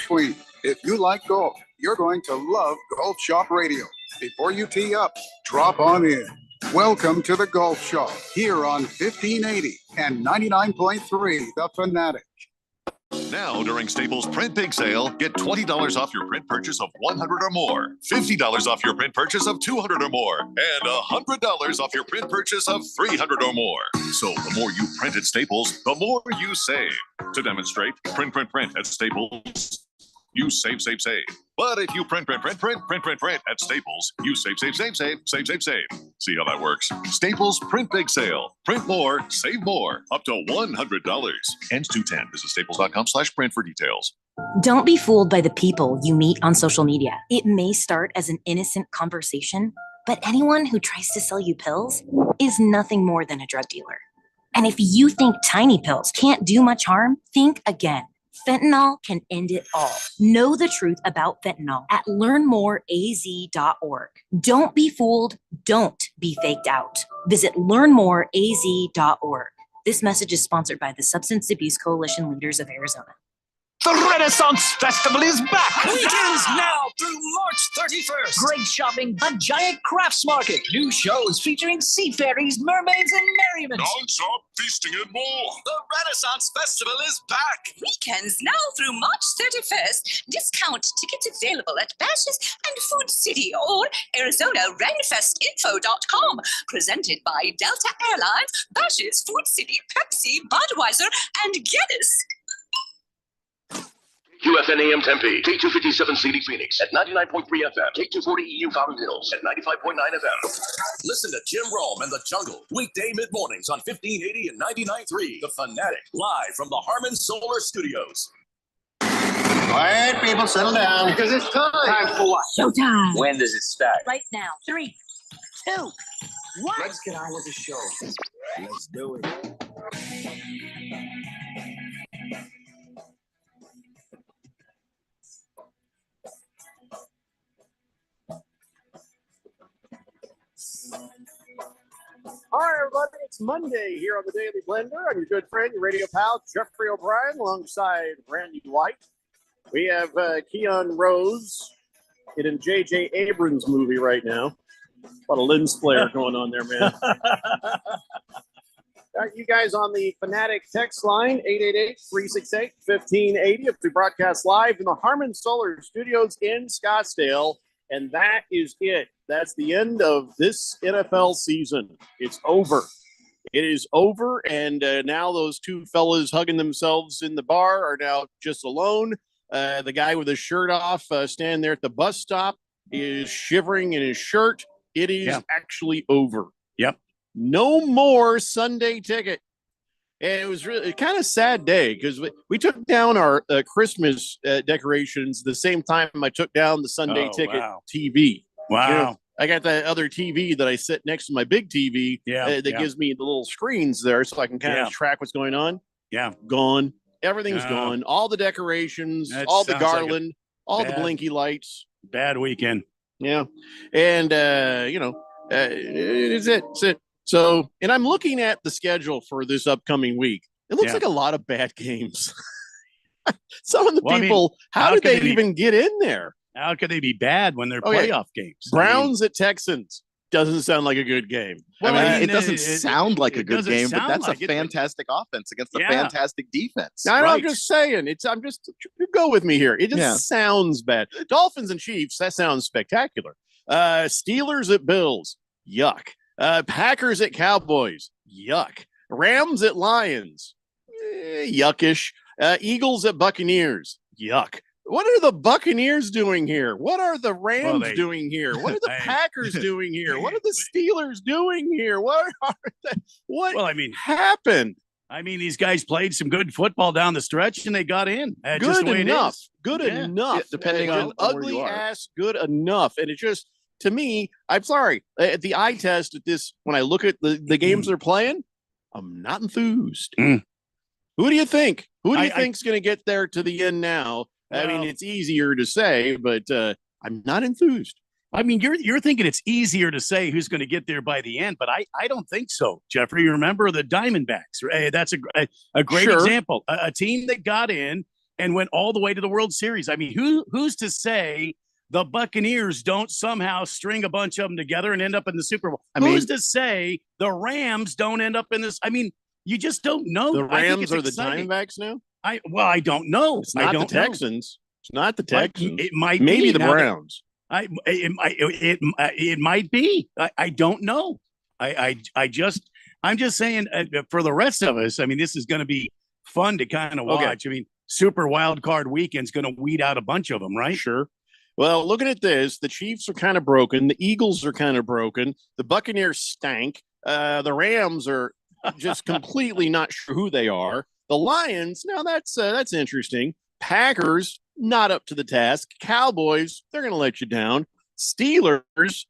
between. If you like golf, you're going to love Golf Shop Radio. Before you tee up, drop on in. Welcome to the Golf Shop here on 1580 and 99.3 The Fanatic. Now, during Staples Print Big Sale, get $20 off your print purchase of $100 or more, $50 off your print purchase of $200 or more, and $100 off your print purchase of $300 or more. So the more you print at Staples, the more you save. To demonstrate, print at Staples. You save. But if you print at Staples, you save. See how that works? Staples Print Big Sale. Print more, save more. Up to $100. Ends 2/10. Visit staples.com/print for details. Don't be fooled by the people you meet on social media. It may start as an innocent conversation, but anyone who tries to sell you pills is nothing more than a drug dealer. And if you think tiny pills can't do much harm, think again. Fentanyl can end it all. Know the truth about fentanyl at learnmoreaz.org. Don't be fooled. Don't be faked out. Visit learnmoreaz.org. This message is sponsored by the Substance Abuse Coalition Leaders of Arizona. The Renaissance Festival is back! Weekends now through March 31st. Great shopping, a giant crafts market, new shows featuring sea fairies, mermaids, and merriment. Non-stop feasting and more. The Renaissance Festival is back. Weekends now through March 31st. Discount tickets available at Bash's and Food City or ArizonaRenfestinfo.com. Presented by Delta Airlines, Bash's, Food City, Pepsi, Budweiser, and Guinness. QFN AM Tempe, K257 CD Phoenix at 99.3 FM, K240 EU Fountain Hills at 95.9 FM. Listen to Jim Rome and the Jungle, weekday mid-mornings on 1580 and 99.3. The Fanatic, live from the Harman Solar Studios. Quiet, people, settle down. Because it's time. Time for what? Showtime. When does it start? Right now. 3, 2, 1. Let's get on with the show. Let's do it. All right, everybody, it's Monday here on the Daily Blender. I'm your good friend, your radio pal, Jeffrey O'Brien, alongside Randy White. We have Keon Rose in a J.J. Abrams movie right now. A lot of lens flare going on there, man. You guys on the Fanatic text line, 888-368-1580. If we broadcast live in the Harman Solar Studios in Scottsdale. And that is it. That's the end of this NFL season. It's over. It is over. And now those two fellas hugging themselves in the bar are now just alone. The guy with his shirt off standing there at the bus stop is shivering in his shirt. It is actually over. Yep. No more Sunday ticket. And it was really kind of sad day because we took down our Christmas decorations the same time I took down the Sunday ticket TV. Wow. You know, I got that other TV that I sit next to my big TV that gives me the little screens there so I can kind of track what's going on. Yeah. Gone. Everything's gone. All the decorations, all the garland, all the blinky lights. Bad weekend. Yeah. And, it's it. It's it. So, and I'm looking at the schedule for this upcoming week. It looks like a lot of bad games. Some of the people, how did they even get in there? How could they be bad when they're playoff games? Browns at Texans doesn't sound like a good game. Well, it doesn't sound like a good game, but that's a fantastic offense against a fantastic defense. Now, I'm just saying, go with me here. It just sounds bad. Dolphins and Chiefs, that sounds spectacular. Steelers at Bills, yuck. Packers at Cowboys, yuck. Rams at Lions, yuckish. Eagles at Buccaneers, yuck. What are the Buccaneers doing here? What are the Rams doing here? What are the Packers doing here? What are the Steelers doing here? What happened? I mean, these guys played some good football down the stretch, and they got in. Good enough. Good enough. Yeah, depending on ugly ass, good enough. And it just, to me, I'm sorry. At the eye test at this, when I look at the games they're playing, I'm not enthused. Who do you think? Who do you think's going to get there to the end now? I mean, it's easier to say, but I'm not enthused. I mean, you're thinking it's easier to say who's going to get there by the end, but I don't think so, Jeffrey. You remember the Diamondbacks? That's a great example. A team that got in and went all the way to the World Series. I mean, who's to say the Buccaneers don't somehow string a bunch of them together and end up in the Super Bowl? Who's to say the Rams don't end up in this? I mean, you just don't know. The Rams are the Diamondbacks now? I don't know. It's not the Texans. It's not the Texans. It might maybe be the Browns. It might be. I don't know. I'm just saying for the rest of us, I mean, this is going to be fun to kind of watch. Okay. I mean, Super Wild Card Weekend's going to weed out a bunch of them, right? Sure. Well, looking at this, the Chiefs are kind of broken. The Eagles are kind of broken. The Buccaneers stank. The Rams are just completely not sure who they are. The Lions, now that's interesting. Packers, not up to the task. Cowboys, they're going to let you down. Steelers,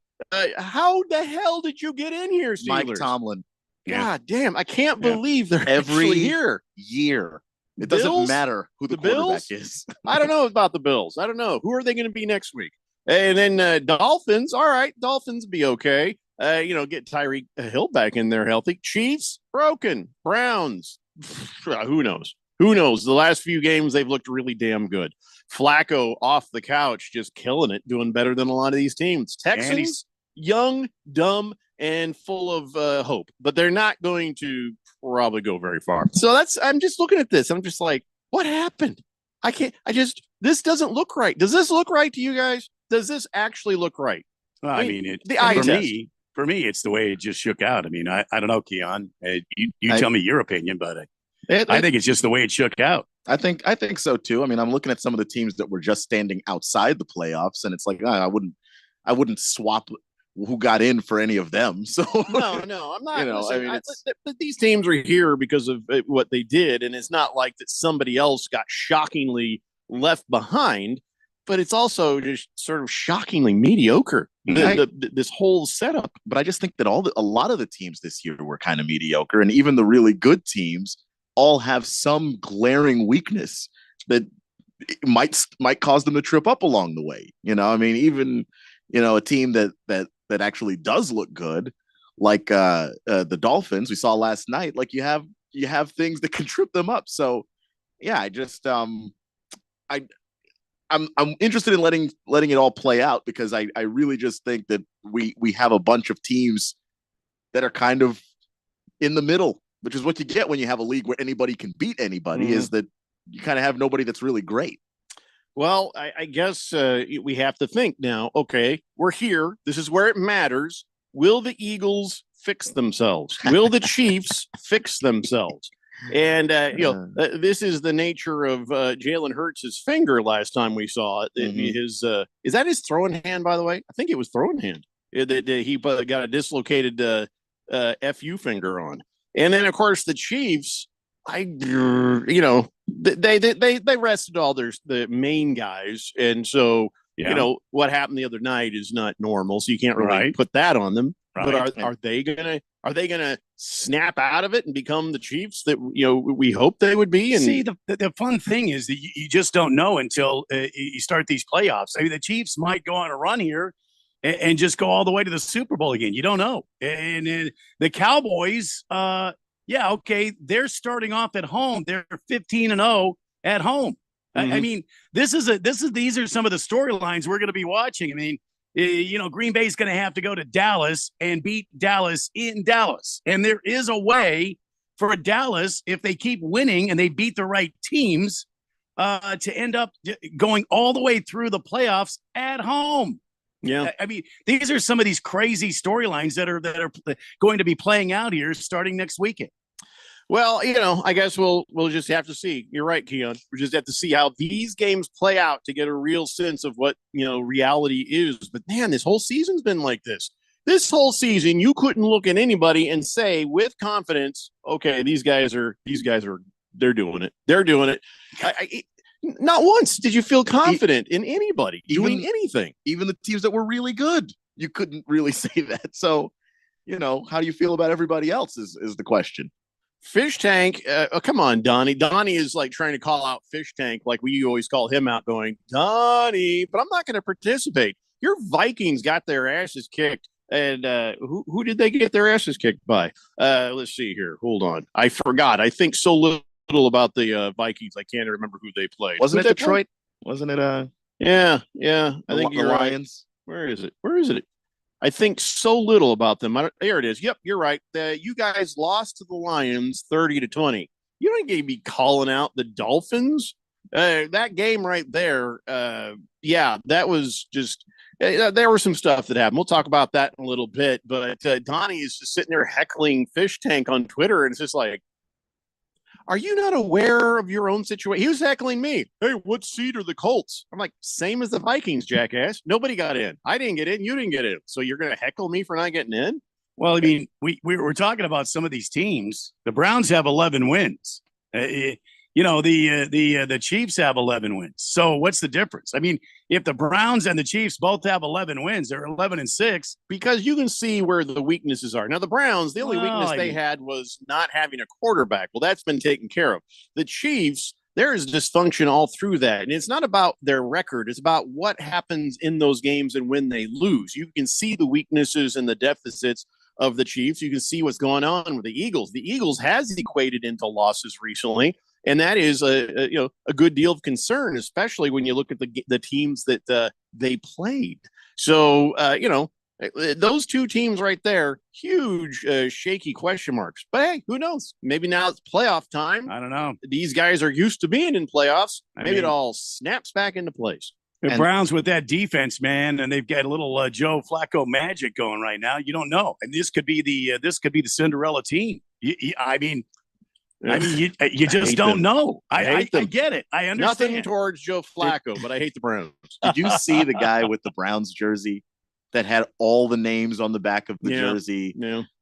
how the hell did you get in here, Steelers? Mike Tomlin. God damn, I can't believe they're actually here. Year. It Bills? doesn't matter who the quarterback Bills? is. I don't know about the Bills. I don't know. Who are they going to be next week? And then Dolphins. All right, Dolphins be okay. Get Tyreek Hill back in there healthy. Chiefs, broken. Browns, who knows? Who knows? The last few games, they've looked really damn good. Flacco off the couch, just killing it, doing better than a lot of these teams. Texans, young, dumb, and full of hope, but they're not going to probably go very far. So I'm just looking at this. I'm just like, what happened? This doesn't look right. Does this look right to you guys? Does this actually look right? Well, I mean, for me, it's the way it just shook out. I mean, I don't know, Keon. You tell me your opinion, but I think it's just the way it shook out. I think so too. I mean, I'm looking at some of the teams that were just standing outside the playoffs, and it's like I wouldn't swap who got in for any of them. So no, I'm not. But these teams are here because of what they did, and it's not like that somebody else got shockingly left behind. But it's also just sort of shockingly mediocre. This whole setup. But I just think that a lot of the teams this year were kind of mediocre, and even the really good teams all have some glaring weakness that might cause them to trip up along the way. I mean, even a team that actually does look good, like the Dolphins we saw last night. Like you have things that can trip them up. So yeah, I'm interested in letting it all play out, because I really just think that we have a bunch of teams that are kind of in the middle, which is what you get when you have a league where anybody can beat anybody, is that you kind of have nobody that's really great. Well, I guess we have to think now, okay, we're here. This is where it matters. Will the Eagles fix themselves? Will the Chiefs fix themselves? And, this is the nature of Jalen Hurts' finger last time we saw it. Mm-hmm. Is that his throwing hand, by the way? I think it was throwing hand. He got a dislocated FU finger on. And then, of course, the Chiefs, they rested all the main guys. And so, what happened the other night is not normal. So you can't really put that on them. Right. But are they gonna snap out of it and become the Chiefs that we hope they would be? And see, the fun thing is that you just don't know until you start these playoffs. I mean, the Chiefs might go on a run here and just go all the way to the Super Bowl again. You don't know. And the Cowboys, they're starting off at home. They're 15-0 at home. Mm-hmm. I mean, these are some of the storylines we're going to be watching. I mean, Green Bay's going to have to go to Dallas and beat Dallas in Dallas. And there is a way for Dallas, if they keep winning and they beat the right teams, to end up going all the way through the playoffs at home. Yeah. I mean, these are some of these crazy storylines that are going to be playing out here starting next weekend. Well, I guess we'll just have to see. You're right, Keon. We just have to see how these games play out to get a real sense of what, reality is. But man, this whole season's been like this. This whole season, you couldn't look at anybody and say with confidence, okay, these guys are they're doing it. They're doing it. Not once did you feel confident in anybody doing anything. Even the teams that were really good, you couldn't really say that. So, how do you feel about everybody else is the question. Fish Tank, come on, Donnie. Donnie is like trying to call out Fish Tank like we always call him out, going, Donnie, but I'm not going to participate. Your Vikings got their asses kicked. And who did they get their asses kicked by? Let's see here. Hold on. I forgot. I think so little little about the Vikings. I can't remember who they played. Wasn't it Detroit? Wasn't it? Yeah. I think you're Lions. Right. Where is it? I think so little about them. There it is. Yep, you're right. You guys lost to the Lions 30-20. You don't need to be calling out the Dolphins. That game right there. That was just. There was some stuff that happened. We'll talk about that in a little bit. But Donnie is just sitting there heckling Fish Tank on Twitter, and it's just like, are you not aware of your own situation? He was heckling me. Hey, what seed are the Colts? I'm like, same as the Vikings, jackass. Nobody got in. I didn't get in. You didn't get in. So you're going to heckle me for not getting in? Well, I mean, we were talking about some of these teams. The Browns have 11 wins. The Chiefs have 11 wins. So what's the difference? I mean, if the Browns and the Chiefs both have 11 wins, they're 11-6. Because you can see where the weaknesses are. Now, the Browns, the only weakness they had was not having a quarterback. Well, that's been taken care of. The Chiefs, there is dysfunction all through that. And it's not about their record. It's about what happens in those games and when they lose. You can see the weaknesses and the deficits of the Chiefs. You can see what's going on with the Eagles. The Eagles has equated into losses recently. And that is a good deal of concern, especially when you look at the teams that they played. So those two teams right there, huge shaky question marks. But hey, who knows? Maybe now it's playoff time. I don't know. These guys are used to being in playoffs. Maybe it all snaps back into place. The Browns with that defense, man, and they've got a little Joe Flacco magic going right now. You don't know, and this could be the Cinderella team. You just don't know. I get it. I understand. Nothing towards Joe Flacco, but I hate the Browns. Did you see the guy with the Browns jersey that had all the names on the back of the jersey,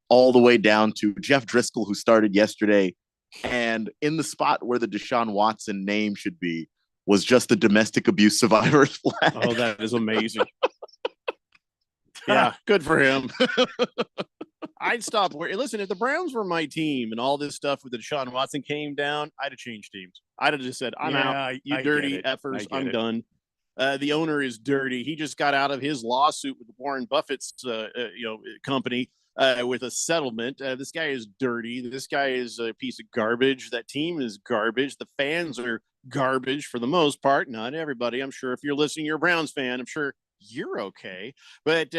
all the way down to Jeff Driscoll, who started yesterday, and in the spot where the Deshaun Watson name should be was just the domestic abuse survivor's flag. Oh, that is amazing. Yeah, good for him. I'd stop where. Listen, if the Browns were my team and all this stuff with the Deshaun Watson came down, I'd have changed teams. I'd have just said, I'm out. You dirty effers. I'm done. The owner is dirty. He just got out of his lawsuit with Warren Buffett's company with a settlement. This guy is dirty. This guy is a piece of garbage. That team is garbage. The fans are garbage for the most part. Not everybody. I'm sure if you're listening, you're a Browns fan. I'm sure you're okay. But,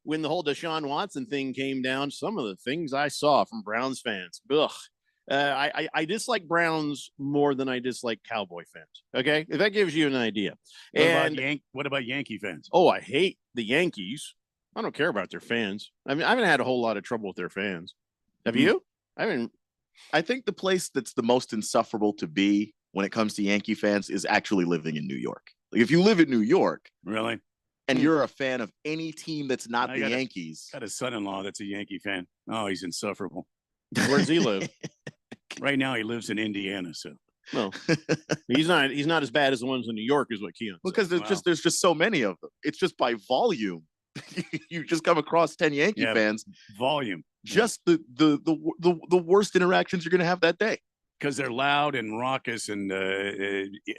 when the whole Deshaun Watson thing came down, some of the things I saw from Browns fans, I dislike Browns more than I dislike Cowboy fans. Okay. If that gives you an idea. What about Yankee fans? Oh, I hate the Yankees. I don't care about their fans. I mean, I haven't had a whole lot of trouble with their fans. Have you? I think the place that's the most insufferable to be when it comes to Yankee fans is actually living in New York. Like if you live in New York, really, and you're a fan of any team that's not the Yankees. Got a son-in-law that's a Yankee fan. Oh, he's insufferable. Where does he live? Right now, he lives in Indiana. So, well, he's not as bad as the ones in New York, is what Keon. Because there's just so many of them. It's just by volume. You just come across 10 Yankee fans. Volume. Just the worst interactions you're going to have that day. Because they're loud and raucous and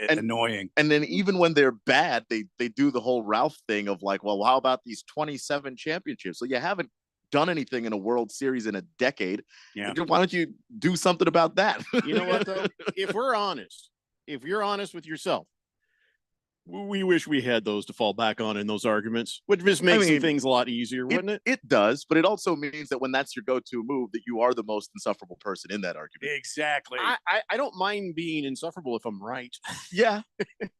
annoying. And then even when they're bad, they do the whole Ralph thing of like, well, how about these 27 championships? So you haven't done anything in a World Series in a decade. Yeah. Why don't you do something about that? You know what, though? If you're honest with yourself, we wish we had those to fall back on in those arguments, which just makes things a lot easier, wouldn't it? It does, but it also means that when that's your go-to move, that you are the most insufferable person in that argument. Exactly. I don't mind being insufferable if I'm right. Yeah.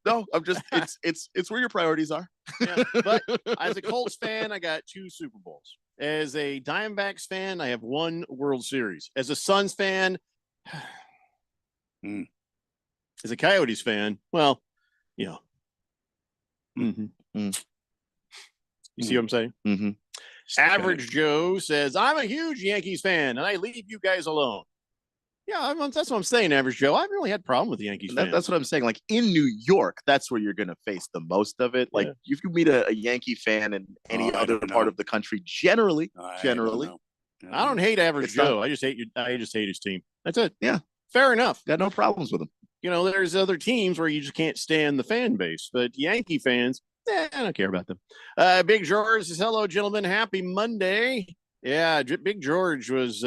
No, I'm just it's where your priorities are. Yeah, but as a Colts fan, I got 2 Super Bowls. As a Diamondbacks fan, I have 1 World Series. As a Suns fan, as a Coyotes fan, well, yeah. Mm-hmm. You see what I'm saying? Mm-hmm. Average Joe says, I'm a huge Yankees fan, and I leave you guys alone. Yeah, that's what I'm saying, Average Joe. I haven't really had a problem with the Yankees fans. That's what I'm saying. Like, in New York, that's where you're going to face the most of it. Like, if you meet a Yankee fan in any other part of the country, generally. I don't hate Average Joe. I just hate his team. That's it. Yeah. Fair enough. Got no problems with him. There's other teams where you just can't stand the fan base, but Yankee fans, I don't care about them. Big George says, hello, gentlemen. Happy Monday. Yeah, Big George was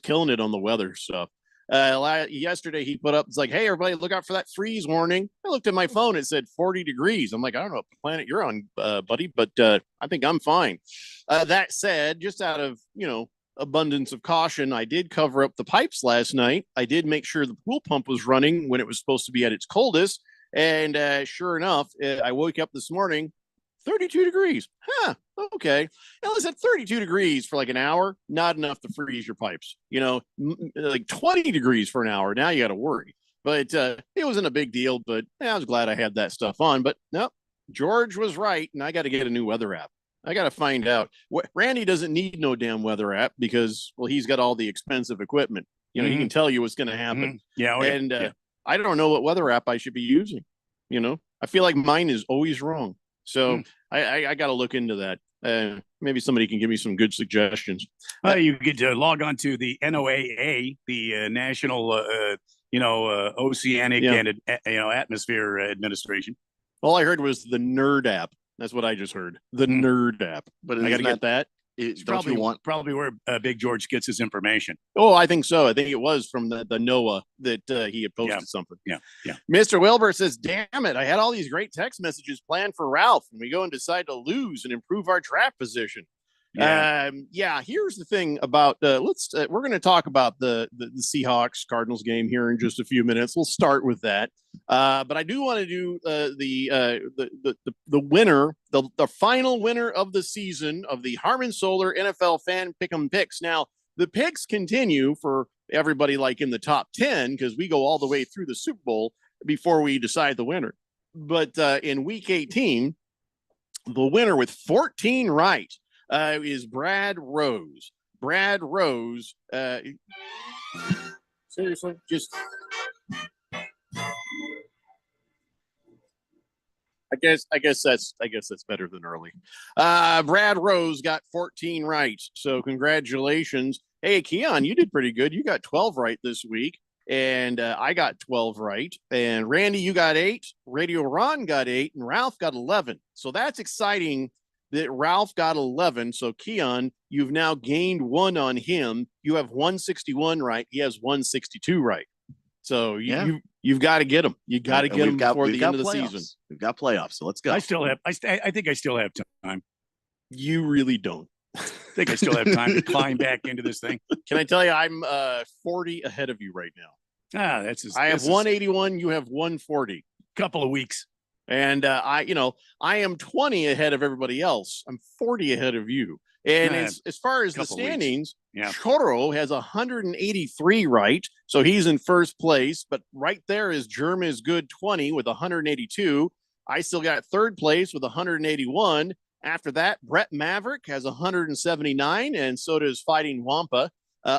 killing it on the weather stuff. Yesterday he put up, it's like, hey, everybody, look out for that freeze warning. I looked at my phone, it said 40 degrees. I'm like, I don't know what planet you're on, buddy, but I think I'm fine. That said, just out of, abundance of caution, I did cover up the pipes last night. I did make sure the pool pump was running when it was supposed to be at its coldest. And sure enough, I woke up this morning, 32 degrees. Huh, okay. Now, listen, 32 degrees for like an hour, not enough to freeze your pipes. Like 20 degrees for an hour. Now you got to worry. But it wasn't a big deal, but I was glad I had that stuff on. But no, George was right, and I got to get a new weather app. I got to find out. Randy doesn't need no damn weather app because, well, he's got all the expensive equipment. He can tell you what's going to happen. I don't know what weather app I should be using. I feel like mine is always wrong. So I got to look into that. Maybe somebody can give me some good suggestions. You could log on to the NOAA, the National, Oceanic and Atmosphere Administration. All I heard was the Nerd app. That's what I just heard. The Nerd app. But I got to get that. It's probably where Big George gets his information. Oh, I think so. I think it was from the NOAA that he had posted something. Yeah. Mr. Wilbur says, damn it, I had all these great text messages planned for Ralph, and we go and decide to lose and improve our draft position. Here's the thing about we're going to talk about the Seahawks Cardinals game here in just a few minutes. We'll start with that. But I do want to do the winner, the final winner of the season of the Harmon Solar NFL Fan Pick'em Picks. Now, the picks continue for everybody like in the top 10 because we go all the way through the Super Bowl before we decide the winner. But in week 18, the winner with 14 right is Brad Rose. Brad Rose, seriously, just I guess that's better than early. Brad Rose got 14 right, so congratulations. Hey, Keon, you did pretty good. You got 12 right this week, and I got 12 right. And Randy, you got 8. Radio Ron got 8, and Ralph got 11. So that's exciting that Ralph got 11. So Keon, you've now gained 1 on him. You have 161 right. He has 162 right. So you've got to get him. You got to get him before the end of the season. We've got playoffs, so let's go. I think I still have time. You really don't. I think I still have time to climb back into this thing. Can I tell you, I'm 40 ahead of you right now. I have 181. You have 140. Couple of weeks. And I am 20 ahead of everybody else. I'm 40 ahead of you. And as far as the standings, Choro has 183 right. So he's in first place. But right there is Germ is Good 20 with 182. I still got third place with 181. After that, Brett Maverick has 179. And so does Fighting Wampa.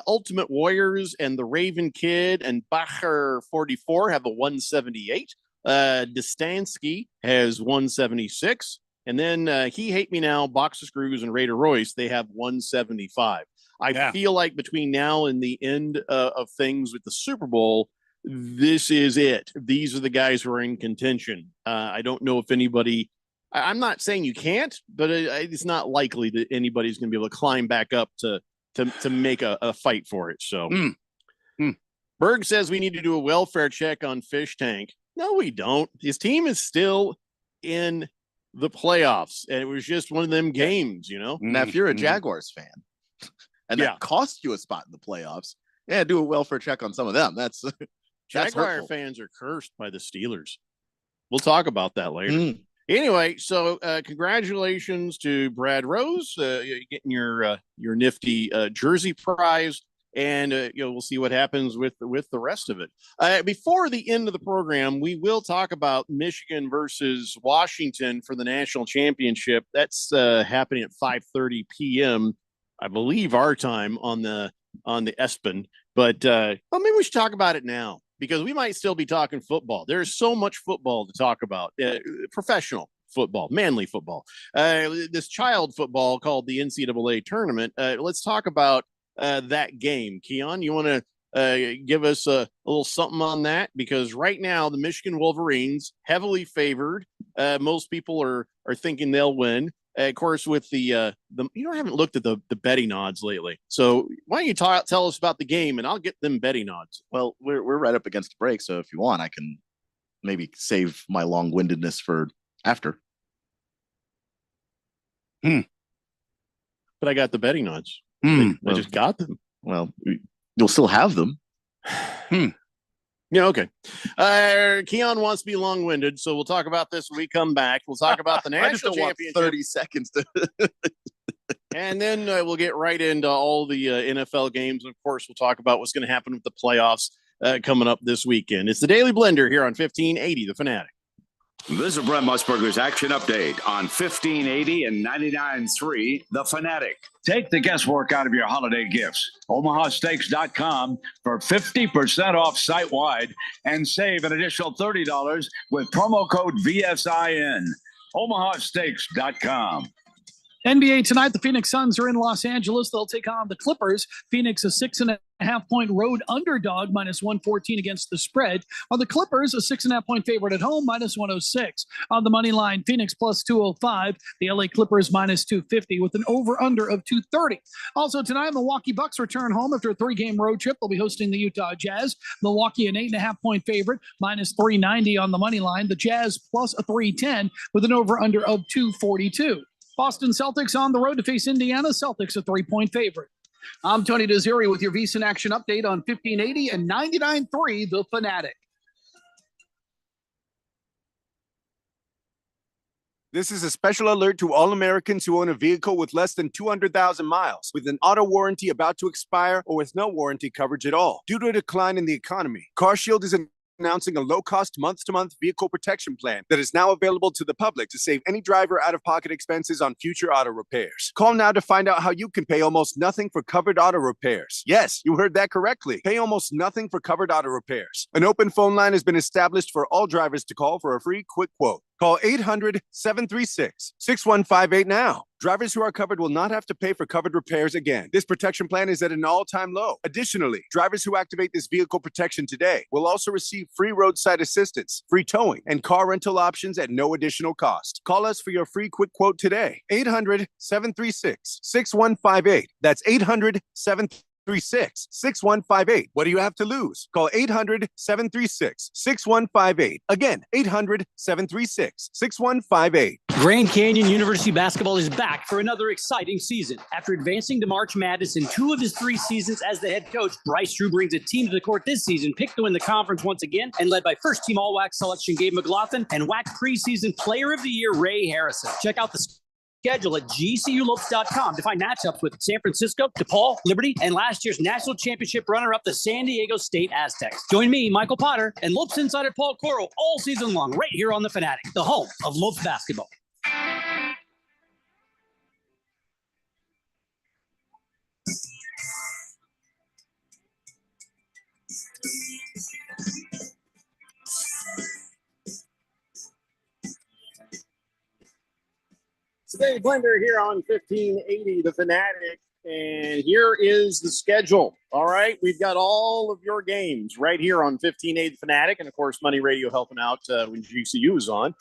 Ultimate Warriors and the Raven Kid and Bacher 44 have a 178. Distansky has 176, and then He Hate Me Now, Box of Screws, and Raider Royce, they have 175. I feel like between now and the end of things with the Super Bowl, this is it. These are the guys who are in contention. I don't know if anybody, I'm not saying you can't, but it's not likely that anybody's going to be able to climb back up to make a fight for it. So Berg says we need to do a welfare check on Fish Tank. No, we don't. His team is still in the playoffs, and it was just one of them games, Now, if you're a Jaguars fan, and that cost you a spot in the playoffs, do a welfare check on some of them. That's Jaguar fans are cursed by the Steelers. We'll talk about that later. Anyway, so congratulations to Brad Rose getting your nifty jersey prize. And we'll see what happens with the rest of it. Before the end of the program, we will talk about Michigan versus Washington for the national championship. That's happening at 5:30 p.m. I believe our time on the ESPN. But maybe we should talk about it now because we might still be talking football. There's so much football to talk about. Professional football, manly football, this child football called the NCAA tournament. Let's talk about that game. Keon, you want to give us a little something on that? Because right now the Michigan Wolverines heavily favored. Most people are thinking they'll win. Of course, with the I haven't looked at the betting odds lately. So why don't you tell us about the game, and I'll get them betting odds. Well, we're right up against the break, so if you want, I can maybe save my long-windedness for after. But I got the betting odds. I just got them. Well, you'll still have them. Yeah, okay. Keon wants to be long-winded, so we'll talk about this when we come back. We'll talk about the national championship. 30 seconds to and then we'll get right into all the NFL games. Of course, we'll talk about what's going to happen with the playoffs coming up this weekend. It's the Daily Blender here on 1580 The Fanatic. This is Brent Musburger's action update on 1580 and 99.3 The Fanatic. Take the guesswork out of your holiday gifts. OmahaSteaks.com for 50% off site-wide and save an additional $30 with promo code VSIN. OmahaSteaks.com. NBA tonight, the Phoenix Suns are in Los Angeles. They'll take on the Clippers. Phoenix, a 6.5-point road underdog, -114 against the spread. On the Clippers, a 6.5-point favorite at home, -106. On the money line, Phoenix +205. The LA Clippers -250 with an over-under of 230. Also tonight, Milwaukee Bucks return home after a 3-game road trip. They'll be hosting the Utah Jazz. Milwaukee, an 8.5-point favorite, -390 on the money line. The Jazz +310 with an over-under of 242. Boston Celtics on the road to face Indiana. Celtics a 3-point favorite. I'm Tony Desiri with your VSiN Action Update on 1580 and 99.3 The Fanatic. This is a special alert to all Americans who own a vehicle with less than 200,000 miles, with an auto warranty about to expire or with no warranty coverage at all. Due to a decline in the economy, CarShield is announcing a low-cost month-to-month vehicle protection plan that is now available to the public to save any driver out-of-pocket expenses on future auto repairs. Call now to find out how you can pay almost nothing for covered auto repairs. Yes, you heard that correctly. Pay almost nothing for covered auto repairs. An open phone line has been established for all drivers to call for a free quick quote. Call 800-736-6158 now. Drivers who are covered will not have to pay for covered repairs again. This protection plan is at an all-time low. Additionally, drivers who activate this vehicle protection today will also receive free roadside assistance, free towing, and car rental options at no additional cost. Call us for your free quick quote today. 800-736-6158. That's 800-736-6158. What do you have to lose? Call 800-736-6158. Again, 800-736-6158. Grand Canyon University basketball is back for another exciting season. After advancing to March Madness in 2 of his 3 seasons as the head coach, Bryce Drew brings a team to the court this season, picked to win the conference once again, and led by first-team All-WAC selection Gabe McLaughlin and WAC preseason Player of the Year Ray Harrison. Check out the schedule at gculopes.com to find matchups with San Francisco, DePaul, Liberty, and last year's national championship runner-up, the San Diego State Aztecs. Join me, Michael Potter, and Lopes insider Paul Coro all season long right here on The Fanatic, the home of Lopes basketball. Today, Blender here on 1580 The Fanatic, and here is the schedule. All right, we've got all of your games right here on 1580 The Fanatic, and of course, Money Radio helping out when GCU is on.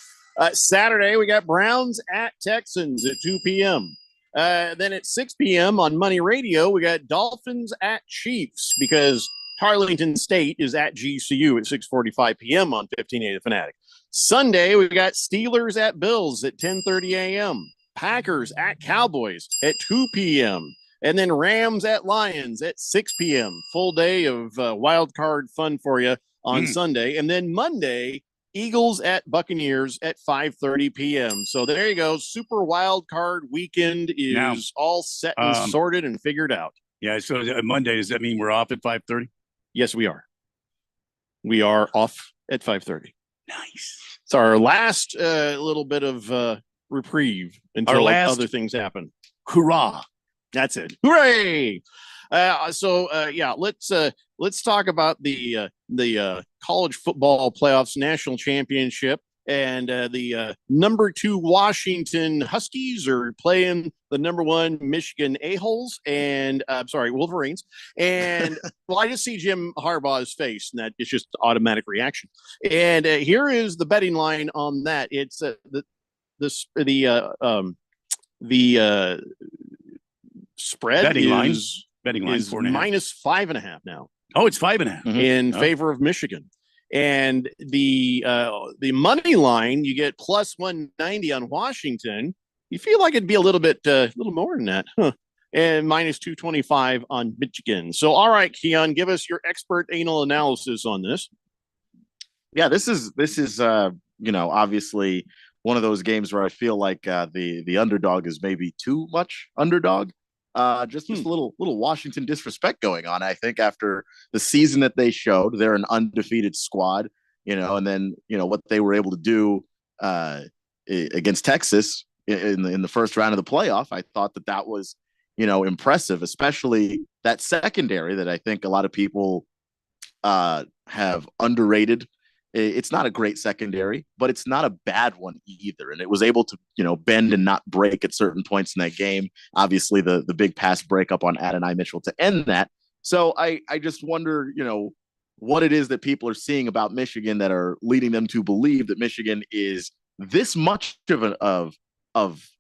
Saturday, we got Browns at Texans at 2 p.m. Then at 6 p.m. on Money Radio, we got Dolphins at Chiefs because Tarleton State is at GCU at 6:45 p.m. on 1580 The Fanatic. Sunday, we got Steelers at Bills at 10:30 a.m. Packers at Cowboys at 2 p.m. And then Rams at Lions at 6 p.m. Full day of wild card fun for you on Sunday. And then Monday, Eagles at Buccaneers at 5:30 p.m. So there you go. Super wild card weekend is now, all set and sorted and figured out. Yeah. So Monday, does that mean we're off at 5:30? Yes, we are. We are off at 5:30. Nice. It's our last little bit of reprieve until other things happen. Hurrah. That's it. Hooray. Yeah, let's talk about the college football playoffs national championship, and the number 2 Washington Huskies are playing the number 1 Michigan A-holes, and Wolverines. And well, I just see Jim Harbaugh's face, and that is just automatic reaction. And here is the betting line on that. It's The spread Betting line is 4.5. minus 5.5 now. Oh, it's 5.5 in favor of Michigan. And the money line, you get plus 190 on Washington. You feel like it'd be a little more than that, huh? And minus 225 on Michigan. So, all right, Keon, give us your expert anal analysis on this. Yeah, this is obviously one of those games where I feel like the underdog is maybe too much underdog. Just a little Washington disrespect going on. I think after the season that they showed, they're an undefeated squad, and then what they were able to do against Texas in the first round of the playoff. I thought that was impressive, especially that secondary that I think a lot of people have underrated. It's not a great secondary, but it's not a bad one either. And it was able to, bend and not break at certain points in that game. Obviously, the big pass breakup on Adonai Mitchell to end that. So I just wonder, what it is that people are seeing about Michigan that are leading them to believe that Michigan is this much of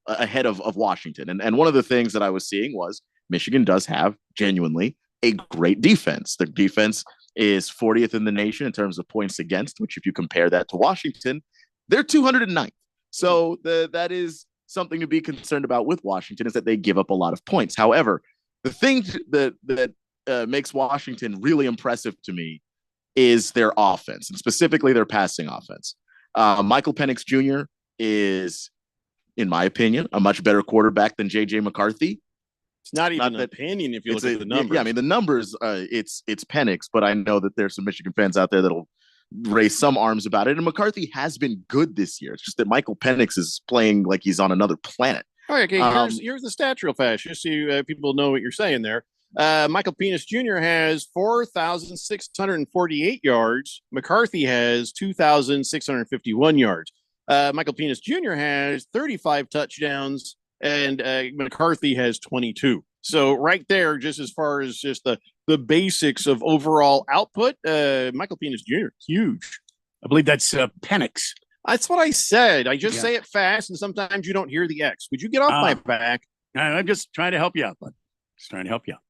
ahead of Washington. And one of the things that I was seeing was Michigan does have genuinely a great defense. Their defense is 40th in the nation in terms of points against, which if you compare that to Washington, they're 209th. So that is something to be concerned about with Washington, is that they give up a lot of points. However, the thing that makes Washington really impressive to me is their offense, and specifically their passing offense. Michael Penix Jr. is, in my opinion, a much better quarterback than J.J. McCarthy. It's not even an opinion if you look at the numbers. Yeah, I mean, the numbers, it's Penix, but I know that there's some Michigan fans out there that'll raise some arms about it. And McCarthy has been good this year. It's just that Michael Penix is playing like he's on another planet. All right, okay, here's the stats real fast, just so people know what you're saying there. Michael Penix Jr. has 4,648 yards. McCarthy has 2,651 yards. Michael Penix Jr. has 35 touchdowns, and McCarthy has 22. So right there, just as far as just the basics of overall output, Michael Penix Jr. is huge. I believe that's Penix. That's what I said. I just say it fast, and sometimes you don't hear the X. Would you get off my back? I'm just trying to help you out, bud. Just trying to help you out.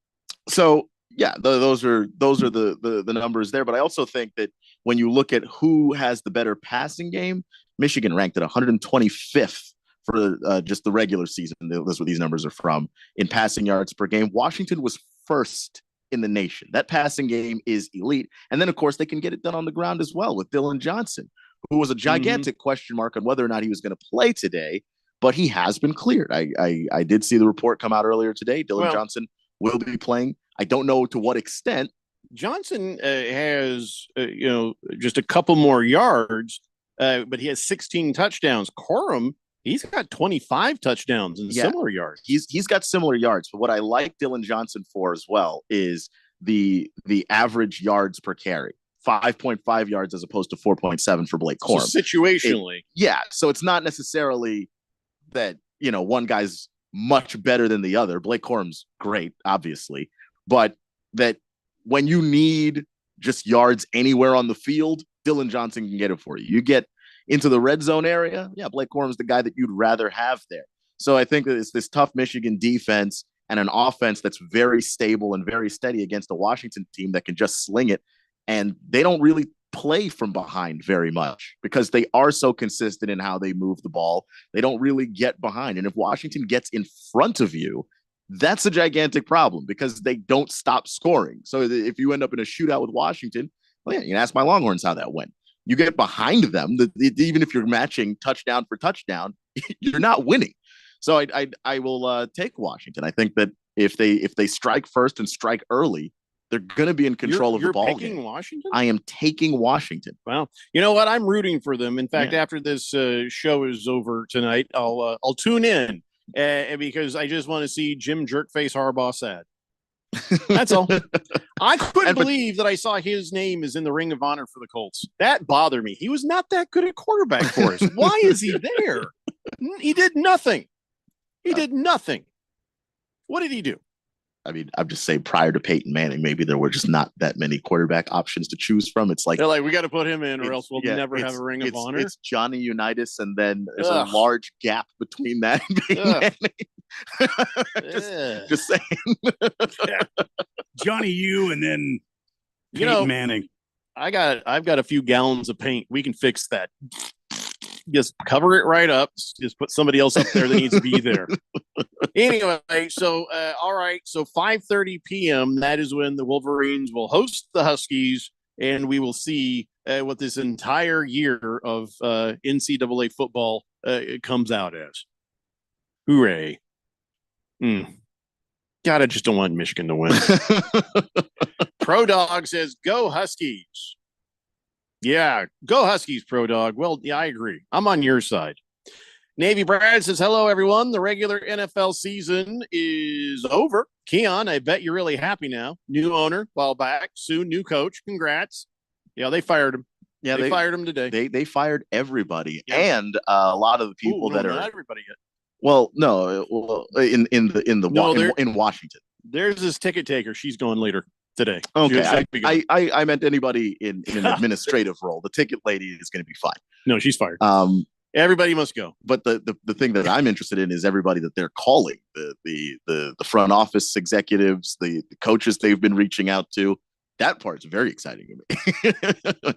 So yeah, those are the numbers there. But I also think that when you look at who has the better passing game, Michigan ranked at 125th for just the regular season. That's what these numbers are from in passing yards per game. Washington was first in the nation. That passing game is elite. And then, of course, they can get it done on the ground as well with Dillon Johnson, who was a gigantic question mark on whether or not he was going to play today, but he has been cleared. I did see the report come out earlier today. Dillon Johnson will be playing. I don't know to what extent. Johnson has, just a couple more yards, but he has 16 touchdowns. Corum, he's got 25 touchdowns and similar yards. He's got similar yards. But what I like Dillon Johnson for as well is the average yards per carry. 5.5 yards as opposed to 4.7 for Blake Corum. So situationally. So it's not necessarily that, one guy's much better than the other. Blake Corum's great, obviously. But that when you need just yards anywhere on the field, Dillon Johnson can get it for you. You get into the red zone area, Blake Corum's the guy that you'd rather have there. So I think that it's this tough Michigan defense and an offense that's very stable and very steady against a Washington team that can just sling it. And they don't really play from behind very much because they are so consistent in how they move the ball. They don't really get behind. And if Washington gets in front of you, that's a gigantic problem because they don't stop scoring. So if you end up in a shootout with Washington, you can ask my Longhorns how that went. You get behind them, even if you're matching touchdown for touchdown, you're not winning. So I will take Washington. I think that if they strike first and strike early, they're going to be in control of the ball game. You're taking Washington? I am taking Washington. Well, you know what? I'm rooting for them. In fact, after this show is over tonight, I'll tune in because I just want to see Jim Jerkface Harbaugh sad. That's all. I couldn't believe that I saw his name is in the Ring of Honor for the Colts. That bothered me. He was not that good at quarterback for us. Why is he there? He did nothing. He did nothing. What did he do? I mean, I'm just saying prior to Peyton Manning, maybe there were just not that many quarterback options to choose from. It's like they're like, we got to put him in, or else we'll never have a Ring of Honor. It's Johnny Unitas, and then there's a large gap between that and Peyton Manning. just saying. Johnny U, and then Peyton Manning. I've got a few gallons of paint. We can fix that. Just cover it right up. Just put somebody else up there that needs to be there. Anyway, so all right. So 5:30 p.m. That is when the Wolverines will host the Huskies, and we will see what this entire year of NCAA football comes out as. Hooray! God, I just don't want Michigan to win. Pro Dog says, "Go Huskies." Yeah, go Huskies, Pro Dog. Well, yeah, I agree. I'm on your side. Navy Brad says, hello, everyone. The regular NFL season is over. Keon, I bet you're really happy now. New owner, while back. Soon, new coach. Congrats. Yeah, they fired him. Yeah, they fired him today. They fired everybody. Yeah. And a lot of the people that are not everybody yet. Well, no, in Washington. There's this ticket taker. She's going later today. Okay, I meant anybody in an administrative role. The ticket lady is going to be fine. No, she's fired. Everybody must go. But the thing that I'm interested in is everybody that they're calling, the front office executives, the coaches they've been reaching out to. That part's very exciting to me.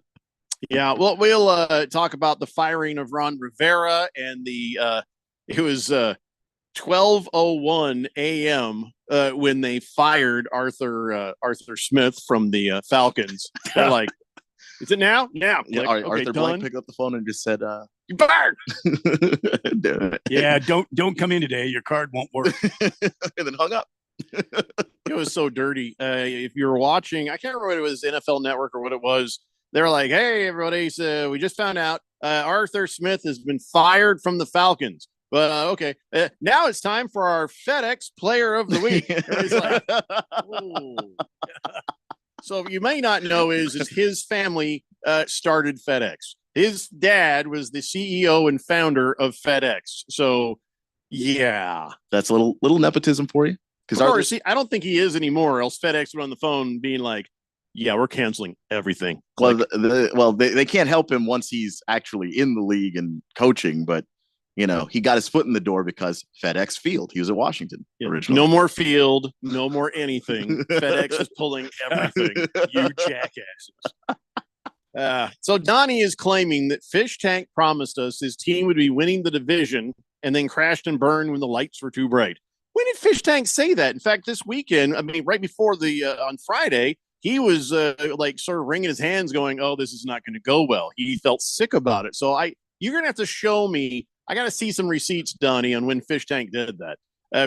Yeah, well, we'll talk about the firing of Ron Rivera and it was 12:01 a.m. When they fired Arthur Smith from the Falcons. They're like, is it now? Now. Yeah, like, Arthur Blank picked up the phone and just said, "You fired." Yeah, don't come in today. Your card won't work. And then hung up. It was so dirty. If you were watching, I can't remember what it was, NFL Network or what it was. They were like, "Hey, everybody! So we just found out Arthur Smith has been fired from the Falcons." But okay, now it's time for our FedEx Player of the Week. Like, so you may not know is his family started FedEx. His dad was the CEO and founder of FedEx. So yeah, that's a little nepotism for you. Because I don't think he is anymore. Else FedEx would on the phone being like, "Yeah, we're canceling everything." Well, they can't help him once he's actually in the league and coaching, but. You know, he got his foot in the door because FedEx Field. He was at Washington originally. No more field, no more anything. FedEx is pulling everything. You jackasses. So Donnie is claiming that Fish Tank promised us his team would be winning the division and then crashed and burned when the lights were too bright. When did Fish Tank say that? In fact, this weekend, I mean, right before on Friday, he was like sort of wringing his hands going, "Oh, this is not going to go well." He felt sick about it. So you're going to have to show me. I got to see some receipts, Donnie, on when Fish Tank did that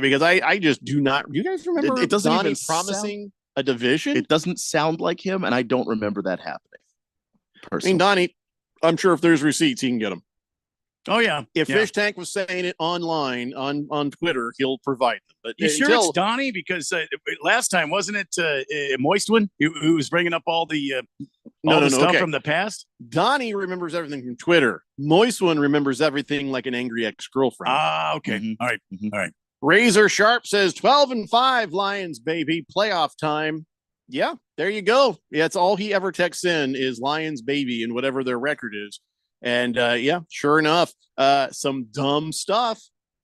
because I just do not. You guys remember it doesn't Donnie even promising a division? It doesn't sound like him, and I don't remember that happening. I Personally. mean, Donnie, I'm sure if there's receipts, he can get them. Oh yeah, if Fish Tank was saying it online on Twitter, he'll provide them. But you sure it's Donnie? Because last time wasn't it Moistwin who was bringing up all the stuff from the past? Donnie remembers everything from Twitter. Moistwin remembers everything like an angry ex-girlfriend. Ah, okay, Mm-hmm. All right, all right. Razor Sharp says 12-5 Lions, baby, playoff time. Yeah, there you go. Yeah, that's all he ever texts in is Lions, baby, and whatever their record is. And yeah, sure enough, some dumb stuff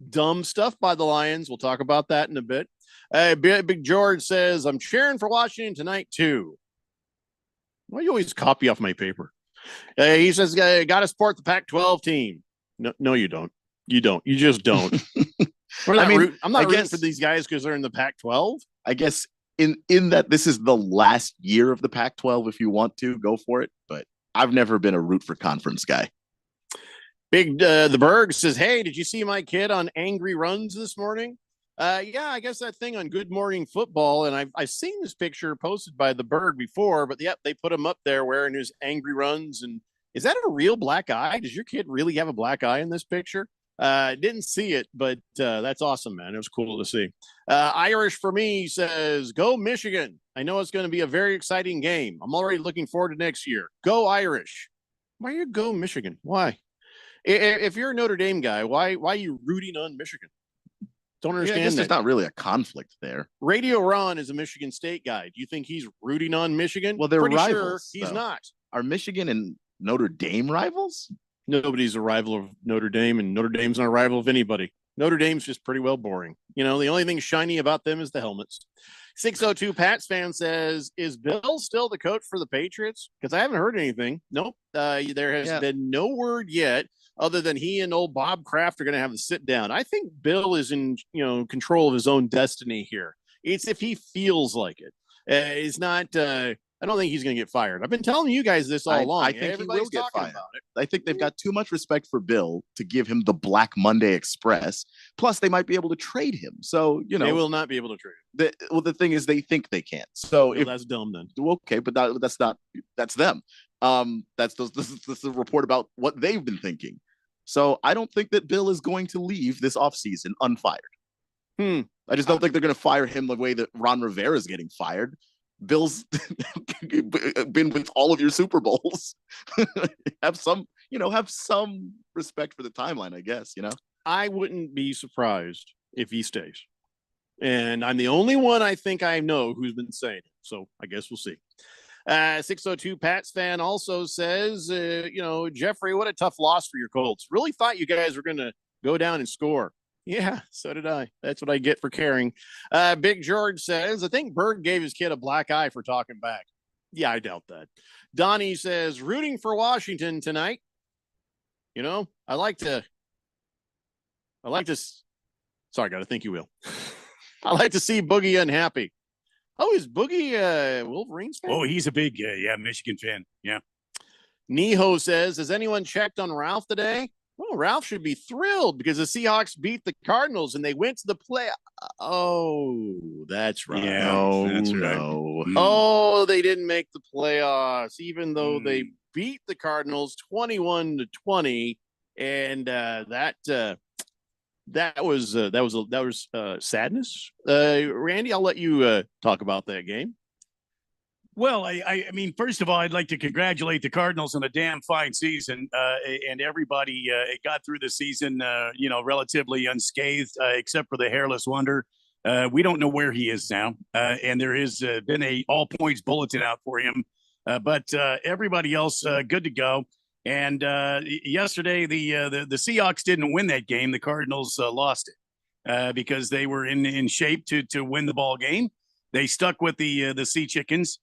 by the Lions. We'll talk about that in a bit. Big George says, I'm cheering for Washington tonight, too. Why do you always copy off my paper? He says, got to support the Pac-12 team. No, you don't. You don't. You just don't. I'm not rooting for these guys because they're in the Pac-12. I guess in that this is the last year of the Pac-12. If you want to, go for it. But I've never been a root for conference guy. Big the Berg says, hey, did you see my kid on Angry Runs this morning? Yeah, I guess that thing on Good Morning Football, and I've seen this picture posted by the Berg before, but yep, they put him up there wearing his Angry Runs. And is that a real black eye? Does your kid really have a black eye in this picture? Didn't see it, but that's awesome, man. It was cool to see. Irish for me says, go Michigan. I know it's going to be a very exciting game. I'm already looking forward to next year. Go Irish. Why you go Michigan? Why? If you're a Notre Dame guy, why are you rooting on Michigan? Don't Yeah, I understand guess that. there's not really a conflict there. Radio Ron is a Michigan State guy. Do you think he's rooting on Michigan? Well, they're Pretty rivals. sure he's though. not. Are Michigan and Notre Dame rivals? Nobody's a rival of Notre Dame, and Notre Dame's not a rival of anybody. Notre Dame's just pretty well boring. The only thing shiny about them is the helmets. 602 Pats fan says, is Bill still the coach for the Patriots? Because I haven't heard anything. Nope. There has been no word yet other than he and old Bob Kraft are going to have a sit down. I think Bill is in control of his own destiny here. It's if he feels like it. It's not I don't think he's going to get fired. I've been telling you guys this all along. I think he will get fired. About it. I think they've got too much respect for Bill to give him the Black Monday Express. Plus, they might be able to trade him. So, they will not be able to trade him. The thing is, they think they can't. So if that's dumb, then okay, but that's not. That's them. This is a report about what they've been thinking. So I don't think that Bill is going to leave this offseason unfired. I just don't think they're going to fire him the way that Ron Rivera is getting fired. Bill's been with all of your Super Bowls. have some respect for the timeline, I guess, I wouldn't be surprised if he stays. And I'm the only one I think I know who's been saying it. So I guess we'll see. 602 Pats fan also says, Jeffrey, what a tough loss for your Colts. Really thought you guys were going to go down and score. Yeah, so did I. That's what I get for caring. Big George says, I think Berg gave his kid a black eye for talking back. Yeah, I doubt that. Donnie says, rooting for Washington tonight. I like to. Sorry, got to think you will. I like to see Boogie unhappy. Oh, is Boogie Wolverines fan? Oh, he's a big, Michigan fan. Yeah. Neho says, has anyone checked on Ralph today? Well, Ralph should be thrilled because the Seahawks beat the Cardinals and they went to the play. Oh, that's right. Yeah, that's right. No. Oh, they didn't make the playoffs, even though they beat the Cardinals 21-20. And that was sadness. Randy, I'll let you talk about that game. Well, I mean, first of all, I'd like to congratulate the Cardinals on a damn fine season, and everybody got through the season, relatively unscathed, except for the hairless wonder. We don't know where he is now, and there has been a all points bulletin out for him, but everybody else good to go. And yesterday, the Seahawks didn't win that game. The Cardinals lost it because they were in shape to win the ball game. They stuck with the Sea Chickens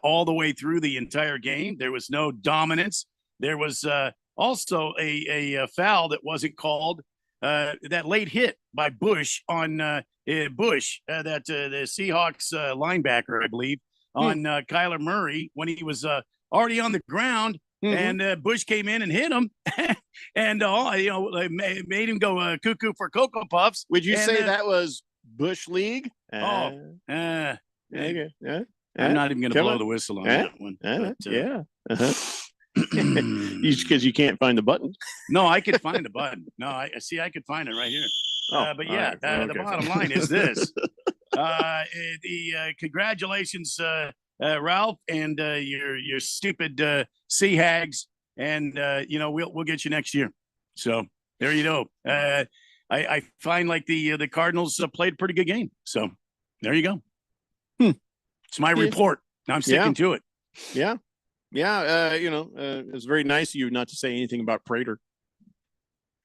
all the way through the entire game. There was no dominance. There was also a foul that wasn't called. That late hit by Bush on Bush, the Seahawks linebacker, I believe, on Kyler Murray when he was already on the ground. And Bush came in and hit him, and made him go cuckoo for Cocoa Puffs. Would you say that was Bush League? Okay. Yeah. I'm not even going to blow the whistle on that one. Because you can't find the button. No, I could find the button. No, I could find it right here. But yeah, the bottom line is this: congratulations, Ralph, and your stupid Sea Hags, and we'll get you next year. So there you go. I find like the Cardinals played a pretty good game. So there you go. It's my report. I'm sticking to it. Yeah. It's very nice of you not to say anything about Prater.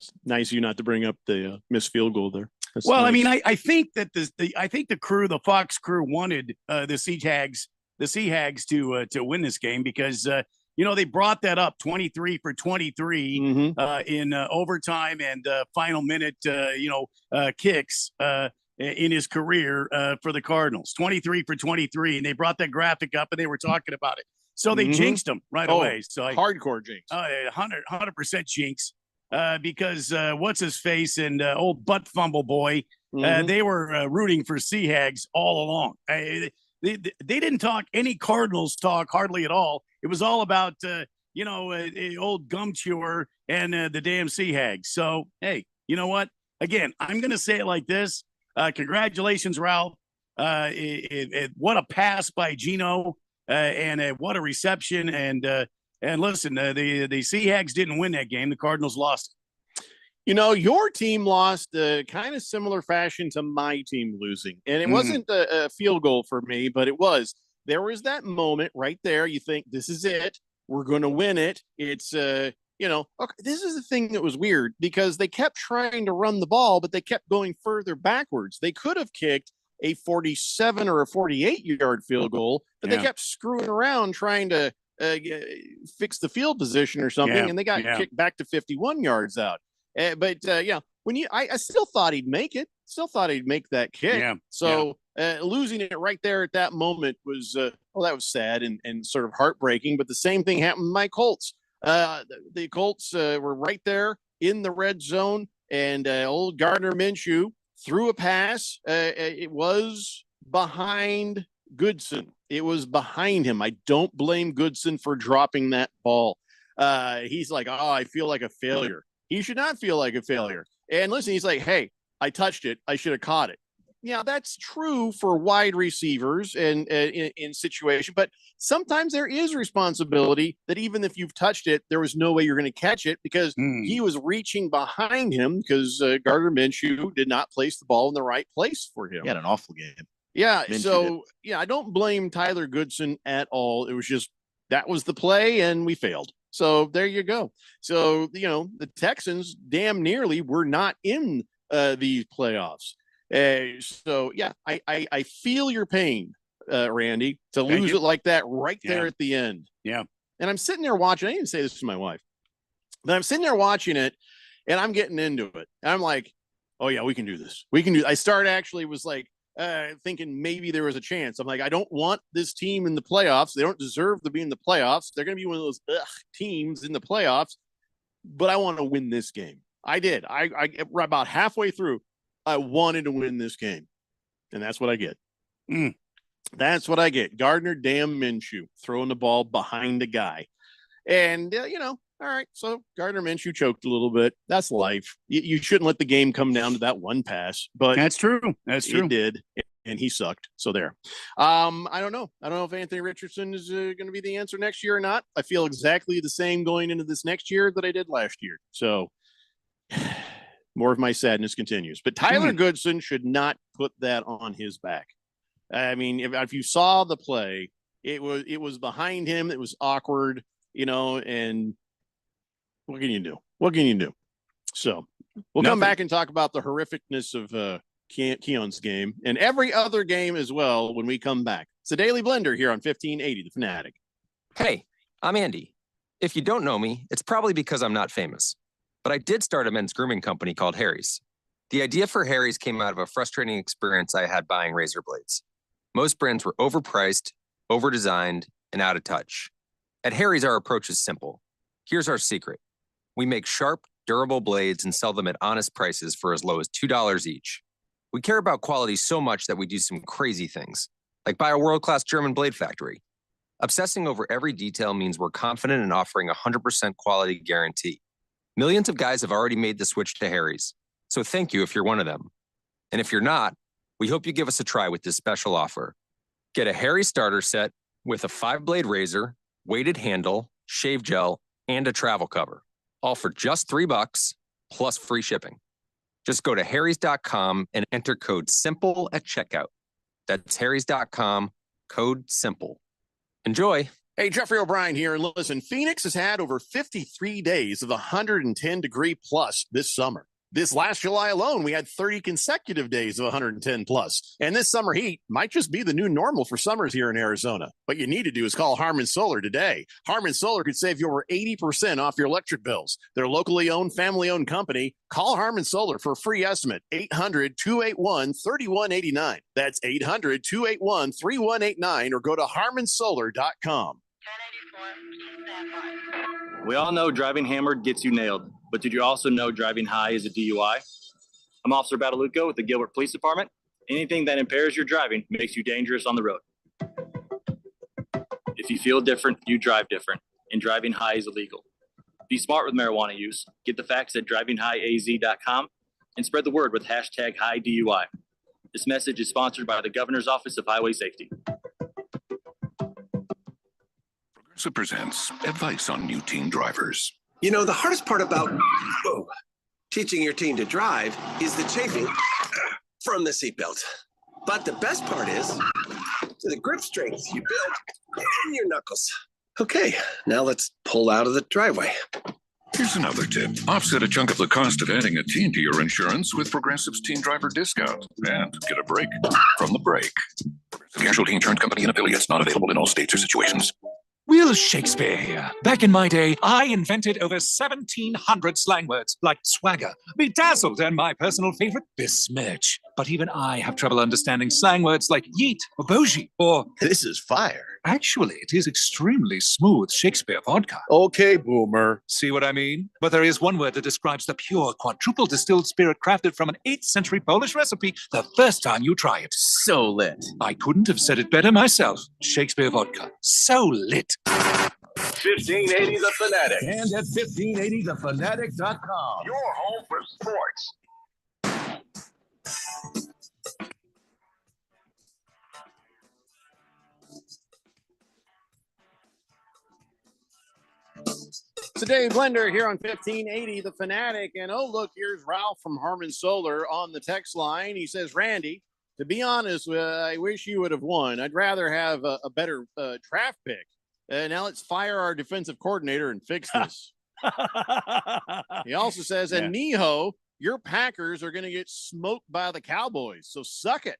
It's nice of you not to bring up the missed field goal there. That's well, nice. I mean, I think that the Fox crew wanted the Sea Hags to win this game because they brought that up 23 for 23 in overtime and final minute kicks in his career for the Cardinals. 23 for 23, and they brought that graphic up and they were talking about it. So they jinxed him right away. So hardcore jinx. 100% jinx. Because what's his face and old butt fumble boy, they were rooting for Sea Hags all along. They didn't talk any Cardinals talk hardly at all. It was all about old gum chewer and the damn Sea Hags. So hey, you know what? Again, I'm going to say it like this: congratulations, Ralph. What a pass by Gino, and what a reception. And listen, the Sea Hags didn't win that game. The Cardinals lost it. You know, your team lost kind of similar fashion to my team losing. And it wasn't a field goal for me, but it was. There was that moment right there. You think, this is it. We're going to win it. It's, okay, this is the thing that was weird because they kept trying to run the ball, but they kept going further backwards. They could have kicked a 47 or a 48-yard field goal, but they kept screwing around trying to fix the field position or something, and they got kicked back to 51 yards out. But I still thought he'd make it. Still thought he'd make that kick. Yeah. So losing it right there at that moment was that was sad and sort of heartbreaking. But the same thing happened with my Colts. The Colts were right there in the red zone, and old Gardner Minshew threw a pass. It was behind Goodson. It was behind him. I don't blame Goodson for dropping that ball. He's like, I feel like a failure. He should not feel like a failure. And listen, he's like, hey, I touched it. I should have caught it. Yeah, that's true for wide receivers and in situation, but sometimes there is responsibility that even if you've touched it, there was no way you're going to catch it because he was reaching behind him because Gardner Minshew did not place the ball in the right place for him. He had an awful game. Yeah, I don't blame Tyler Goodson at all. It was just that was the play and we failed. So there you go. So, the Texans damn nearly were not in the playoffs. I feel your pain, Randy, to lose it like that right there at the end. Yeah. And I'm sitting there watching. I didn't say this to my wife, but I'm sitting there watching it and I'm getting into it. And I'm like, oh, yeah, we can do this. I was like, thinking maybe there was a chance. I'm like, I don't want this team in the playoffs. They don't deserve to be in the playoffs. They're going to be one of those teams in the playoffs, but I want to win this game. I did. I about halfway through, I wanted to win this game, and that's what I get. That's what I get. Gardner damn Minshew throwing the ball behind a guy. And, all right, so Gardner Minshew choked a little bit. That's life. You shouldn't let the game come down to that one pass, but that's true. That's true. He did, and he sucked. So there. I don't know. I don't know if Anthony Richardson is going to be the answer next year or not. I feel exactly the same going into this next year that I did last year. So more of my sadness continues. But Tyler Goodson should not put that on his back. I mean, if you saw the play, it was behind him. It was awkward, and what can you do? What can you do? So we'll come back and talk about the horrificness of Keon's game and every other game as well when we come back. It's a Daily Blender here on 1580 The Fanatic. Hey, I'm Andy. If you don't know me, it's probably because I'm not famous. But I did start a men's grooming company called Harry's. The idea for Harry's came out of a frustrating experience I had buying razor blades. Most brands were overpriced, overdesigned, and out of touch. At Harry's, our approach is simple. Here's our secret. We make sharp, durable blades and sell them at honest prices for as low as $2 each. We care about quality so much that we do some crazy things, like buy a world-class German blade factory. Obsessing over every detail means we're confident in offering a 100% quality guarantee. Millions of guys have already made the switch to Harry's, so thank you if you're one of them. And if you're not, we hope you give us a try with this special offer. Get a Harry's starter set with a 5-blade razor, weighted handle, shave gel, and a travel cover. All for just $3 plus free shipping. Just go to harrys.com and enter code SIMPLE at checkout. That's harrys.com, code SIMPLE. Enjoy. Hey, Jeffrey O'Brien here. And listen, Phoenix has had over 53 days of 110 degree plus this summer. This last July alone, we had 30 consecutive days of 110 plus. And this summer heat might just be the new normal for summers here in Arizona. What you need to do is call Harmon Solar today. Harmon Solar could save you over 80% off your electric bills. They're locally owned, family-owned company. Call Harmon Solar for a free estimate. 800-281-3189. That's 800-281-3189 or go to harmonsolar.com. We all know driving hammered gets you nailed, but did you also know driving high is a DUI? I'm Officer Badalucco with the Gilbert Police Department. Anything that impairs your driving makes you dangerous on the road. If you feel different, you drive different, and driving high is illegal. Be smart with marijuana use. Get the facts at drivinghighaz.com and spread the word with hashtag HighDUI. This message is sponsored by the Governor's Office of Highway Safety. Progressive presents advice on new teen drivers. You know, the hardest part about Teaching your teen to drive is the chafing from the seatbelt. But the best part is the grip strength you build in your knuckles. Okay, now let's pull out of the driveway. Here's another tip. Offset a chunk of the cost of adding a teen to your insurance with Progressive's Teen Driver Discount and get a break from the break. Casualty Insurance Company and affiliates, not available in all states or situations. Will Shakespeare here. Back in my day, I invented over 1,700 slang words like swagger, bedazzled, and my personal favorite, besmirch. But even I have trouble understanding slang words like yeet or bougie or this is fire. Actually, it is extremely smooth Shakespeare vodka. Okay, boomer. See what I mean? But there is one word that describes the pure quadruple distilled spirit crafted from an 8th century Polish recipe the first time you try it. So lit. I couldn't have said it better myself. Shakespeare vodka. So lit. 1580 The Fanatic. And at 1580thefanatic.com. Your home for sports. It's a Dave Blender here on 1580 The Fanatic. And oh, look, here's Ralph from Harmon Solar on the text line. He says, Randy, to be honest, I wish you would have won. I'd rather have a better draft pick. Now let's fire our defensive coordinator and fix this. He also says, and Miho, your Packers are going to get smoked by the Cowboys. So suck it.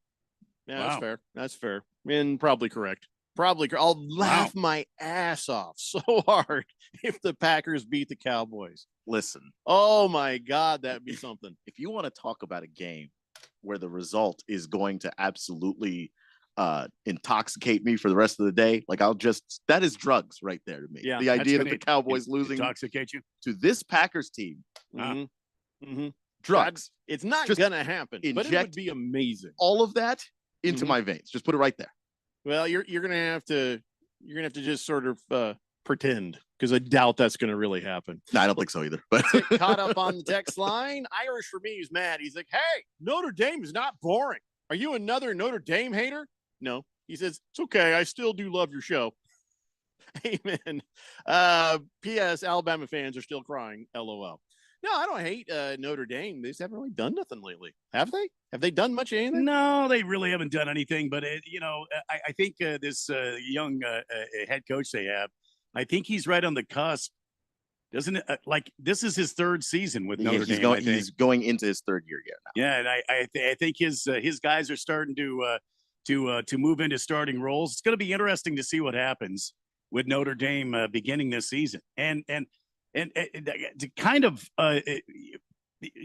Yeah, That's fair. That's fair. And probably correct. I'll laugh my ass off so hard if the Packers beat the Cowboys. Listen. Oh, my God, that'd be something. If you want to talk about a game where the result is going to absolutely intoxicate me for the rest of the day, like that is drugs right there to me. Yeah, the idea that the Cowboys losing intoxicate you to this Packers team. Drugs. It's not going to happen, but it would be amazing. All of that into my veins. Just put it right there. Well, you're going to have to just sort of pretend, because I doubt that's going to really happen. No, I don't think so either. But caught up on the text line. Irish for me is mad. He's like, hey, Notre Dame is not boring. Are you another Notre Dame hater? No. He says, it's okay. I still do love your show. Amen. P.S. Alabama fans are still crying. LOL. No, I don't hate Notre Dame. They just haven't really done nothing lately. Have they? Have they done much anything? No, they really haven't done anything. But, I think this young head coach they have, I think he's right on the cusp. Doesn't it? This is his third season with Notre Dame. He's going into his third year now. Yeah, and I think his guys are starting to move into starting roles. It's going to be interesting to see what happens with Notre Dame beginning this season, and to kind of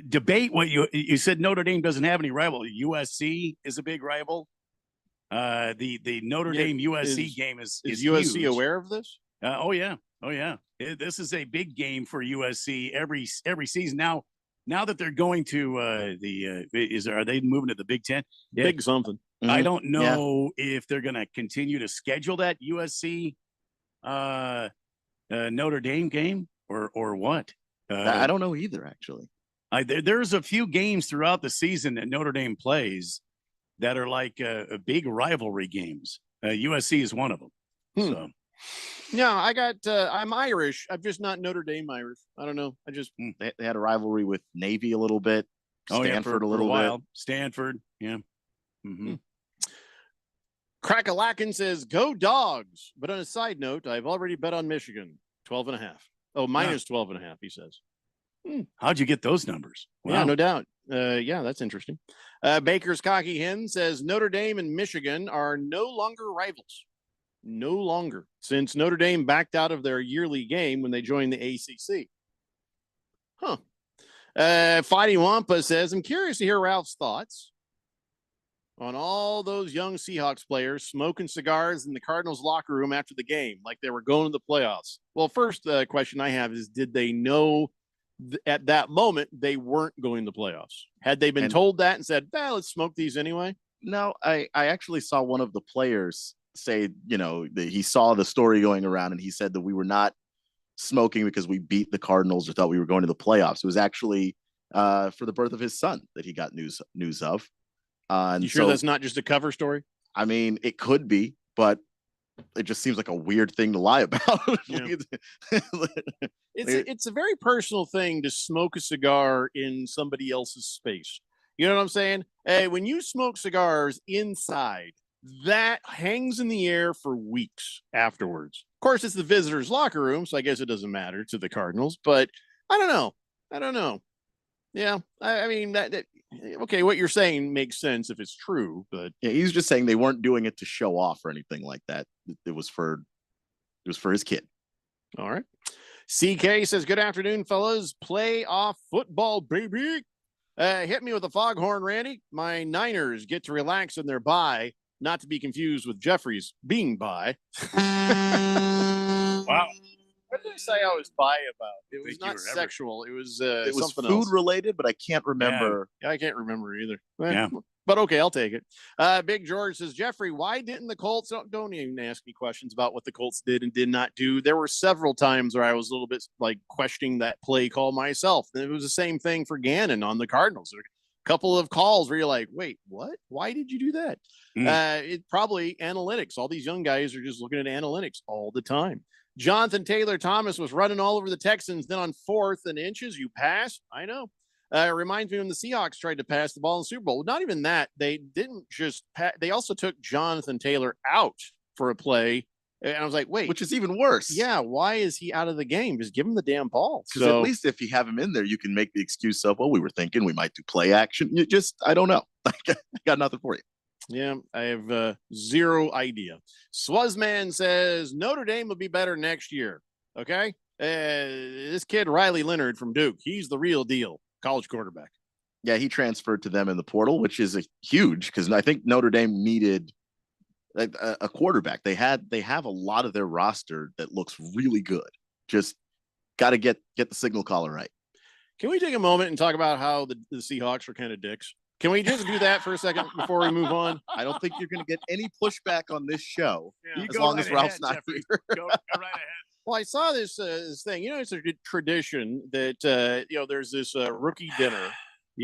debate what you said. Notre Dame doesn't have any rival. USC is a big rival. The Notre Dame USC game is USC huge. aware of this? Oh yeah. This is a big game for USC every season. Now that they're going to are they moving to the Big Ten? Big something. I don't know if they're going to continue to schedule that USC Notre Dame game or what. I don't know either, actually. There's a few games throughout the season that Notre Dame plays that are like big rivalry games. USC is one of them. So. No, I'm Irish. I'm just not Notre Dame Irish. I don't know. They had a rivalry with Navy a little bit. Stanford for a little while. bit. Stanford, yeah. Mm-hmm. Crackalakin says, go Dogs. But on a side note, I've already bet on Michigan, 12.5. Oh, minus 12.5, he says. How'd you get those numbers? Wow. Yeah, no doubt. Yeah, that's interesting. Baker's Cocky Hen says, Notre Dame and Michigan are no longer rivals. No longer, since Notre Dame backed out of their yearly game when they joined the ACC. Huh. Fighting Wampa says, I'm curious to hear Ralph's thoughts on all those young Seahawks players smoking cigars in the Cardinals locker room after the game, like they were going to the playoffs. Well, first question I have is, did they know at that moment they weren't going to the playoffs? Had they been told that and said, let's smoke these anyway? No, I actually saw one of the players say, that he saw the story going around and he said that we were not smoking because we beat the Cardinals or thought we were going to the playoffs. It was actually for the birth of his son that he got news of. You sure that's not just a cover story? I mean, it could be, but it just seems like a weird thing to lie about. Yeah. It's a very personal thing to smoke a cigar in somebody else's space. You know what I'm saying? Hey, when you smoke cigars inside, that hangs in the air for weeks afterwards. Of course, it's the visitors' locker room, so I guess it doesn't matter to the Cardinals, but I don't know. Yeah, I mean, okay, what you're saying makes sense if it's true, but yeah, he's just saying they weren't doing it to show off or anything like that. It was for his kid. All right. CK says, good afternoon, fellas. Playoff football, baby. Hit me with a foghorn, Randy. My Niners get to relax in their bye, not to be confused with Jeffrey's being bye. Wow. What did I say I was bi about? It was not sexual. It was something food else. related, but I can't remember. Yeah, I can't remember either. Yeah. But okay, I'll take it. Big George says, Jeffrey, why didn't the Colts? Don't even ask me questions about what the Colts did and did not do. There were several times where I was a little bit like questioning that play call myself. And it was the same thing for Gannon on the Cardinals. There were a couple of calls where you're like, wait, what? Why did you do that? It probably analytics. All these young guys are just looking at analytics all the time. Jonathan Taylor Thomas was running all over the Texans. Then on 4th and inches, you pass. I know. It reminds me when the Seahawks tried to pass the ball in the Super Bowl. Not even that. They didn't just pass. They also took Jonathan Taylor out for a play. And I was like, wait. Which is even worse. Yeah. Why is he out of the game? Just give him the damn ball. Because at least if you have him in there, you can make the excuse of, well, we were thinking we might do play action. I don't know. I got nothing for you. Yeah, I have zero idea. Swazman says Notre Dame will be better next year. Okay. This kid, Riley Leonard from Duke, he's the real deal. College quarterback. Yeah, he transferred to them in the portal, which is a huge because I think Notre Dame needed a quarterback. They have a lot of their roster that looks really good. Just got to get the signal caller right. Can we take a moment and talk about how the Seahawks are kind of dicks? Can we just do that for a second before we move on? I don't think you're going to get any pushback on this show as go long right as Ralph's ahead, not Jeffrey. here. Go right ahead. Well, I saw this thing. It's a tradition that there's this rookie dinner,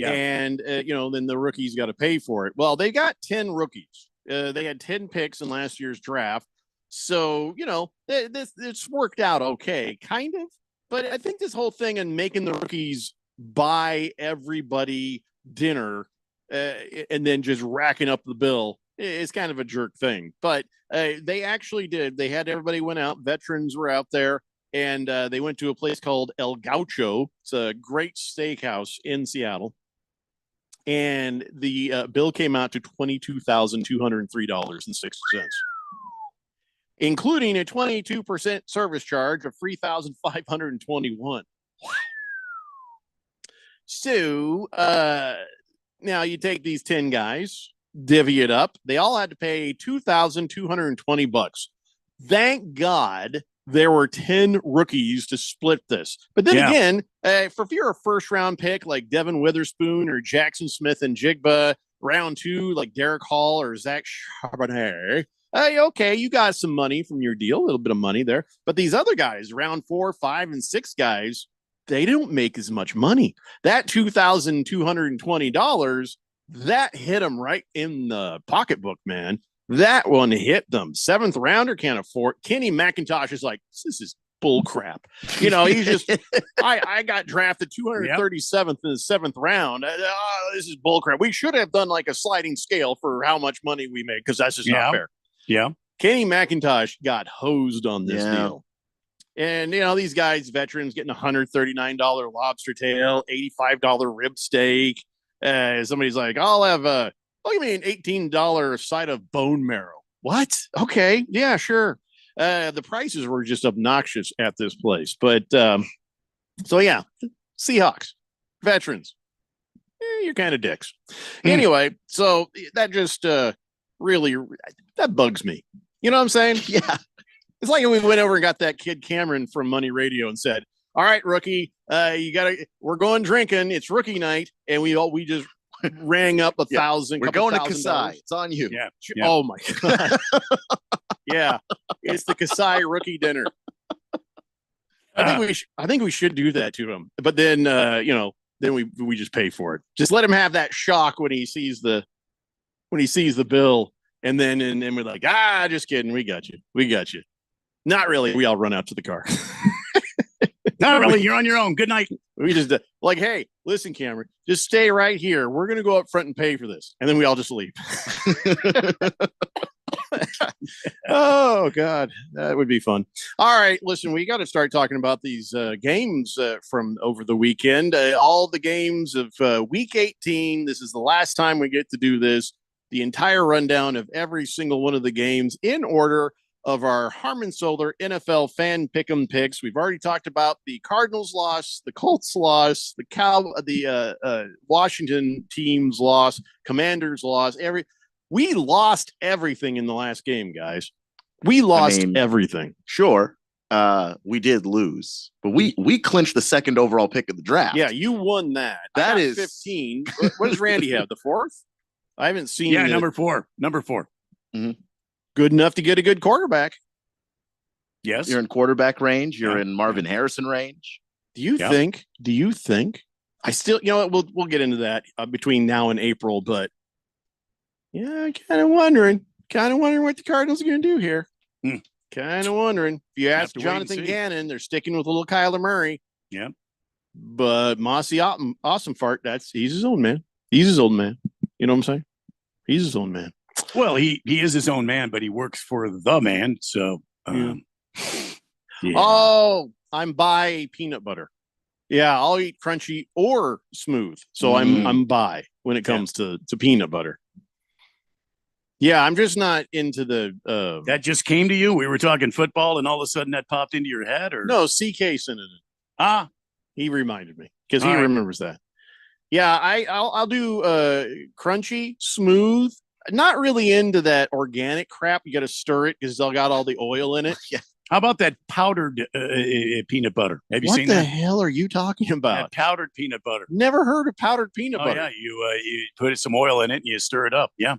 and then the rookies got to pay for it. Well, they got 10 rookies. They had 10 picks in last year's draft, so it's worked out okay, kind of. But I think this whole thing and making the rookies buy everybody dinner and then just racking up the bill is kind of a jerk thing. But they actually did. They had everybody went out. Veterans were out there, and they went to a place called El Gaucho. It's a great steakhouse in Seattle. And the bill came out to $22,203.60, including a 22% service charge of $3,521. So now you take these 10 guys, divvy it up. They all had to pay $2,220. Thank God there were 10 rookies to split this. But then again, if you're a first round pick like Devin Witherspoon or Jackson Smith and Jigba, round 2 like Derek Hall or Zach Charbonnet, okay, you got some money from your deal, a little bit of money there. But these other guys, round 4, 5, and 6 guys, they don't make as much money. That $2,220, that hit them right in the pocketbook, man. That one hit them. 7th rounder can't afford. Kenny McIntosh is like, this is bull crap. He's just, I got drafted 237th in the 7th round. This is bull crap. We should have done like a sliding scale for how much money we made because that's just not fair. Yeah. Kenny McIntosh got hosed on this deal. And, these guys, veterans, getting $139 lobster tail, $85 rib steak. Somebody's like, I'll have give me an $18 side of bone marrow. What? Okay. Yeah, sure. The prices were just obnoxious at this place. But Seahawks, veterans, you're kind of dicks. Anyway, so that just really, that bugs me. You know what I'm saying? Yeah. It's like we went over and got that kid Cameron from Money Radio and said, all right, rookie, we're going drinking. It's rookie night. And we just rang up 1,000. We're going to Kasai. It's on you. Yeah. Oh my God. Yeah. It's the Kasai rookie dinner. I think we should do that to him. But then, then we just pay for it. Just let him have that shock when he sees the bill. And then we're like, just kidding. We got you. Not really. We all run out to the car. Not really. You're on your own. Good night. We just like, hey, listen, Cameron, just stay right here. We're going to go up front and pay for this. And then we all just leave. Oh, God, that would be fun. All right. Listen, we got to start talking about these games from over the weekend. All the games of week 18. This is the last time we get to do this. The entire rundown of every single one of the games in order of our Harmon Solar NFL fan pick'em picks. We've already talked about the Cardinals loss, the Colts loss, the Washington team's loss, Commanders loss. We lost everything in the last game, guys. We lost everything. Sure, we did lose, but we clinched the second overall pick of the draft. Yeah, you won that. That is 15. What does Randy have? The 4th? I haven't seen. Yeah, number 4. Mm-hmm. Good enough to get a good quarterback. Yes. You're in quarterback range. You're in Marvin Harrison range. Do you think I still, we'll get into that between now and April, but yeah, kind of wondering what the Cardinals are going to do here. Kind of wondering. If you ask Jonathan Gannon, they're sticking with a little Kyler Murray. Yeah. But Mossy Awesome Fart, he's his own man. He's his own man. You know what I'm saying? He's his own man. Well, he is his own man, but he works for the man. So, yeah. Oh, I'm by peanut butter. Yeah, I'll eat crunchy or smooth. So I'm by when it comes to peanut butter. Yeah, I'm just not into the. That just came to you? We were talking football, and all of a sudden that popped into your head, or no? CK sent it. He reminded me because he remembers that. Yeah, I'll do crunchy, smooth. Not really into that organic crap. You got to stir it because it's got all the oil in it. Yeah. How about that powdered peanut butter? Have you seen that? What the hell are you talking about? That powdered peanut butter. Never heard of powdered peanut butter. Yeah, you put some oil in it and you stir it up. Yeah.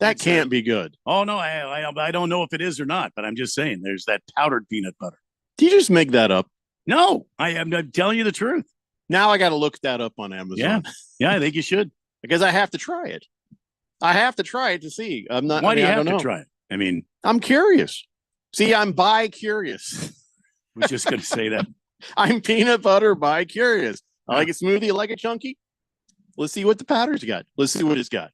That can't be good. Oh no, I don't know if it is or not, but I'm just saying there's that powdered peanut butter. Did you just make that up? No, I'm telling you the truth. Now I got to look that up on Amazon. Yeah, I think you should because I have to try it. I have to try it to see. I'm not. Why do you have to try it? I mean, I'm curious. See, I'm bi-curious. I was just going to say that. I'm peanut butter bi-curious. I like a smoothie. I like it chunky. Let's see what the powder's got. Let's see what it's got.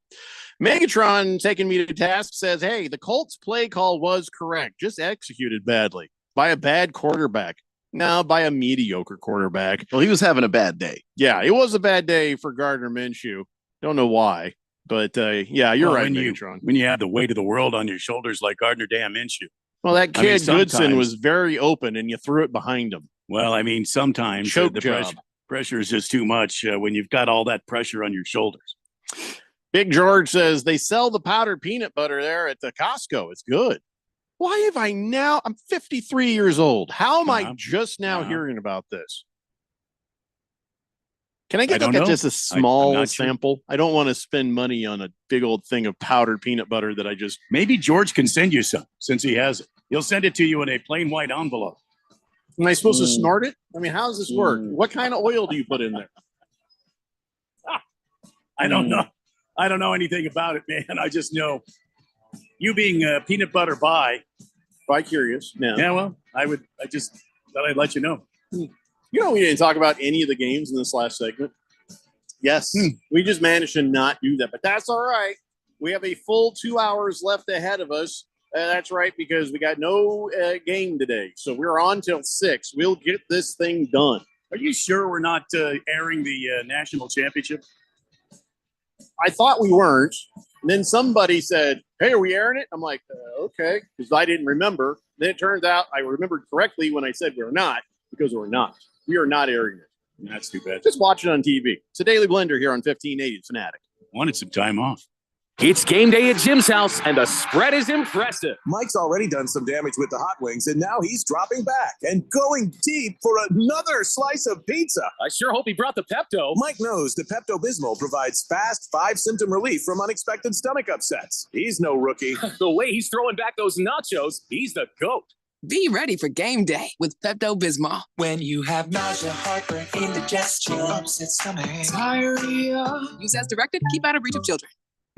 Megatron taking me to task says, hey, the Colts play call was correct. Just executed badly by a bad quarterback. No, by a mediocre quarterback. Well, he was having a bad day. Yeah, it was a bad day for Gardner Minshew. Don't know why. But, yeah, you're right, Megatron. When you have the weight of the world on your shoulders like Gardner damn Minshew. Well, that kid Goodson was very open, and you threw it behind him. Well, I mean, sometimes the pressure is just too much when you've got all that pressure on your shoulders. Big George says they sell the powdered peanut butter there at the Costco. It's good. Why have I now? I'm 53 years old. How am I just now hearing about this? Can I get just a small sample? Sure. I don't want to spend money on a big old thing of powdered peanut butter that I just... Maybe George can send you some since he has it. He'll send it to you in a plain white envelope. Am I supposed to snort it? I mean, how does this work? What kind of oil do you put in there? I don't know. I don't know anything about it, man. I just know you being peanut butter bi-curious. Yeah, well, I just thought I'd let you know. You know, we didn't talk about any of the games in this last segment. Yes, we just managed to not do that, but that's all right. We have a full 2 hours left ahead of us. That's right, because we got no game today. So we're on till 6. We'll get this thing done. Are you sure we're not airing the national championship? I thought we weren't. And then somebody said, hey, are we airing it? I'm like, okay, because I didn't remember. Then it turns out I remembered correctly when I said we're not, because we're not. We are not airing it. That's too bad. Just watch it on TV. It's a Daily Blender here on 1580 Fanatic. Wanted some time off. It's game day at Jim's house, and the spread is impressive. Mike's already done some damage with the hot wings, and now he's dropping back and going deep for another slice of pizza. I sure hope he brought the Pepto. Mike knows the Pepto-Bismol provides fast 5-symptom relief from unexpected stomach upsets. He's no rookie. The way he's throwing back those nachos, he's the GOAT. Be ready for game day with Pepto-Bismol. When you have nausea, heartburn, indigestion, upset stomach, diarrhea. Use as directed. Keep out of reach of children.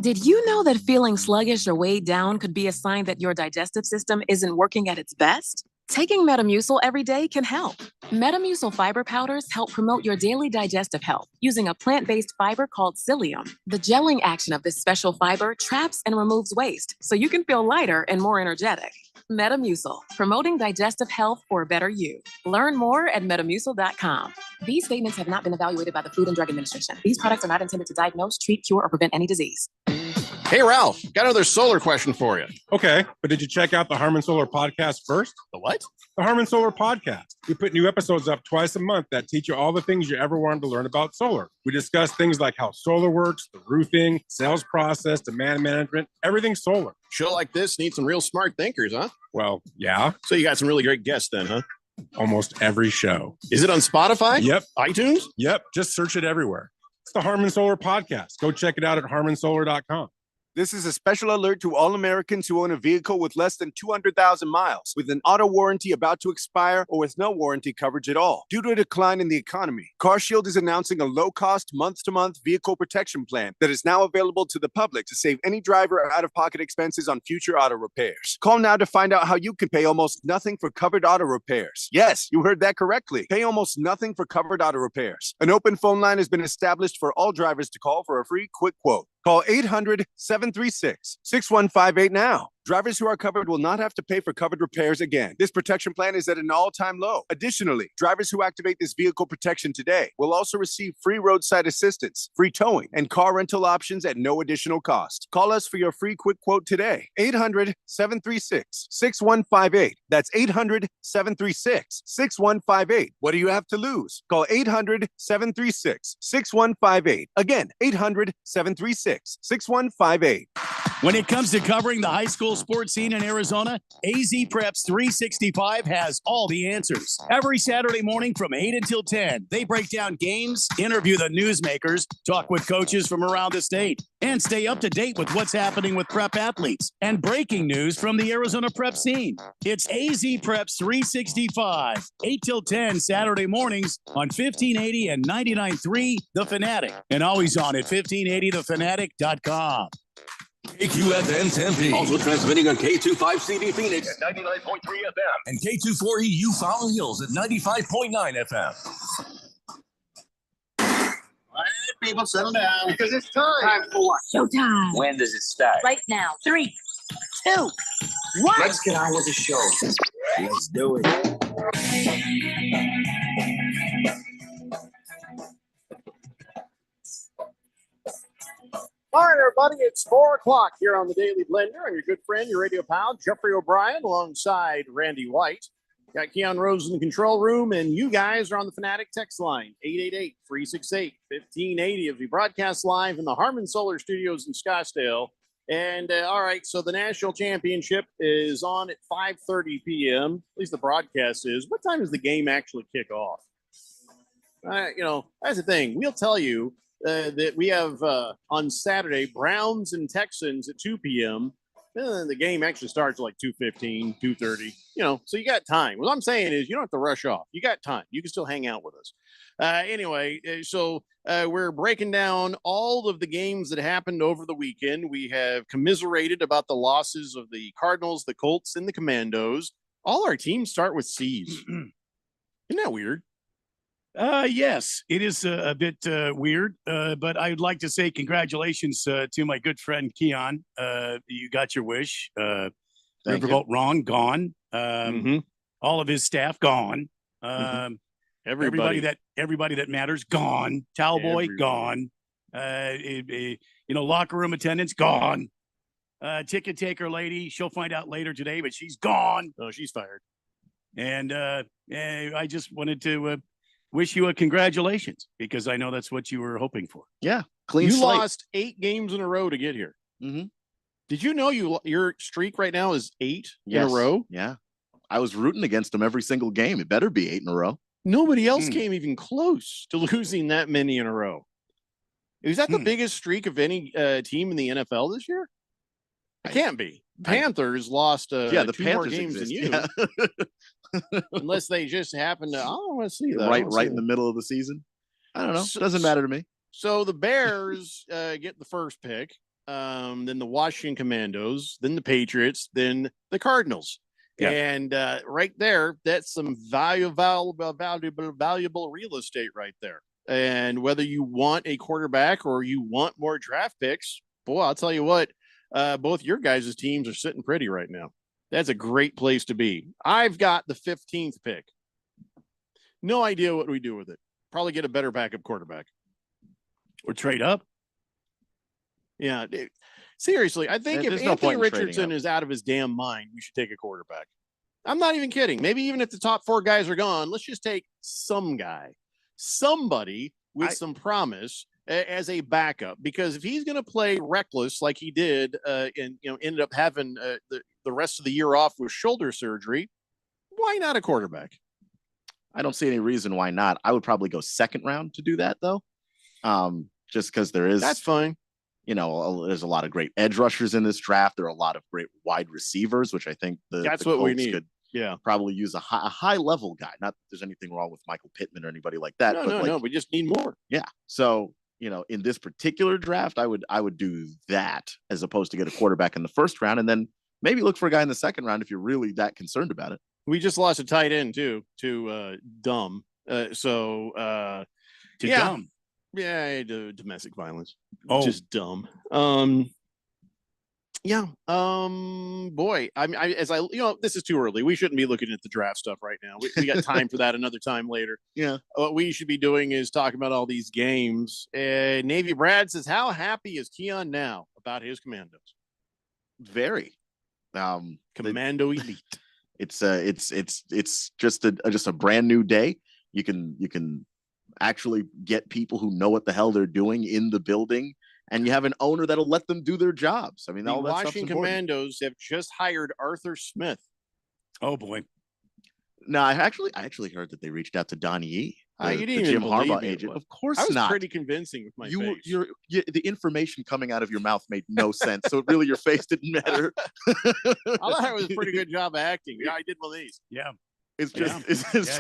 Did you know that feeling sluggish or weighed down could be a sign that your digestive system isn't working at its best? Taking Metamucil every day can help. Metamucil fiber powders help promote your daily digestive health using a plant-based fiber called psyllium. The gelling action of this special fiber traps and removes waste, so you can feel lighter and more energetic. Metamucil, promoting digestive health for a better you. Learn more at metamucil.com. These statements have not been evaluated by the Food and Drug Administration. These products are not intended to diagnose, treat, cure, or prevent any disease. Hey, Ralph, got another solar question for you. Okay, but did you check out the Harmon Solar podcast first? The what? The Harmon Solar podcast. We put new episodes up twice a month that teach you all the things you ever wanted to learn about solar. We discuss things like how solar works, the roofing, sales process, demand management, everything solar. Show like this needs some real smart thinkers, huh? Well, yeah. So you got some really great guests then, huh? Almost every show. Is it on Spotify? Yep. iTunes? Yep. Just search it everywhere. It's the Harmon Solar podcast. Go check it out at harmonsolar.com. This is a special alert to all Americans who own a vehicle with less than 200,000 miles, with an auto warranty about to expire, or with no warranty coverage at all. Due to a decline in the economy, CarShield is announcing a low-cost, month-to-month vehicle protection plan that is now available to the public to save any driver out-of-pocket expenses on future auto repairs. Call now to find out how you can pay almost nothing for covered auto repairs. Yes, you heard that correctly. Pay almost nothing for covered auto repairs. An open phone line has been established for all drivers to call for a free quick quote. Call 800-736-6158 now. Drivers who are covered will not have to pay for covered repairs again. This protection plan is at an all-time low. Additionally, drivers who activate this vehicle protection today will also receive free roadside assistance, free towing, and car rental options at no additional cost. Call us for your free quick quote today. 800-736-6158. That's 800-736-6158. What do you have to lose? Call 800-736-6158. Again, 800-736-6158. When it comes to covering the high school sports scene in Arizona, AZ Preps 365 has all the answers. Every Saturday morning from 8 until 10, they break down games, interview the newsmakers, talk with coaches from around the state, and stay up to date with what's happening with prep athletes and breaking news from the Arizona prep scene. It's AZ Preps 365, 8 till 10 Saturday mornings on 1580 and 99.3 The Fanatic, and always on at 1580thefanatic.com. KQFN Tempe. Also transmitting on K25CD Phoenix at 99.3 FM and K24EU Fountain Hills at 95.9 FM. All right, people, settle down. Because it's time. Time for what? Showtime. When does it start? Right now. 3, 2, 1. Let's get on with the show. Let's do it. All right, everybody, it's 4 o'clock here on the Daily Blender. I'm your good friend, your radio pal, Jeffrey O'Brien, alongside Randy White. Got Keon Rose in the control room, and you guys are on the Fanatic text line, 888-368-1580, as we broadcast live in the Harmon Solar Studios in Scottsdale. And, all right, so the national championship is on at 5:30 p.m., at least the broadcast is. What time does the game actually kick off? That's the thing. We'll tell you that we have on Saturday Browns and Texans at 2 p.m. And the game actually starts like 2:15, 2:30. So you got time. What I'm saying is you don't have to rush off. You got time. You can still hang out with us. So we're breaking down all of the games that happened over the weekend. We have commiserated about the losses of the Cardinals, the Colts, and the Commandos. All our teams start with C's. Isn't that weird? Yes, it is a bit weird, but I'd like to say congratulations to my good friend Keon. You got your wish. Riverboat Ron gone. All of his staff gone. Everybody that matters gone. Towelboy gone. Locker room attendants gone. Ticket taker lady, she'll find out later today, but she's gone. Oh, she's fired. And I just wanted to wish you a congratulations, because I know that's what you were hoping for. Yeah, clean slate. You slate. lost 8 games in a row to get here. Mm-hmm. Did you know your streak right now is 8 in a row? Yeah. I was rooting against them every single game. It better be 8 in a row. Nobody else came even close to losing that many in a row. Is that the biggest streak of any team in the NFL this year? It can't be. Panthers lost the 2 Panthers more games than you. Yeah. Unless they just happen to, I don't want to see that. Right in the middle of the season. I don't know. It doesn't matter to me. So the Bears get the first pick. then the Washington Commandos, then the Patriots, then the Cardinals. Yeah. And right there, that's some valuable real estate right there. And whether you want a quarterback or you want more draft picks, boy, I'll tell you what, both your guys' teams are sitting pretty right now. That's a great place to be. I've got the 15th pick. No idea what we do with it. Probably get a better backup quarterback. Or trade up. Yeah. Seriously, I think if Anthony Richardson is out of his damn mind, we should take a quarterback. I'm not even kidding. Maybe even if the top 4 guys are gone, let's just take some guy, somebody with some promise as a backup. Because if he's going to play reckless like he did, and ended up having the rest of the year off with shoulder surgery, why not a quarterback? I don't see any reason why not. I would probably go second round to do that, though. Just because that's fine. There's a lot of great edge rushers in this draft. There are a lot of great wide receivers, which I think that's the what we Colts need. could Yeah, probably use a high level guy. Not that there's anything wrong with Michael Pittman or anybody like that. No. We just need more. Yeah. So in this particular draft, I would do that as opposed to get a quarterback in the first round and then maybe look for a guy in the second round if you're really that concerned about it. We just lost a tight end too to Dumb. Dumb. Yeah, domestic violence. Oh, just dumb. Yeah. Boy, this is too early. We shouldn't be looking at the draft stuff right now. We got time for that another time later. Yeah. What we should be doing is talking about all these games. Navy Brad says, how happy is Keon now about his Commandos? Very. Commando elite. It's just a brand new day. You can actually get people who know what the hell they're doing in the building, and you have an owner that'll let them do their jobs. I mean, the all that Washington Commandos have just hired Arthur Smith. Oh boy. No, I actually heard that they reached out to Donnie Yee, you didn't the Jim believe Harbaugh me. agent. Of course I was not. pretty convincing with my face. The information coming out of your mouth made no sense. So really, your face didn't matter. I thought it was a pretty good job of acting. Yeah, I did believe. Yeah. It's just,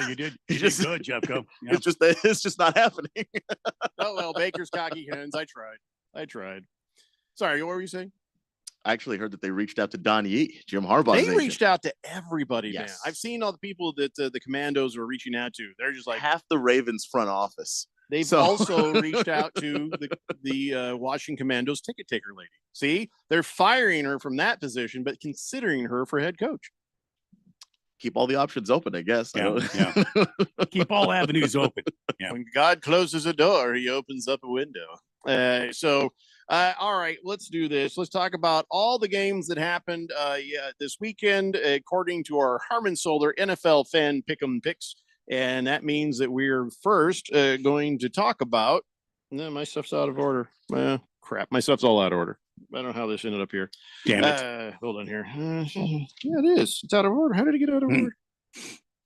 you did. You did good, Jeffco. Yeah. It's just not happening. Oh well, Baker's cocky hens. I tried. Sorry, what were you saying? I actually heard that they reached out to Donnie Yee, Jim Harbaugh. They reached out to everybody. Yes. Man. I've seen all the people that the Commandos are reaching out to. They're just like half the Ravens front office. They've also reached out to the Washington Commandos ticket taker lady. See, they're firing her from that position, but considering her for head coach. Keep all the options open, I guess. Yeah. Keep all avenues open. Yeah. When God closes a door, he opens up a window. All right, let's do this. Let's talk about all the games that happened this weekend, according to our Harman Solar NFL fan pick'em picks. And that means that we're first going to talk about. No, my stuff's out of order. Crap, my stuff's all out of order. I don't know how this ended up here. Damn it. Hold on here. Yeah, it is. It's out of order. How did it get out of order?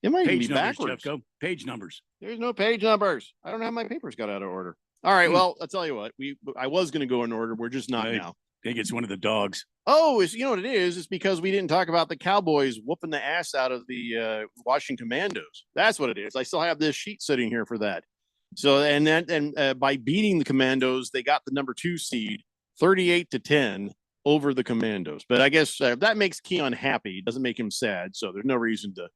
It might even be backwards. Jeff, go. Page numbers. There's no page numbers. I don't know how my papers got out of order. All right. Well, I'll tell you what. I was going to go in order. We're just not now. I think it's one of the dogs. Oh, you know what it is? It's because we didn't talk about the Cowboys whooping the ass out of the Washington Commandos. That's what it is. I still have this sheet sitting here for that. So, and by beating the Commandos, they got the number 2 seed, 38-10 over the Commandos. But I guess that makes Keon happy. It doesn't make him sad. So there's no reason to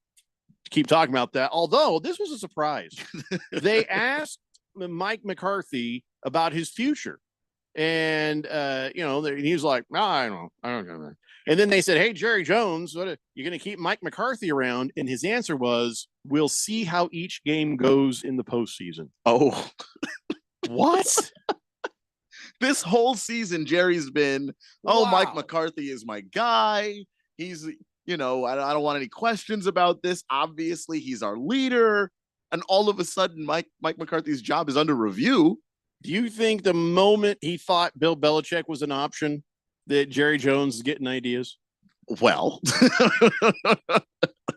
keep talking about that. Although this was a surprise. They asked Mike McCarthy about his future. And, he was like, no, I don't know. And then they said, hey, Jerry Jones, you're going to keep Mike McCarthy around? And his answer was, we'll see how each game goes in the postseason. Oh, what? This whole season, Jerry's been, Mike McCarthy is my guy. He's, I don't want any questions about this. Obviously, he's our leader. And all of a sudden, Mike McCarthy's job is under review. Do you think the moment he thought Bill Belichick was an option that Jerry Jones is getting ideas? Well,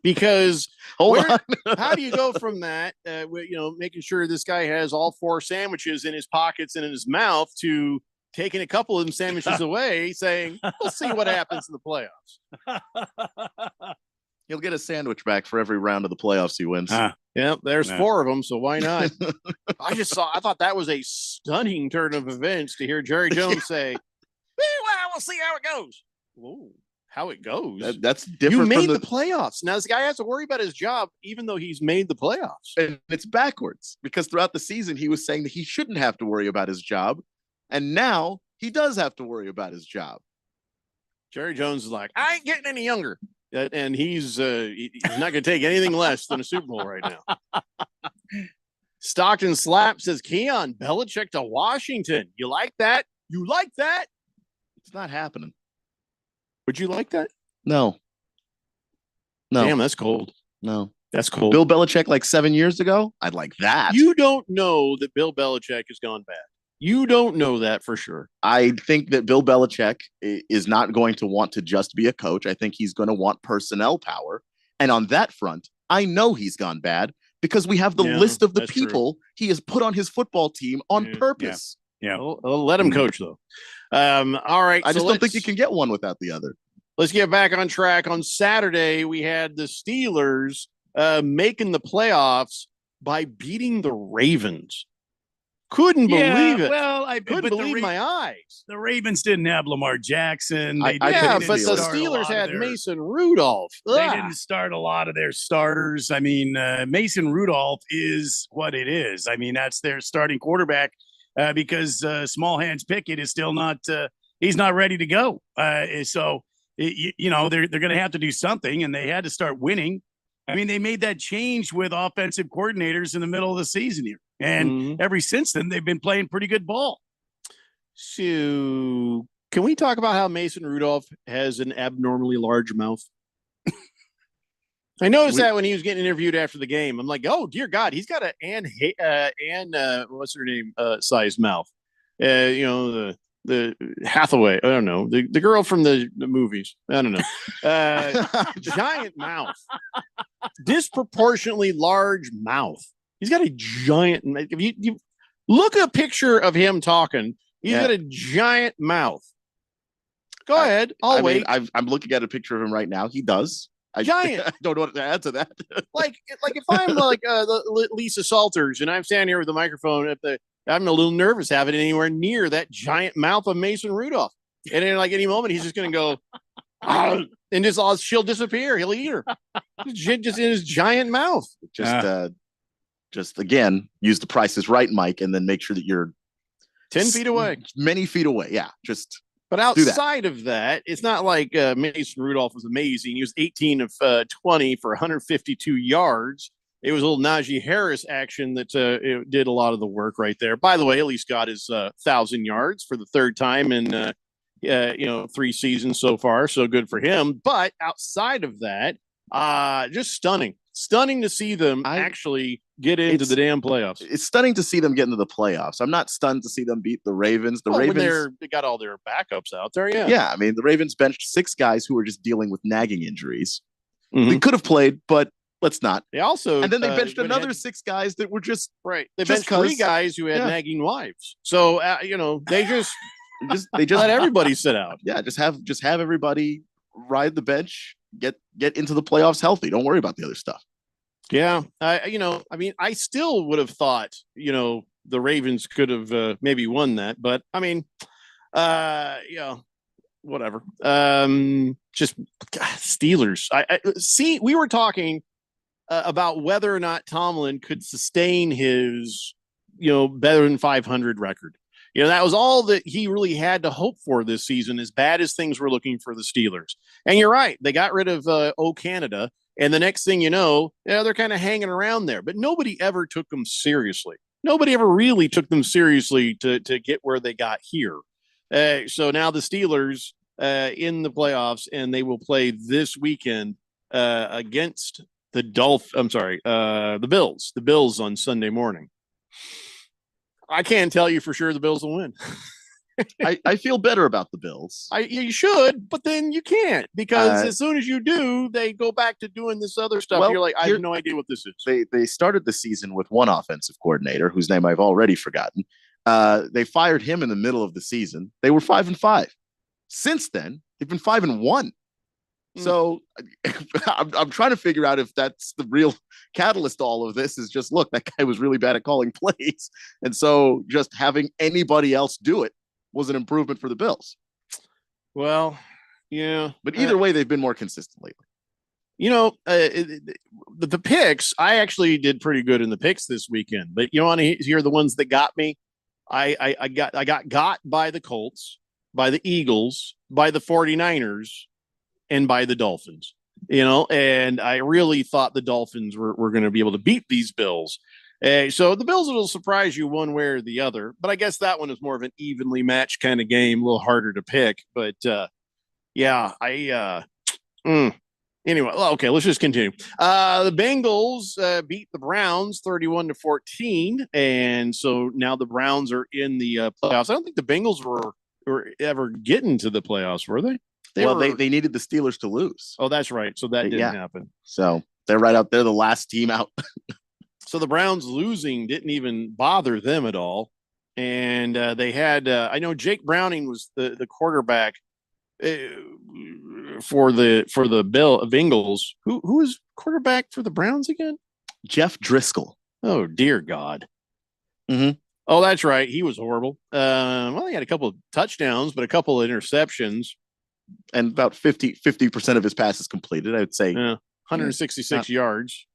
because how do you go from that, making sure this guy has all 4 sandwiches in his pockets and in his mouth to taking a couple of them sandwiches away, saying, we'll see what happens in the playoffs. He'll get a sandwich back for every round of the playoffs he wins. Yeah, there's 4 of them, so why not? I thought that was a stunning turn of events to hear Jerry Jones say, we'll see how it goes. Whoa, how it goes. That's different. You made from the playoffs. Now this guy has to worry about his job, even though he's made the playoffs. And it's backwards because throughout the season, he was saying that he shouldn't have to worry about his job. And now he does have to worry about his job. Jerry Jones is like, I ain't getting any younger. And he's not going to take anything less than a Super Bowl right now. Stockton Slap says, Keon, Belichick to Washington. You like that? You like that? It's not happening. Would you like that? No. Damn, that's cold. No. That's cold. Bill Belichick like 7 years ago? I'd like that. You don't know that Bill Belichick has gone bad. You don't know that for sure. I think that Bill Belichick is not going to want to just be a coach. I think he's going to want personnel power. And on that front, I know he's gone bad because we have the list of the people he has put on his football team on purpose. Yeah. I'll let him coach, though. All right. I just don't think you can get one without the other. Let's get back on track. On Saturday, we had the Steelers making the playoffs by beating the Ravens. Couldn't believe it. Well, I couldn't believe my eyes. The Ravens didn't have Lamar Jackson. But the Steelers had Mason Rudolph. They didn't start a lot of their starters. I mean, Mason Rudolph is what it is. I mean, that's their starting quarterback because Small Hands Pickett is still not. He's not ready to go. So you know they're going to have to do something, and they had to start winning. I mean, they made that change with offensive coordinators in the middle of the season here. And ever since then, they've been playing pretty good ball. So can we talk about how Mason Rudolph has an abnormally large mouth? I noticed that when he was getting interviewed after the game. I'm like, oh, dear God, he's got an Anne what's her name, sized mouth. You know, the Hathaway. I don't know. The girl from the movies. I don't know. Giant mouth. Disproportionately large mouth. He's got a giant. If you look at a picture of him talking, he's got a giant mouth. Go ahead. I'll wait. I'm looking at a picture of him right now. He does. Giant. I don't know what to add to that. like if I'm like Lisa Salters and I'm standing here with the microphone I'm a little nervous having it anywhere near that giant mouth of Mason Rudolph. And then like any moment he's just going to go and she'll disappear. He'll eat her. Just in his giant mouth. Just again, use the Price is Right, Mike, and then make sure that you're 10 feet away. Many feet away. Yeah. But outside of that, it's not like Mason Rudolph was amazing. He was 18 of 20 for 152 yards. It was a little Najee Harris action that did a lot of the work right there. By the way, at least got his 1,000 yards for the third time in 3 seasons so far. So good for him. But outside of that, just stunning to see them actually get into the damn playoffs. It's stunning to see them get into the playoffs. I'm not stunned to see them beat the Ravens. Ravens, they got all their backups out there. Yeah. Yeah. I mean, the Ravens benched 6 guys who were just dealing with nagging injuries. They could have played, but let's not. They also, and then they benched another 6 guys that were just right. They benched 3 guys who had nagging wives. So, they just let everybody sit out. Yeah. Just have everybody ride the bench, get into the playoffs healthy. Don't worry about the other stuff. Yeah. I still would have thought, the Ravens could have maybe won that, but I mean, whatever. Just Steelers. I see, we were talking about whether or not Tomlin could sustain his, better than 500 record. That was all that he really had to hope for this season, as bad as things were looking for the Steelers. And you're right. They got rid of Canada. And the next thing you know, they're kind of hanging around there. But nobody ever took them seriously. Nobody ever really took them seriously to get where they got here. So now the Steelers in the playoffs, and they will play this weekend against the Bills. The Bills on Sunday morning. I can't tell you for sure the Bills will win. I feel better about the Bills. You should, but then you can't, because as soon as you do, they go back to doing this other stuff. Well, you're like, I have no idea what this is. They started the season with one offensive coordinator whose name I've already forgotten. They fired him in the middle of the season. They were 5-5. Since then, they've been 5-1. So I'm trying to figure out if that's the real catalyst to all of this. Is just, look, that guy was really bad at calling plays, and so just having anybody else do it was an improvement for the Bills. Well, yeah, but either way, they've been more consistent lately. You know, the picks, I actually did pretty good in the picks this weekend, but you want to hear the ones that got me? I got by the Colts, by the Eagles, by the 49ers, and by the Dolphins. You know, and I really thought the Dolphins were going to be able to beat these Bills. So the Bills will surprise you one way or the other, but I guess that one is more of an evenly matched kind of game, a little harder to pick. But anyway, okay, let's just continue. The Bengals beat the Browns 31-14, and so now the Browns are in the playoffs. I don't think the Bengals were ever getting to the playoffs, were they? They needed the Steelers to lose. Oh, that's right. So that didn't happen. So they're right out there, the last team out. So the Browns losing didn't even bother them at all. And they had, I know Jake Browning was the quarterback for the Bengals. Who is quarterback for the Browns again? Jeff Driscoll. Oh, dear God. Mm-hmm. Oh, that's right. He was horrible. Well, he had a couple of touchdowns, but a couple of interceptions. And about 50% of his passes completed, I would say. 166 yards.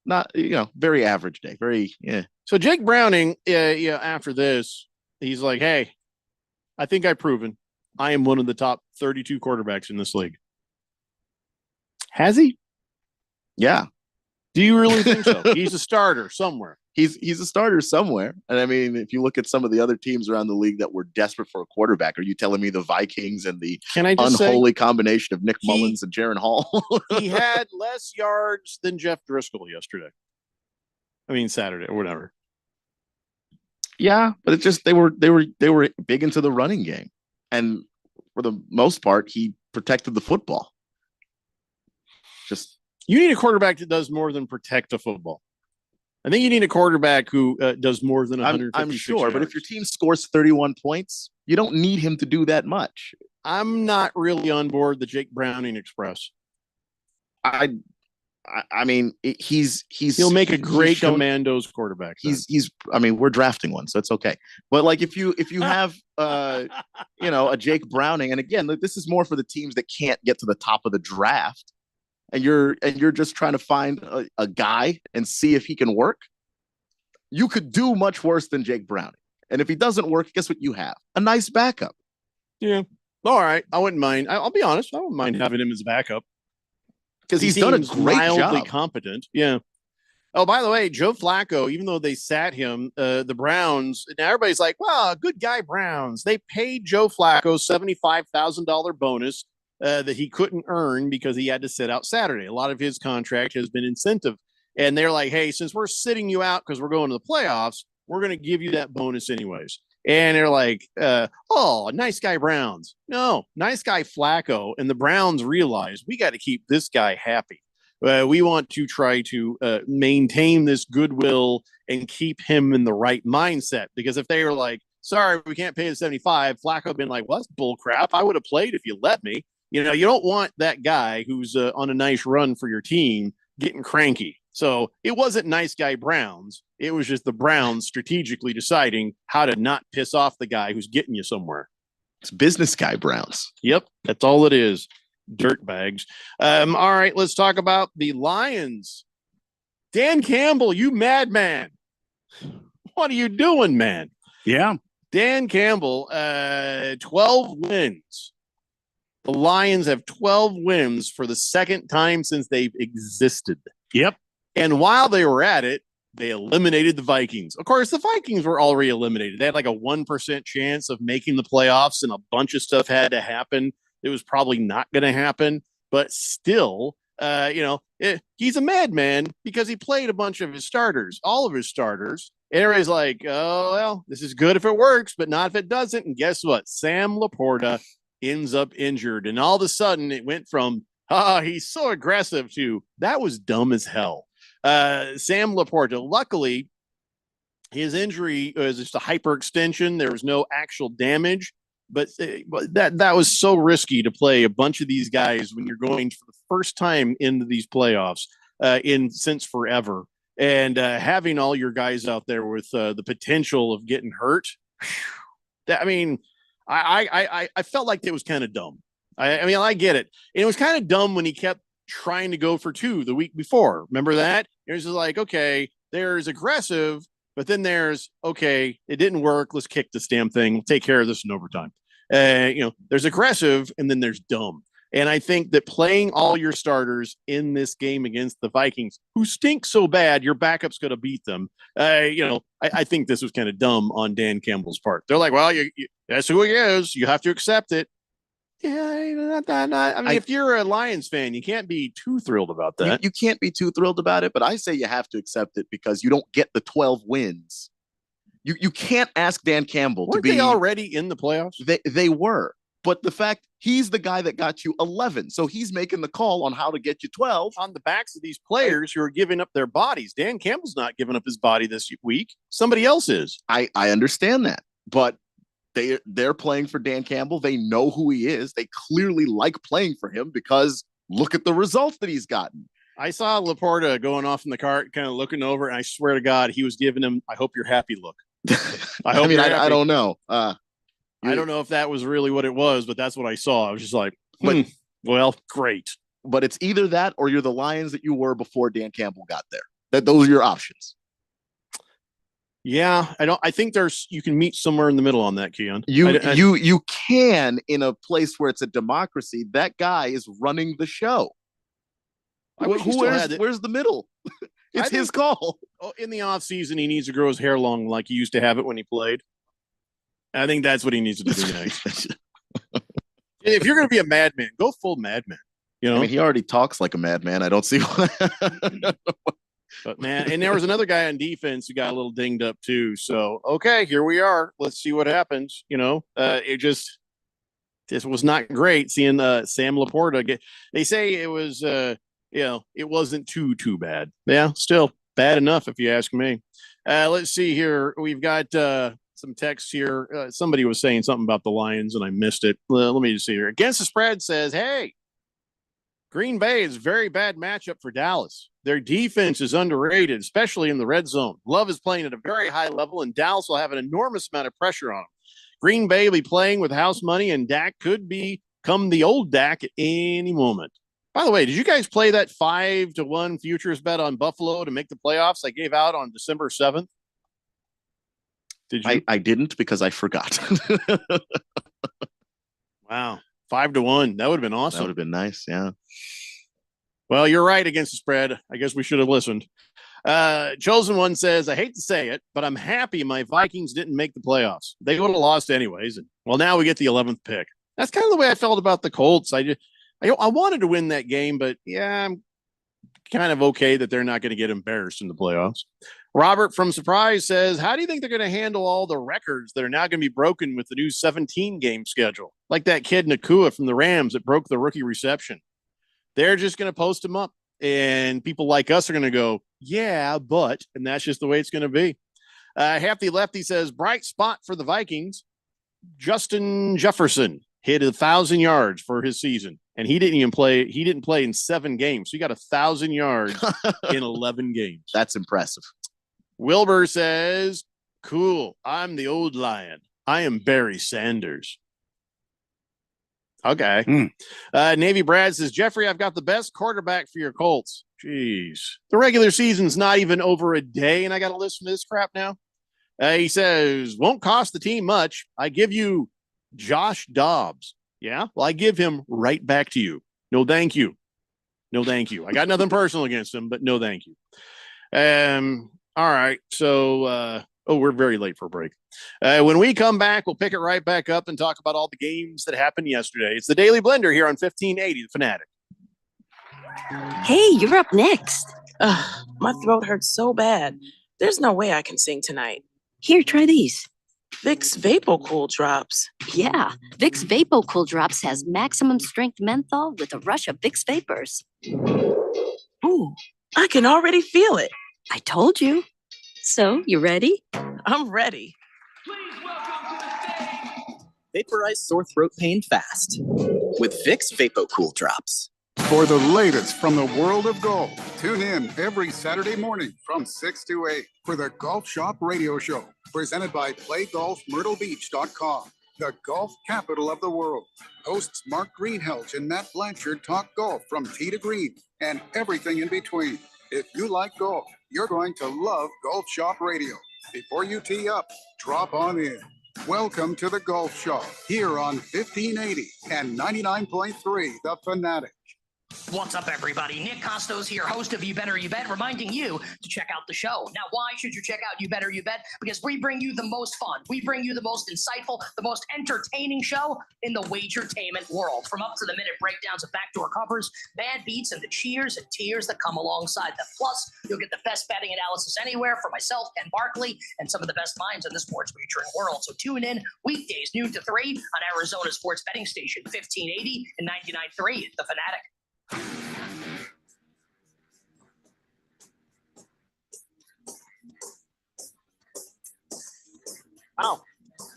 Not, very average day. Very, yeah. So Jake Browning, after this, he's like, hey, I think I've proven I am one of the top 32 quarterbacks in this league. Has he? Yeah. Do you really think so? He's a starter somewhere. He's a starter somewhere. And I mean, if you look at some of the other teams around the league that were desperate for a quarterback, are you telling me the Vikings and the unholy combination of Nick Mullins and Jaron Hall? He had less yards than Jeff Driscoll yesterday. I mean, Saturday or whatever. Yeah, but it's just they were big into the running game. And for the most part, he protected the football. You need a quarterback that does more than protect the football. I think you need a quarterback who does more than 150. I'm sure, yards. But if your team scores 31 points, you don't need him to do that much. I'm not really on board the Jake Browning Express. I mean, he'll make a great Commandos quarterback. We're drafting one, so it's okay. But like if you have a Jake Browning, and again, this is more for the teams that can't get to the top of the draft. And you're just trying to find a guy and see if he can work. You could do much worse than Jake Browning. And if he doesn't work, guess what you have? A nice backup. Yeah. All right. I wouldn't mind. I'll be honest. I wouldn't mind having him as a backup. Because he's done a great mildly job. Competent. Yeah. Oh, by the way, Joe Flacco, even though they sat him, the Browns, now everybody's like, well, good guy Browns. They paid Joe Flacco $75,000 bonus that he couldn't earn because he had to sit out Saturday. A lot of his contract has been incentive. And they're like, hey, since we're sitting you out because we're going to the playoffs, we're going to give you that bonus anyways. And they're like, nice guy Browns. No, nice guy Flacco. And the Browns realize we got to keep this guy happy. We want to try to maintain this goodwill and keep him in the right mindset. Because if they were like, sorry, we can't pay the 75, Flacco been like, well, that's bull crap. I would have played if you let me. You don't want that guy who's on a nice run for your team getting cranky. So it wasn't nice guy Browns. It was just the Browns strategically deciding how to not piss off the guy who's getting you somewhere. It's business guy Browns. Yep. That's all it is. Dirt bags. All right. Let's talk about the Lions. Dan Campbell, you madman. What are you doing, man? Yeah. Dan Campbell, 12 wins. The Lions have 12 wins for the second time since they've existed. Yep. And while they were at it, they eliminated the Vikings. Of course, the Vikings were already eliminated. They had like a 1% chance of making the playoffs, and a bunch of stuff had to happen. It was probably not going to happen, but still, he's a madman because he played a bunch of his starters, all of his starters. And everybody's like, oh, well, this is good if it works, but not if it doesn't. And guess what? Sam Laporta ends up injured. And all of a sudden it went from, he's so aggressive to that was dumb as hell. Sam Laporta, luckily, his injury was just a hyperextension. There was no actual damage, but that was so risky to play a bunch of these guys when you're going for the first time into these playoffs since forever. And having all your guys out there with the potential of getting hurt. I felt like it was kind of dumb. I mean, I get it. And it was kind of dumb when he kept trying to go for 2 the week before. Remember that? It was just like, okay, there's aggressive, but then there's, okay, it didn't work. Let's kick this damn thing. We'll take care of this in overtime. There's aggressive, and then there's dumb. And I think that playing all your starters in this game against the Vikings, who stink so bad, your backup's going to beat them. I think this was kind of dumb on Dan Campbell's part. They're like, well, that's who he is. You have to accept it. Yeah, I mean, if you're a Lions fan, you can't be too thrilled about that. You can't be too thrilled about it, but I say you have to accept it because you don't get the 12 wins. You can't ask Dan Campbell to be. They already in the playoffs? They were. But the fact he's the guy that got you 11. So he's making the call on how to get you 12. On the backs of these players who are giving up their bodies. Dan Campbell's not giving up his body this week. Somebody else is. I understand that. But they're playing for Dan Campbell. They know who he is. They clearly like playing for him because look at the results that he's gotten. I saw Laporta going off in the cart, kind of looking over, and I swear to God, he was giving him, I hope you're happy look. I don't know. I don't know if that was really what it was, but that's what I saw. I was just like, well, great. But it's either that or you're the Lions that you were before Dan Campbell got there. Those are your options. Yeah, I think you can meet somewhere in the middle on that, Keon. You can in a place where it's a democracy. That guy is running the show. Where's the middle? It's his call. In the offseason, he needs to grow his hair long like he used to have it when he played. I think that's what he needs to do next. If you're going to be a madman, go full madman. I mean, he already talks like a madman. I don't see why. But man, and there was another guy on defense who got a little dinged up too. So okay, here we are. Let's see what happens. It was not great seeing Sam Laporta get. They say it was it wasn't too bad. Yeah, still bad enough if you ask me. Let's see here. We've got some text here. Somebody was saying something about the Lions and I missed it. Let me just see here. Against the Spread says, hey, Green Bay is a very bad matchup for Dallas. Their defense is underrated, especially in the red zone. Love is playing at a very high level, and Dallas will have an enormous amount of pressure on him. Green Bay will be playing with house money, and Dak could become the old Dak at any moment. By the way, did you guys play that 5-1 futures bet on Buffalo to make the playoffs I gave out on December 7th? Did you? I didn't because I forgot. Wow. 5-1. That would have been awesome. That would have been nice. Yeah. Well, you're right against the spread. I guess we should have listened. Chosen One says, I hate to say it, but I'm happy my Vikings didn't make the playoffs. They would have lost anyways. And well, now we get the 11th pick. That's kind of the way I felt about the Colts. I wanted to win that game, but yeah, I'm kind of okay that they're not going to get embarrassed in the playoffs. Robert from Surprise says, how do you think they're going to handle all the records that are now going to be broken with the new 17-game schedule? Like that kid Nakua from the Rams that broke the rookie reception. They're just going to post them up, and people like us are going to go, yeah, but, and that's just the way it's going to be. Hefty Lefty says, bright spot for the Vikings. Justin Jefferson hit 1,000 yards for his season, and he didn't even play. He didn't play in 7 games. So he got 1,000 yards in 11 games. That's impressive. Wilbur says, cool. I'm the old lion. I am Barry Sanders. Okay. Navy Brad says, Jeffrey, I've got the best quarterback for your Colts. Jeez. The regular season's not even over a day, and I got to listen to this crap now. He says, won't cost the team much. I give you Josh Dobbs. Yeah? Well, I give him right back to you. No, thank you. No, thank you. I got nothing personal against him, but no, thank you. All right. So, we're very late for a break. When we come back, we'll pick it right back up and talk about all the games that happened yesterday. It's the Daily Blender here on 1580 The Fanatic. Hey, you're up next. My throat hurts so bad. There's no way I can sing tonight. Here, try these. Vicks VapoCool Drops. Yeah, Vicks VapoCool Drops has maximum strength menthol with a rush of Vicks Vapors. Ooh, I can already feel it. I told you. So, you ready? I'm ready. Vaporize sore throat pain fast with Vicks VapoCool Drops. For the latest from the world of golf, tune in every Saturday morning from 6 to 8 for the Golf Shop Radio Show, presented by PlayGolfMyrtleBeach.com. the golf capital of the world. Hosts Mark Greenhelch and Matt Blanchard talk golf from tee to green and everything in between. If you like golf, you're going to love Golf Shop Radio. Before you tee up, drop on in. Welcome to the Golf Shop here on 1580 and 99.3 The Fanatic. What's up, everybody? Nick Costos here, host of You Better You Bet, reminding you to check out the show. Now, why should you check out You Better You Bet? Because we bring you the most fun. We bring you the most insightful, the most entertaining show in the wagertainment world. From up-to-the-minute breakdowns of backdoor covers, bad beats, and the cheers and tears that come alongside them. Plus, you'll get the best betting analysis anywhere from myself, Ken Barkley, and some of the best minds in the sports wagering world. So tune in weekdays, noon to 3 on Arizona Sports Betting Station, 1580 and 99.3 The Fanatic. Wow.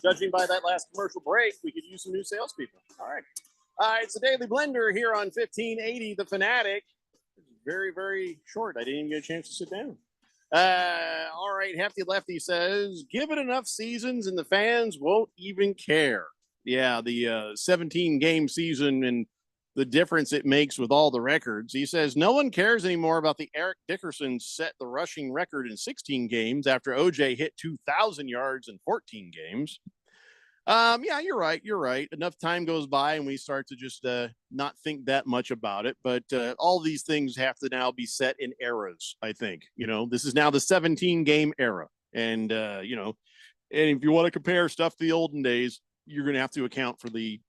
Judging by that last commercial break, we could use some new salespeople. All right. It's the Daily Blender here on 1580 The Fanatic. Very, very short. I didn't even get a chance to sit down. All right. Hefty Lefty says, give it enough seasons and the fans won't even care. Yeah, the 17-game season and the difference it makes with all the records. He says, no one cares anymore about the Eric Dickerson set the rushing record in 16 games after OJ hit 2,000 yards in 14 games. Yeah, you're right. You're right. Enough time goes by and we start to just not think that much about it. But all these things have to now be set in eras, I think. You know, this is now the 17-game era. And, you know, and if you want to compare stuff to the olden days, you're going to have to account for the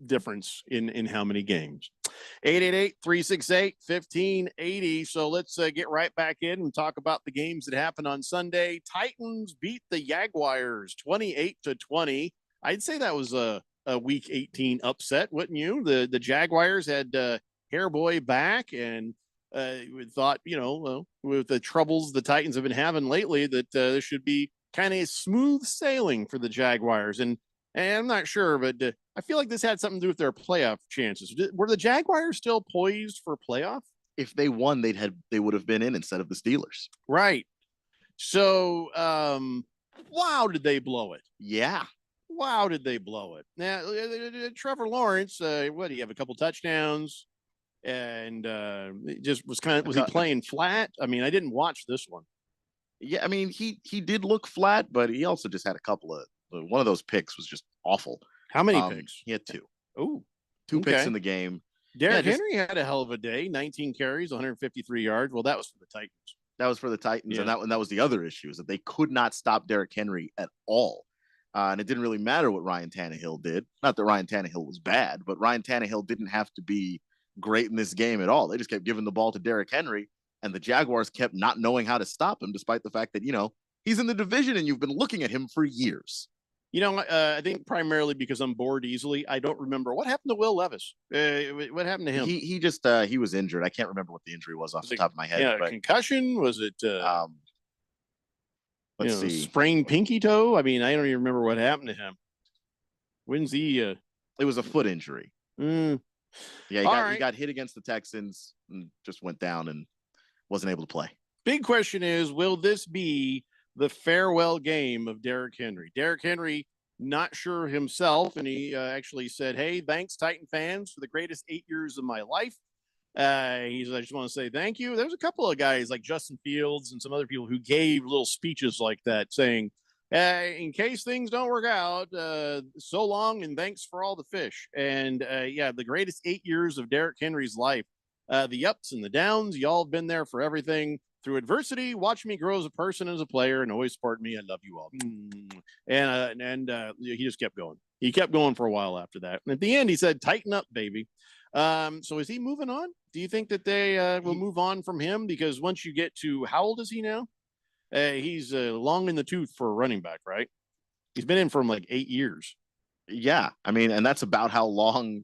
difference in how many games. 888-368-1580. So let's get right back in and talk about the games that happened on Sunday. Titans beat the Jaguars 28-20. I'd say that was a week 18 upset, wouldn't you? The Jaguars had Hairboy back, and we thought, you know, with the troubles the Titans have been having lately, that this should be kind of smooth sailing for the Jaguars. And I'm not sure, but I feel like this had something to do with their playoff chances. Were the Jaguars still poised for playoff? If they won, they would have been in instead of the Steelers. Right. So, wow, did they blow it? Yeah. Wow, did they blow it? Now, Trevor Lawrence, what, do you have a couple touchdowns? And it just was was he playing flat? I mean, I didn't watch this one. Yeah, I mean, he did look flat, but he also just had a couple of, one of those picks was just awful. How many picks? He had two. Oh, two picks in the game. Derrick Henry had a hell of a day. 19 carries, 153 yards. Well, that was for the Titans. That was for the Titans, and that was the other issue, is that they could not stop Derrick Henry at all. And it didn't really matter what Ryan Tannehill did. Not that Ryan Tannehill was bad, but Ryan Tannehill didn't have to be great in this game at all. They just kept giving the ball to Derrick Henry, and the Jaguars kept not knowing how to stop him, despite the fact that, you know, he's in the division and you've been looking at him for years. You know, I think primarily because I'm bored easily. I don't remember what happened to Will Levis. What happened to him? He just he was injured. I can't remember what the injury was off the top of my head. Yeah, but, concussion? Was it? Let's see. Sprained pinky toe. I mean, I don't even remember what happened to him. When's he? It was a foot injury. Yeah, he got hit against the Texans and just went down and wasn't able to play. Big question is, will this be the farewell game of Derrick Henry? Derrick Henry, not sure himself, and he actually said, hey, thanks, Titan fans, for the greatest 8 years of my life. I just want to say thank you. There's a couple of guys like Justin Fields and some other people who gave little speeches like that saying, in case things don't work out, so long and thanks for all the fish. And yeah, the greatest 8 years of Derrick Henry's life, the ups and the downs, y'all have been there for everything. Through adversity, watch me grow as a person, as a player, and always support me. I love you all. And he just kept going. He kept going for a while after that. And at the end, he said, tighten up, baby. So is he moving on? Do you think that they will move on from him? Because once you get to, how old is he now? He's long in the tooth for a running back, right? He's been in for like 8 years. Yeah. I mean, and that's about how long,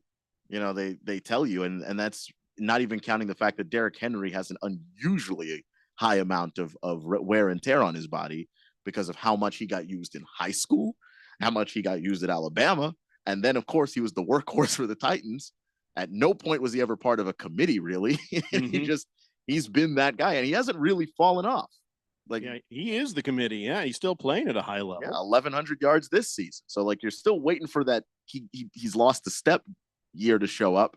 you know, they tell you. And that's not even counting the fact that Derrick Henry has an unusually high amount of wear and tear on his body because of how much he got used in high school, how much he got used at Alabama. And then, of course, he was the workhorse for the Titans. At no point was he ever part of a committee, really. He's been that guy, and he hasn't really fallen off. Like, yeah, he is the committee. Yeah, he's still playing at a high level. yeah, 1,100 yards this season. So like, you're still waiting for that. He's lost a step year to show up,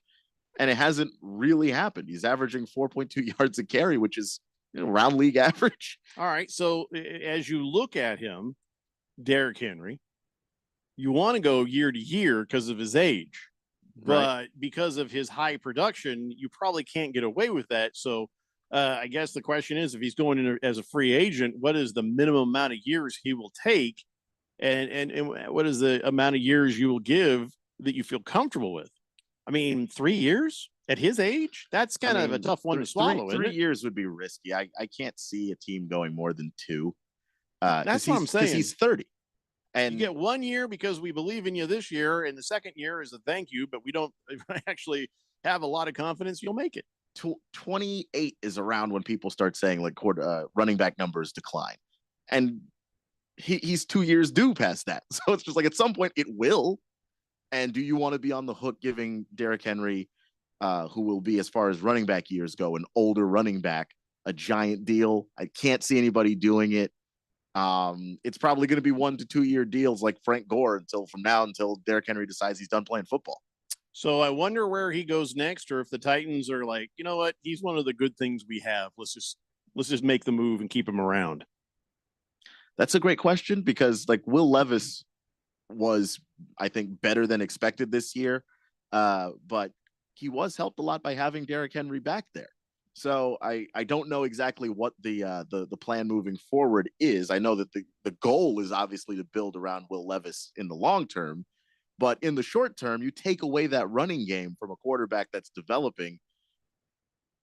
and it hasn't really happened. He's averaging 4.2 yards a carry, which is around league average. All right. So as you look at him, Derrick Henry, you want to go year to year because of his age, but because of his high production, you probably can't get away with that. So I guess the question is, if he's going in as a free agent, what is the minimum amount of years he will take, and what is the amount of years you will give that you feel comfortable with? I mean, 3 years at his age, that's kind of a tough one to swallow. 3 years would be risky. I can't see a team going more than 2. That's what I'm saying. Because he's 30. And you get 1 year because we believe in you this year, and the second year is a thank you, but we don't actually have a lot of confidence you'll make it. 28 is around when people start saying like running back numbers decline, and he's 2 years due past that. So it's just like at some point it will. And do you want to be on the hook giving Derrick Henry, who will be, as far as running back years go, an older running back, a giant deal? I can't see anybody doing it. It's probably going to be 1 to 2 year deals like Frank Gore until Derrick Henry decides he's done playing football. So I wonder where he goes next, or if the Titans are like, you know what, he's one of the good things we have. Let's just make the move and keep him around. That's a great question, because like Will Levis was, I think, better than expected this year, but he was helped a lot by having Derrick Henry back there. So I don't know exactly what the plan moving forward is. I know that the goal is obviously to build around Will Levis in the long term. But in the short term, you take away that running game from a quarterback that's developing.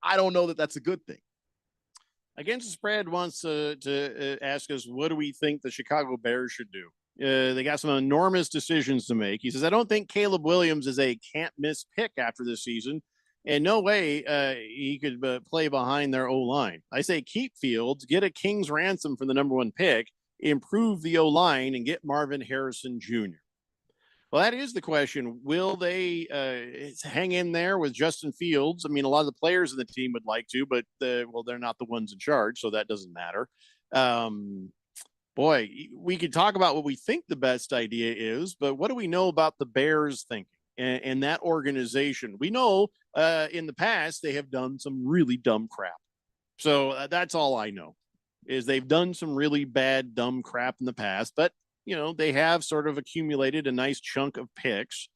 I don't know that that's a good thing. Against the Spread wants to ask us, what do we think the Chicago Bears should do? They got some enormous decisions to make. He says, I don't think Caleb Williams is a can't-miss pick after this season, and no way he could play behind their O-line. I say keep Fields, get a king's ransom for the number 1 pick, improve the O-line, and get Marvin Harrison Jr. Well, that is the question. Will they hang in there with Justin Fields? I mean, a lot of the players in the team would like to, but they're not the ones in charge, so that doesn't matter. Boy, we could talk about what we think the best idea is, but what do we know about the Bears thinking and that organization? We know in the past they have done some really dumb crap. So that's all I know, is they've done some really bad, dumb crap in the past, but they have sort of accumulated a nice chunk of picks.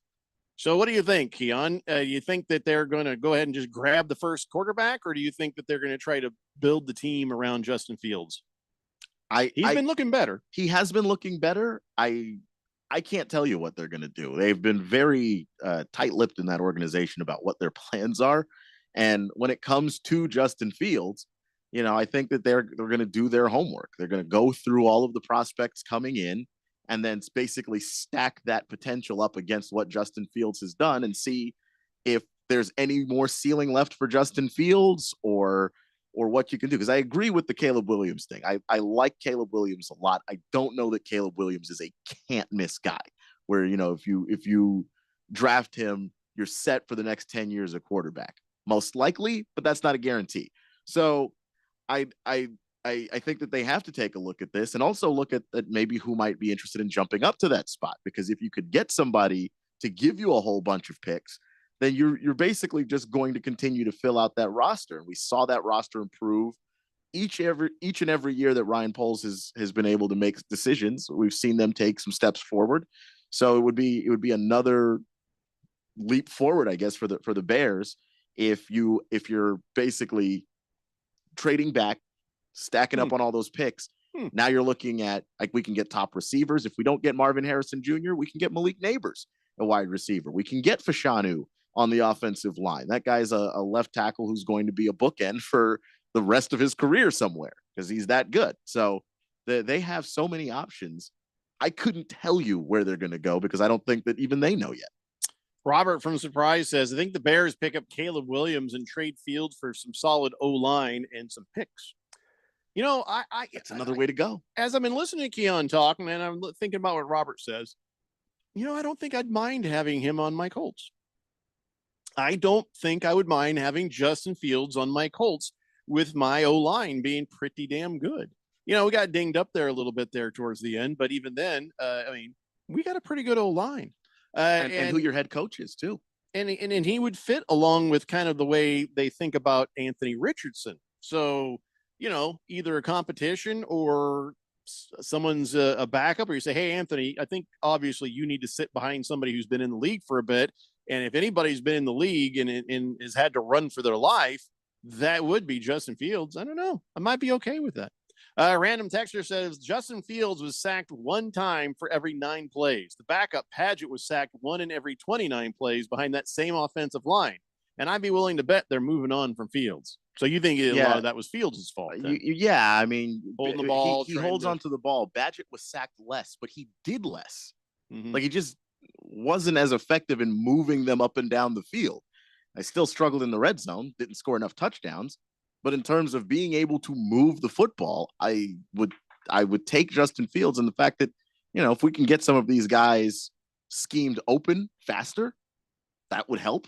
So what do you think, Keon? You think that they're going to go ahead and just grab the first quarterback, or do you think that they're going to try to build the team around Justin Fields? He's been looking better. He has been looking better. I can't tell you what they're going to do. They've been very tight-lipped in that organization about what their plans are. And when it comes to Justin Fields, I think that they're going to do their homework. They're going to go through all of the prospects coming in, and then basically stack that potential up against what Justin Fields has done and see if there's any more ceiling left for Justin Fields or what you can do. Because I agree with the Caleb Williams thing. I like Caleb Williams a lot. I don't know that Caleb Williams is a can't miss guy where, if you draft him, you're set for the next 10 years of quarterback. Most likely, but that's not a guarantee. So I think that they have to take a look at this and also look at maybe who might be interested in jumping up to that spot. Because if you could get somebody to give you a whole bunch of picks, then you're basically just going to continue to fill out that roster. And we saw that roster improve each and every year that Ryan Poles has been able to make decisions. We've seen them take some steps forward. So it would be another leap forward, I guess, for the Bears if you're basically trading back, stacking up on all those picks. Now you're looking at, like, we can get top receivers. If we don't get Marvin Harrison Jr., we can get Malik Neighbors, a wide receiver. We can get Fashanu on the offensive line. That guy's a left tackle who's going to be a bookend for the rest of his career somewhere because he's that good. So they have so many options. I couldn't tell you where they're going to go because I don't think that even they know yet. Robert from Surprise says, I think the Bears pick up Caleb Williams and trade Fields for some solid O-line and some picks. That's another way to go. As I've been listening to Keon talk, and I'm thinking about what Robert says, I don't think I'd mind having him on my Colts. I don't think I would mind having Justin Fields on my Colts with my O-line being pretty damn good. we got dinged up there a little bit there towards the end, but even then, we got a pretty good old line. And who your head coach is too. And he would fit along with kind of the way they think about Anthony Richardson. So, either a competition or someone's a backup, or you say, hey, Anthony, I think obviously you need to sit behind somebody who's been in the league for a bit. And if anybody's been in the league and has had to run for their life, that would be Justin Fields. I don't know. I might be okay with that. Random texter says Justin Fields was sacked one time for every 9 plays. The backup Padgett was sacked 1 in every 29 plays behind that same offensive line. And I'd be willing to bet they're moving on from Fields. So you think a lot of that was Fields' fault? Holding the ball. He holds onto the ball. Badgett was sacked less, but he did less. Mm-hmm. Like he just wasn't as effective in moving them up and down the field. I still struggled in the red zone, didn't score enough touchdowns. But in terms of being able to move the football, I would take Justin Fields, and the fact that, if we can get some of these guys schemed open faster, that would help.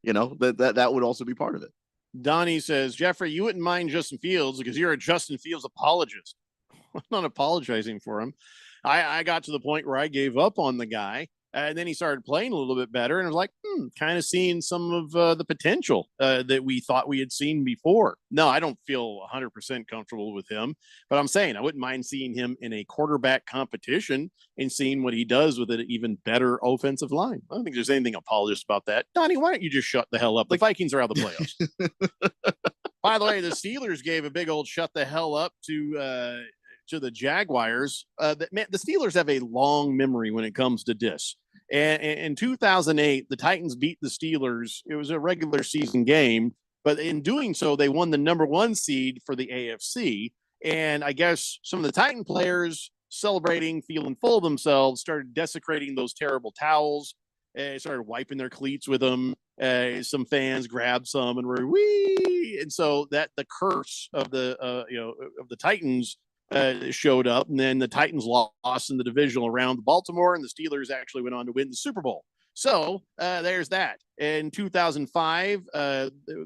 That would also be part of it. Donnie says, Jeffrey, you wouldn't mind Justin Fields because you're a Justin Fields apologist. I'm not apologizing for him. I got to the point where I gave up on the guy. And then he started playing a little bit better, and I was like, kind of seeing some of the potential that we thought we had seen before. No, I don't feel 100% comfortable with him, but I'm saying I wouldn't mind seeing him in a quarterback competition and seeing what he does with an even better offensive line. I don't think there's anything apologist about that. Donnie, why don't you just shut the hell up? The Vikings are out of the playoffs. By the way, the Steelers gave a big old shut the hell up to the Jaguars. The Steelers have a long memory when it comes to this. And in 2008, the Titans beat the Steelers. It was a regular season game, but in doing so, they won the number 1 seed for the AFC. And I guess some of the Titan players celebrating, feeling full of themselves, started desecrating those terrible towels, started wiping their cleats with them. Some fans grabbed some and were wee. And so that the curse of the Titans showed up, and then the Titans lost in the divisional round to Baltimore, and the Steelers actually went on to win the Super Bowl. So there's that. In 2005,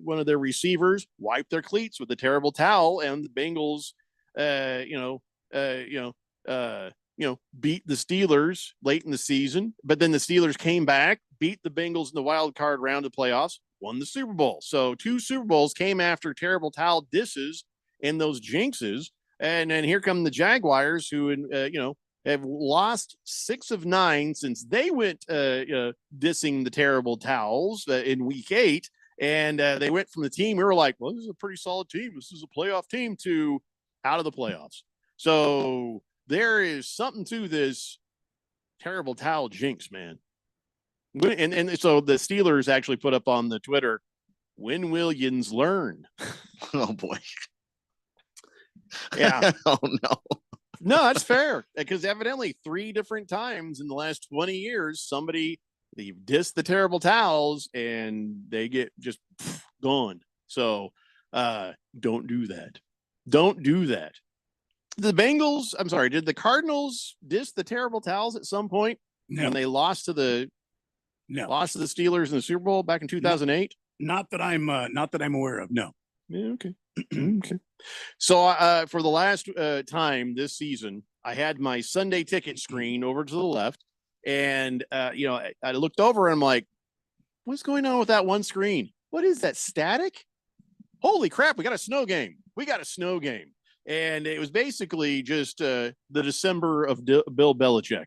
one of their receivers wiped their cleats with a terrible towel, and the Bengals, beat the Steelers late in the season. But then the Steelers came back, beat the Bengals in the wild card round of playoffs, won the Super Bowl. So 2 Super Bowls came after terrible towel disses and those jinxes. And then here come the Jaguars, who, have lost 6 of 9 since they went dissing the terrible towels in week 8. And they went from the team, we were like, well, this is a pretty solid team. This is a playoff team, to out of the playoffs. So there is something to this terrible towel jinx, man. And so the Steelers actually put up on the Twitter, when will Yins learn? Oh, boy. Yeah. Oh, no. No, that's fair, because evidently 3 different times in the last 20 years, they diss the terrible towels and they get just gone. So don't do that. Don't do that. Did the Cardinals diss the terrible towels at some point when they lost to the Steelers in the Super Bowl back in 2008? Not that I'm aware of. No. Yeah, okay. Okay. So for the last time this season, I had my Sunday ticket screen over to the left, and I looked over and I'm like, what's going on with that one screen? What is that, static? Holy crap, we got a snow game. And it was basically just the December of Bill Belichick,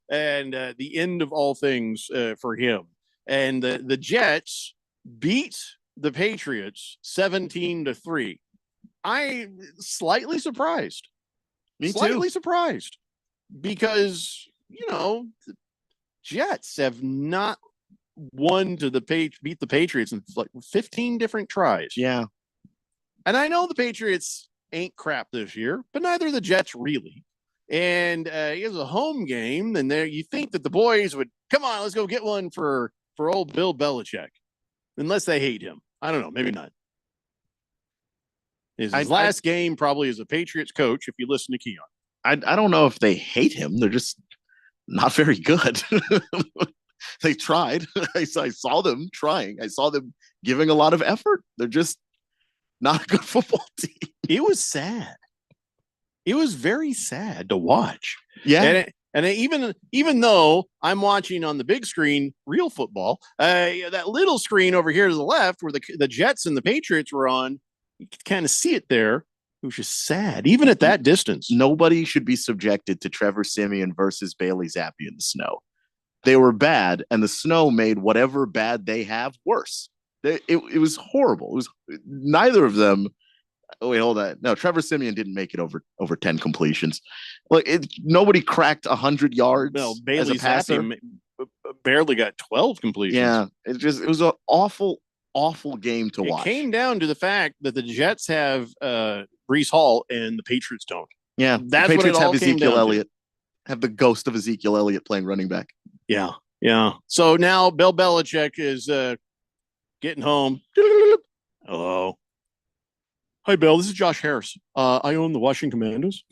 and the end of all things for him. And the Jets beat the Patriots 17-3. I'm slightly surprised. Me too. Slightly surprised, because the Jets have not won to beat the Patriots in like 15 different tries. Yeah. And I know the Patriots ain't crap this year, but neither are the Jets really. And it was a home game, and there you think that the boys would come on, let's go get one for old Bill Belichick. Unless they hate him. I don't know. Maybe not. His last game probably as a Patriots coach, if you listen to Keon. I don't know if they hate him. They're just not very good. They tried. I saw them trying. I saw them giving a lot of effort. They're just not a good football team. It was sad. It was very sad to watch. Yeah. And even though I'm watching on the big screen real football, that little screen over here to the left where the Jets and the Patriots were on, you could kind of see it there. It was just sad, even at that distance. Nobody should be subjected to Trevor Siemian versus Bailey Zappi in the snow. They were bad, and the snow made whatever bad they have worse. It was horrible. It was neither of them. Oh, wait, hold on. No, Trevor Siemian didn't make it over 10 completions. Like nobody cracked 100 yards. No, as a Bailey passer. Zappi barely got 12 completions. Yeah, it was an awful game to watch. It came down to the fact that the Jets have Breece Hall and the Patriots don't. Yeah, That's the what it Patriots all have came Ezekiel down to. Elliott. Have the ghost of Ezekiel Elliott playing running back. Yeah. So now Bill Belichick is getting home. Hello. Hi, Bill. This is Josh Harris. I own the Washington Commandos.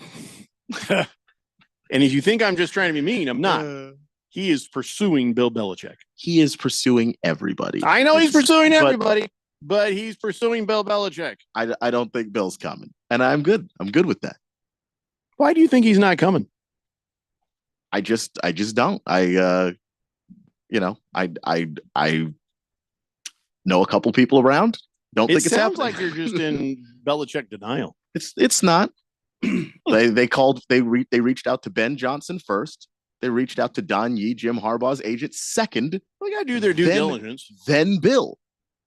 And if you think I'm just trying to be mean, I'm not. He is pursuing Bill Belichick. He is pursuing everybody. I know he's pursuing everybody, but he's pursuing Bill Belichick. I don't think Bill's coming, and I'm good. I'm good with that. Why do you think he's not coming? I just don't. I know a couple people around. Don't think it's sounds happening. like you're just in Belichick denial. It's not. They reached out to Ben Johnson first. They reached out to Don Yee, Jim Harbaugh's agent, second. They got to do their due diligence. Then Bill.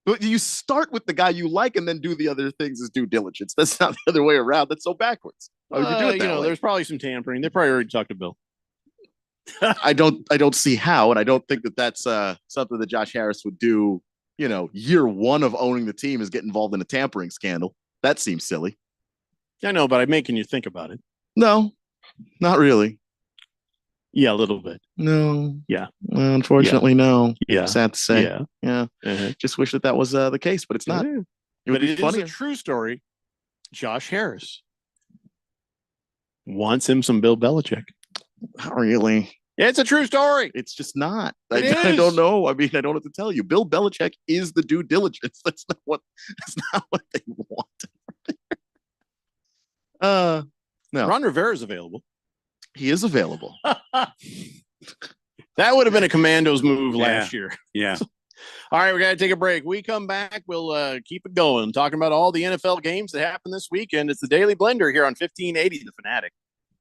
But you start with the guy you like and then do the other things as due diligence. That's not the other way around. That's so backwards. Why would you do it that way? There's probably some tampering. They probably already talked to Bill. I don't see how, and I don't think that's something that Josh Harris would do. Year one of owning the team is get involved in a tampering scandal. That seems silly. I know, but I'm making you think about it. No, not really. Yeah, a little bit. No. Yeah. Unfortunately, no. Yeah. Sad to say. Yeah. Yeah. Uh-huh. Just wish that was the case, but it's not. Yeah. It would But be it is funny. a true story. Josh Harris wants him some Bill Belichick. Not really. Yeah, it's a true story. It's just not. It I don't is. know. I mean, I don't have to tell you. Bill Belichick is the due diligence. That's not what they want. No. Ron Rivera's available. He is available. That would have been a Commandos move last year. Yeah. All right, we got to take a break. We come back. We'll keep it going, talking about all the NFL games that happened this weekend. It's the Daily Blender here on 1580 The Fanatic.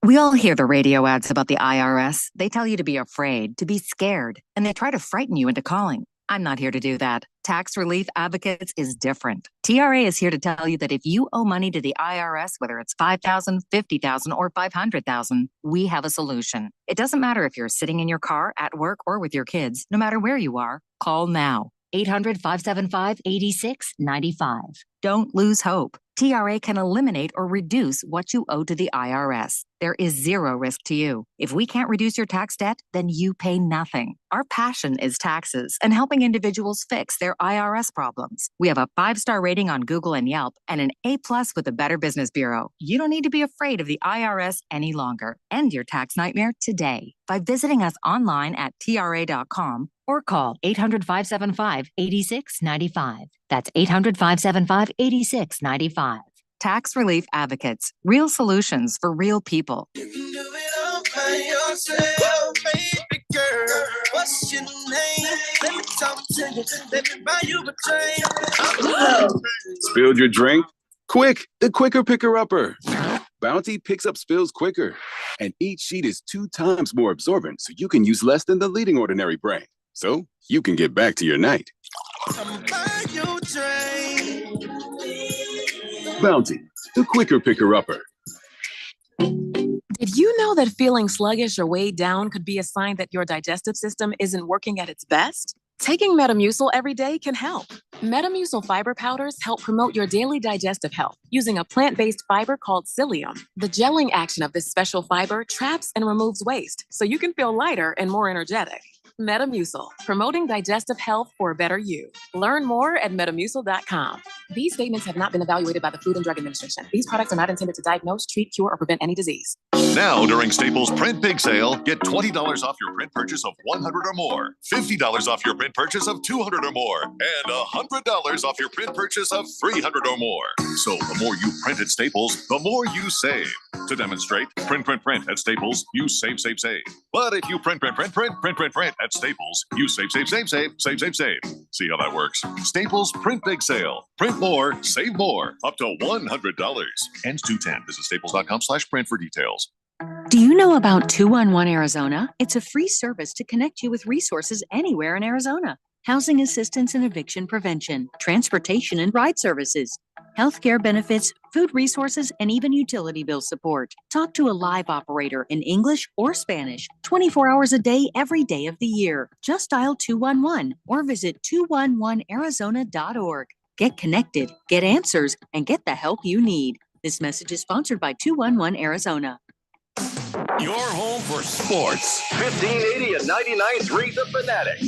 We all hear the radio ads about the IRS. They tell you to be afraid, to be scared, and they try to frighten you into calling. I'm not here to do that. Tax Relief Advocates is different. TRA is here to tell you that if you owe money to the IRS, whether it's $5,000, $50,000, or $500,000, we have a solution. It doesn't matter if you're sitting in your car, at work, or with your kids. No matter where you are, call now. 800-575-8695. Don't lose hope. TRA can eliminate or reduce what you owe to the IRS. There is zero risk to you. If we can't reduce your tax debt, then you pay nothing. Our passion is taxes and helping individuals fix their IRS problems. We have a 5-star rating on Google and Yelp and an A+ with the Better Business Bureau. You don't need to be afraid of the IRS any longer. End your tax nightmare today by visiting us online at TRA.com or call 800-575-8695. That's 800-575-8695. Tax Relief Advocates. Real solutions for real people. What's your name? Let me talk to you. Let me buy you a drink. Spilled your drink? Quick, the quicker picker-upper. Bounty picks up spills quicker, and each sheet is 2 times more absorbent, so you can use less than the leading ordinary brain. So you can get back to your night. Buy you a drink. Bounty, the quicker picker-upper. Did you know that feeling sluggish or weighed down could be a sign that your digestive system isn't working at its best? Taking Metamucil every day can help. Metamucil fiber powders help promote your daily digestive health using a plant-based fiber called psyllium. The gelling action of this special fiber traps and removes waste, so you can feel lighter and more energetic. Metamucil, promoting digestive health for a better you. Learn more at metamucil.com. These statements have not been evaluated by the Food and Drug Administration. These products are not intended to diagnose, treat, cure, or prevent any disease. Now, during Staples Print Big Sale, get $20 off your print purchase of $100 or more, $50 off your print purchase of $200 or more, and $100 off your print purchase of $300 or more. So the more you print at Staples, the more you save. To demonstrate, print at Staples, you save. But if you print at Staples, you save. See how that works? Staples Print Big Sale. Print more, save more, up to $100. Ends 2/10. Visit staples.com/print for details. Do you know about 211 Arizona? It's a free service to connect you with resources anywhere in Arizona. Housing assistance and eviction prevention, transportation and ride services, healthcare benefits, food resources, and even utility bill support. Talk to a live operator in English or Spanish, 24 hours a day, every day of the year. Just dial 211 or visit 211arizona.org. Get connected, get answers, and get the help you need. This message is sponsored by 211 Arizona. Your home for sports. 1580 and 99.3 The Fanatic.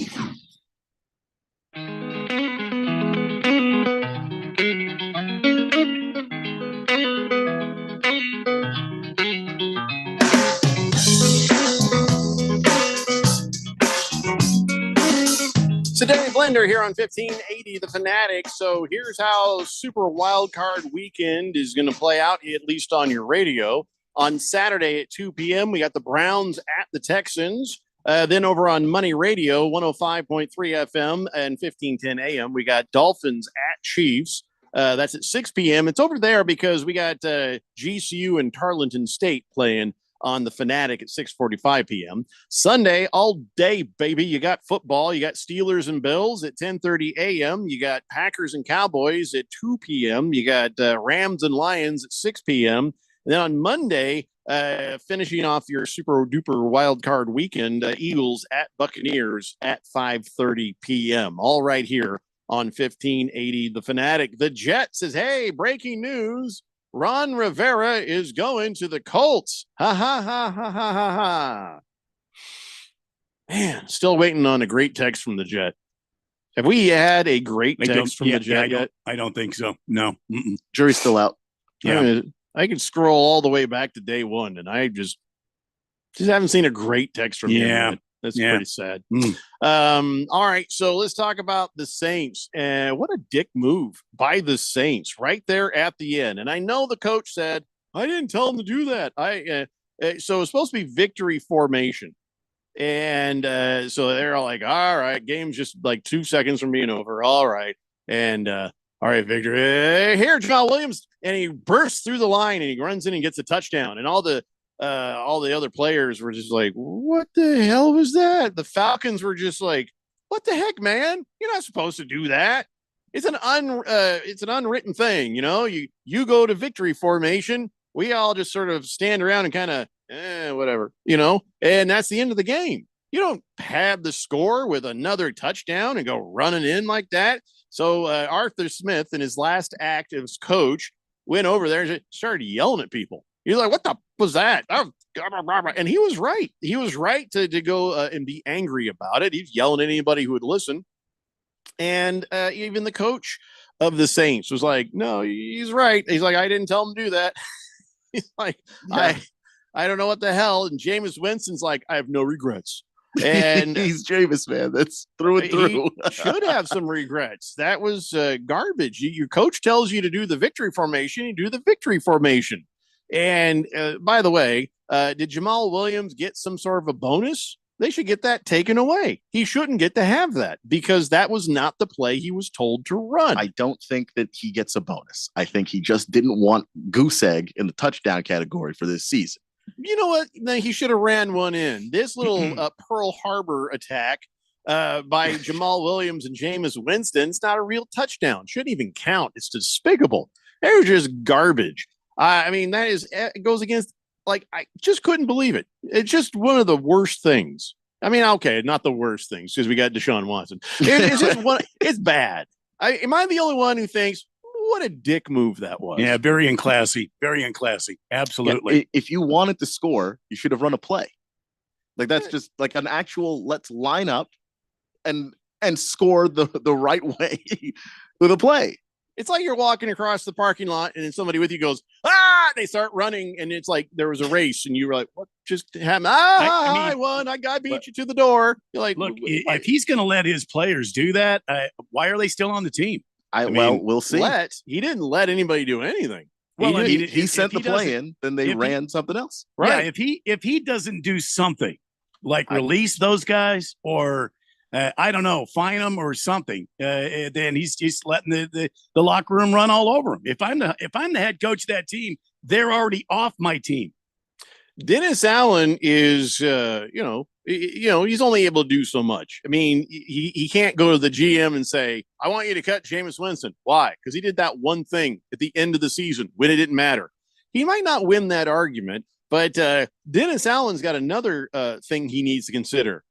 So Danny Blender here on 1580 The Fanatic. So here's how Super Wildcard Weekend is going to play out, at least on your radio. On Saturday at 2 p.m., we got the Browns at the Texans. Then over on Money Radio, 105.3 FM and 1510 AM, we got Dolphins at Chiefs. That's at 6 p.m. It's over there because we got GCU and Tarleton State playing on the Fanatic at 6:45 p.m. Sunday, all day, baby. You got football. You got Steelers and Bills at 10:30 a.m. You got Packers and Cowboys at 2 p.m. You got Rams and Lions at 6 p.m. And then on Monday, finishing off your super duper wild card weekend, Eagles at Buccaneers at 5:30 p.m. All right here on 1580 The Fanatic. The Jet says, hey, breaking news. Ron Rivera is going to the Colts. Ha, ha, ha, ha, ha, ha, ha. Man, still waiting on a great text from the Jet. Have we had a great text from the Jet yet? I don't think so. No. Mm-mm. Jury's still out. Yeah. I can scroll all the way back to day one, and I just haven't seen a great text from him yet. That's pretty sad. All right, so let's talk about the Saints. What a dick move by the Saints right there at the end. And I know the coach said, I didn't tell him to do that. So it's supposed to be victory formation. And so they're all like, all right, game's just like 2 seconds from being over. All right. And all right, Victor, here, Jamal Williams. And he bursts through the line and he runs in and gets a touchdown. And all the other players were just like, what the hell was that? The Falcons were just like, what the heck, man? You're not supposed to do that. It's an unwritten thing. You know, you go to victory formation. We all just sort of stand around and kind of, whatever, you know, and that's the end of the game. You don't pad the score with another touchdown and go running in like that. So Arthur Smith, in his last act as coach, went over there and just started yelling at people. He's like, what the was that? And he was right. He was right to go and be angry about it. He's yelling at anybody who would listen. And even the coach of the Saints was like, no, he's right. He's like, I didn't tell him to do that. He's like, I don't know what the hell. And Jameis Winston's like, I have no regrets. And he's Jameis, man. That's through and through. He should have some regrets. That was garbage. Your coach tells you to do the victory formation. You do the victory formation. And by the way, did Jamal Williams get some sort of a bonus? They should get that taken away. He shouldn't get to have that because that was not the play he was told to run. I don't think that he gets a bonus. I think he just didn't want goose egg in the touchdown category for this season. You know what? No, he should have ran one in. This little Pearl Harbor attack by Jamal Williams and Jameis Winston, it's not a real touchdown. Shouldn't even count. It's despicable. It was just garbage. I mean, it goes against, like, I just couldn't believe it. It's just one of the worst things. I mean, okay, not the worst things because we got Deshaun Watson. It's just it's bad. Am I the only one who thinks, what a dick move that was? Yeah, very unclassy. Very unclassy. Absolutely. Yeah, if you wanted to score, you should have run a play. Like, that's just like an actual, let's line up and score the right way with a play. It's like you're walking across the parking lot and then somebody with you goes, ah, they start running. And it's like there was a race and you were like, what just happened? I won. I beat you to the door. You're like, look, if he's going to let his players do that, why are they still on the team? We'll see. He didn't let anybody do anything. Well, he sent the play in, then they ran something else. Right. Yeah, if he doesn't do something like release those guys or I don't know, fine them or something, then he's just letting the locker room run all over him. If I'm the head coach of that team, they're already off my team. Dennis Allen is, he's only able to do so much. I mean, he can't go to the GM and say, I want you to cut Jameis Winston. Why? Because he did that one thing at the end of the season when it didn't matter. He might not win that argument, but Dennis Allen's got another thing he needs to consider.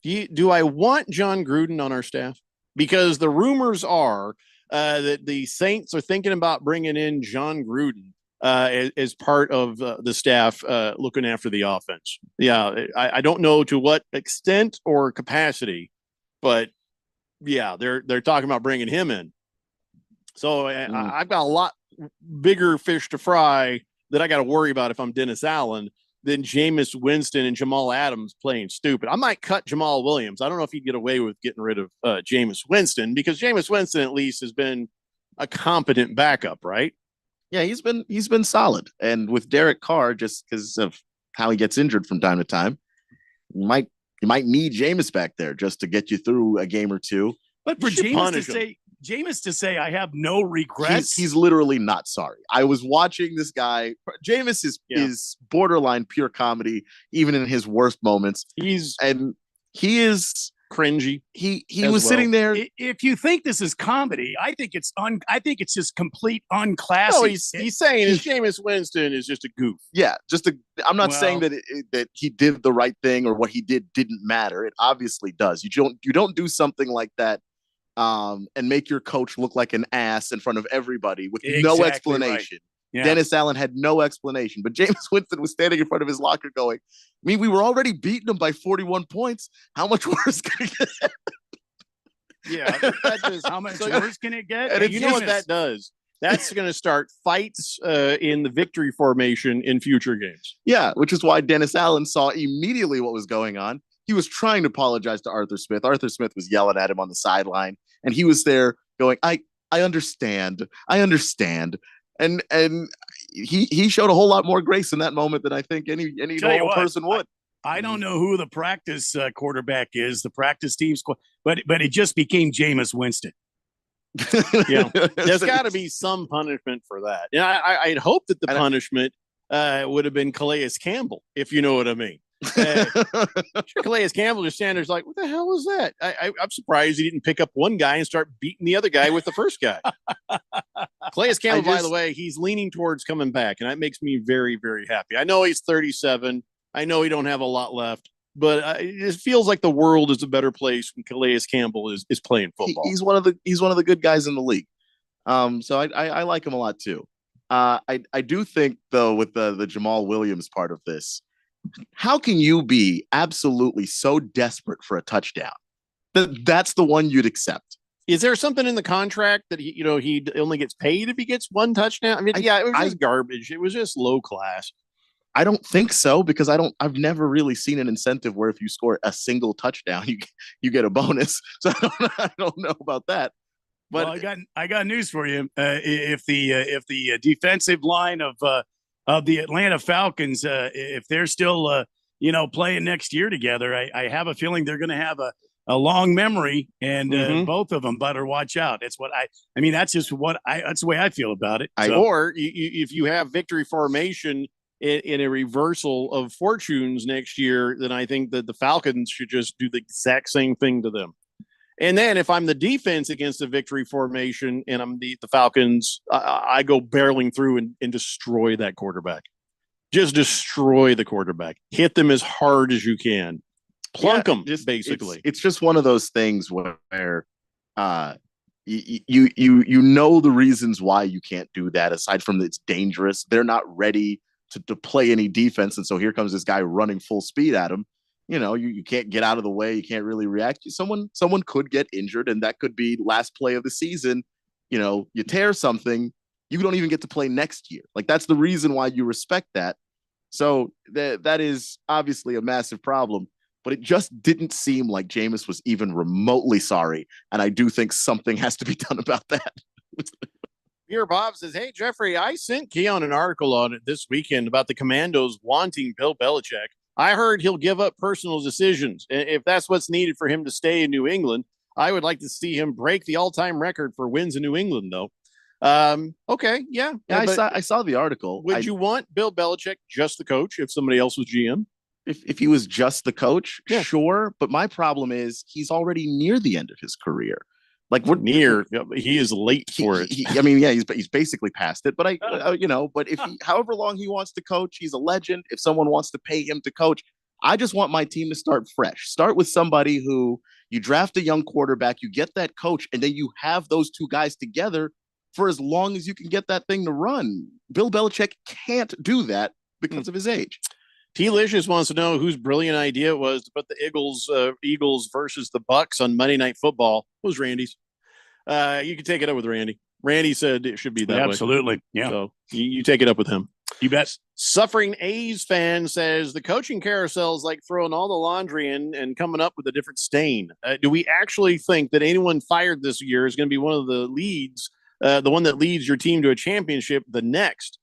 Do I want John Gruden on our staff? Because the rumors are that the Saints are thinking about bringing in John Gruden as part of the staff looking after the offense. Yeah, I don't know to what extent or capacity, but yeah, they're talking about bringing him in. So I've got a lot bigger fish to fry that I got to worry about if I'm Dennis Allen than Jameis Winston and Jamal Adams playing stupid. I might cut Jamal Williams. I don't know if he'd get away with getting rid of Jameis Winston because Jameis Winston at least has been a competent backup, right? Yeah, he's been solid. And with Derek Carr, just because of how he gets injured from time to time, you might need Jameis back there just to get you through a game or two. But for Jameis to say, I have no regrets. He's literally not sorry. I was watching this guy. Jameis is borderline pure comedy, even in his worst moments. He is cringy. He was sitting there. If you think this is comedy, I think it's just complete unclassy. No, he's saying is Jameis Winston is just a goof. Yeah, I'm not saying that he did the right thing or what he did didn't matter. It obviously does. You don't do something like that and make your coach look like an ass in front of everybody with no explanation. Right. Yeah. Dennis Allen had no explanation, but Jameis Winston was standing in front of his locker going, I mean, we were already beating him by 41 points. How much worse can it get? Yeah, how much worse can it get? And you know what that does? That's going to start fights in the victory formation in future games. Yeah, which is why Dennis Allen saw immediately what was going on. He was trying to apologize to Arthur Smith. Arthur Smith was yelling at him on the sideline, and he was there going, I understand. And he showed a whole lot more grace in that moment than I think any normal person would. I don't know who the practice quarterback is, the practice team's, but it just became Jameis Winston. Yeah, there's got to be some punishment for that. And I'd hope that the punishment would have been Calais Campbell, if you know what I mean. Calais Campbell just standing there's like, what the hell was that? I'm surprised he didn't pick up one guy and start beating the other guy with the first guy. Calais Campbell, by the way, he's leaning towards coming back, and that makes me very, very happy. I know he's 37. I know he don't have a lot left, but it feels like the world is a better place when Calais Campbell is playing football. He's one of the good guys in the league. So I like him a lot too. I do think though with the Jamal Williams part of this, how can you be absolutely so desperate for a touchdown that's the one you'd accept? Is there something in the contract that he only gets paid if he gets one touchdown? I mean, it was just garbage. It was just low class. I don't think so because I've never really seen an incentive where if you score a single touchdown, you get a bonus. So I don't know about that. But well, I got news for you. If the defensive line of the Atlanta Falcons, if they're still playing next year together, I have a feeling they're going to have a long memory, and both of them better watch out. That's what I mean. That's just that's the way I feel about it. Or if you have victory formation in a reversal of fortunes next year, then I think that the Falcons should just do the exact same thing to them. And then if I'm the defense against a victory formation and I'm the Falcons, I go barreling through and destroy that quarterback. Just destroy the quarterback. Hit them as hard as you can. Plunk them, basically. It's just one of those things where you know the reasons why you can't do that. Aside from it's dangerous, they're not ready to play any defense, and so here comes this guy running full speed at him. You can't get out of the way. You can't really react. Someone could get injured, and that could be last play of the season. you tear something, you don't even get to play next year. Like, that's the reason why you respect that. So that is obviously a massive problem, but it just didn't seem like Jameis was even remotely sorry. And I do think something has to be done about that. Here, Bob says, hey, Jeffrey, I sent Keon an article on it this weekend about the Commandos wanting Bill Belichick. I heard he'll give up personal decisions. If that's what's needed for him to stay in New England, I would like to see him break the all-time record for wins in New England, though. Okay, yeah. I saw the article. Would you want Bill Belichick just the coach if somebody else was GM? If he was just the coach, sure. But my problem is he's already near the end of his career. Like, we're near, he is late for it. He's basically past it. But but if however long he wants to coach, he's a legend. If someone wants to pay him to coach, I just want my team to start fresh. Start with somebody who you draft a young quarterback, you get that coach, and then you have those two guys together for as long as you can get that thing to run. Bill Belichick can't do that because of his age. T-Licious wants to know whose brilliant idea it was to put the Eagles versus the Bucks on Monday Night Football. It was Randy's. You can take it up with Randy. Randy said it should be that way. Absolutely. Yeah. So you take it up with him. You bet. Suffering A's fan says the coaching carousel is like throwing all the laundry in and coming up with a different stain. Do we actually think that anyone fired this year is going to be one of the leads, the one that leads your team to a championship the next?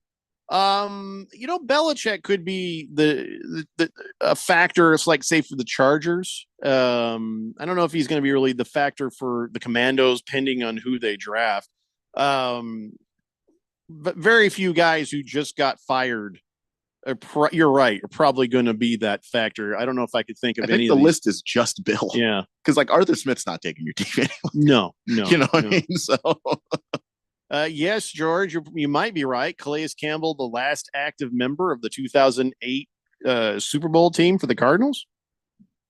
Belichick could be a factor. It's like, say, for the Chargers. I don't know if he's going to be really the factor for the Commandos, pending on who they draft. But very few guys who just got fired. You're right. Are probably going to be that factor. I don't know if I could think of any. The list is just Bill. Yeah, because like Arthur Smith's not taking your team anymore. No. You know what I mean? So. Yes, George, you might be right. Calais Campbell, the last active member of the 2008 Super Bowl team for the Cardinals.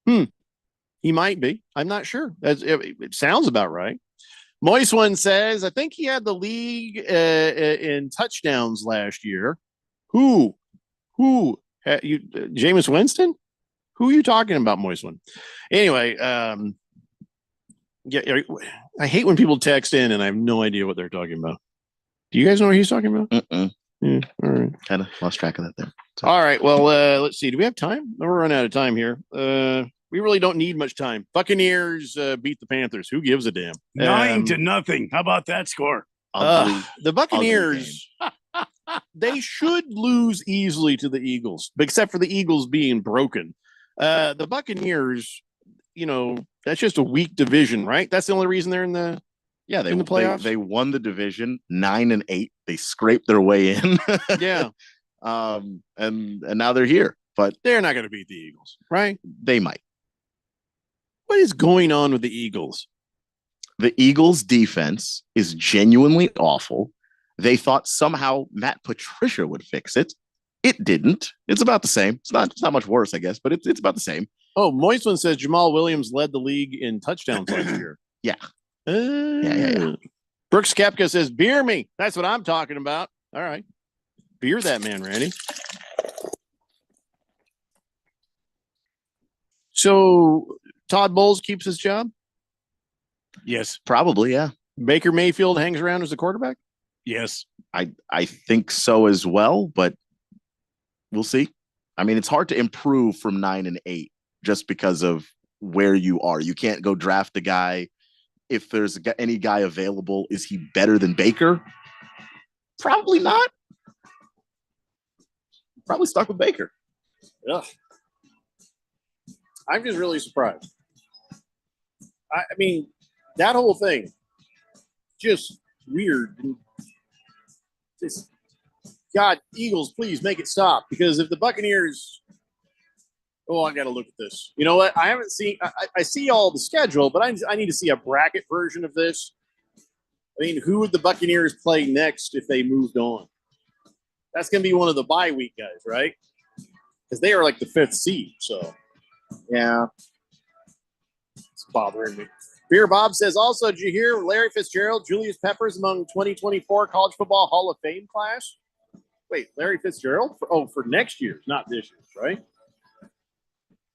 He might be. I'm not sure. It sounds about right. Moist One says, I think he had the league in touchdowns last year. Who? Jameis Winston? Who are you talking about, Moist One? Anyway, yeah, I hate when people text in and I have no idea what they're talking about. Do you guys know what he's talking about? Yeah, all right. Kind of lost track of that there. So. All right. Well, let's see. Do we have time? No, we're running out of time here. We really don't need much time. Buccaneers beat the Panthers. Who gives a damn? 9-0. How about that score? The Buccaneers, they should lose easily to the Eagles, except for the Eagles being broken. The Buccaneers, that's just a weak division, right? That's the only reason they're in the playoffs. They won the division 9-8. They scraped their way in. Yeah. And now they're here, but they're not going to beat the Eagles, right? They might. What is going on with the Eagles? The Eagles defense is genuinely awful. They thought somehow Matt Patricia would fix it. It didn't. It's about the same. It's not much worse, I guess, but it's about the same. Oh, Moist One says Jamal Williams led the league in touchdowns last year. Yeah. Yeah. Brooks Koepka says, beer me. That's what I'm talking about. All right. Beer that man, Randy. So Todd Bowles keeps his job? Yes. Probably, yeah. Baker Mayfield hangs around as the quarterback? Yes. I think so as well, but we'll see. I mean, it's hard to improve from 9-8 just because of where you are. You can't go draft a guy. If there's any guy available, is he better than Baker? Probably not. Probably stuck with Baker. Ugh. I'm just really surprised. I mean, that whole thing, just weird. Just, God, Eagles, please make it stop. Because if the Buccaneers, I got to look at this. You know what? I haven't seen. I see all the schedule, but I need to see a bracket version of this. I mean, who would the Buccaneers play next if they moved on? That's going to be one of the bye week guys, right? Because they are like the 5th seed. So, yeah, it's bothering me. Beer Bob says, also, did you hear Larry Fitzgerald, Julius Peppers among 2024 College Football Hall of Fame class? Wait, Larry Fitzgerald? For next year, not this year, right?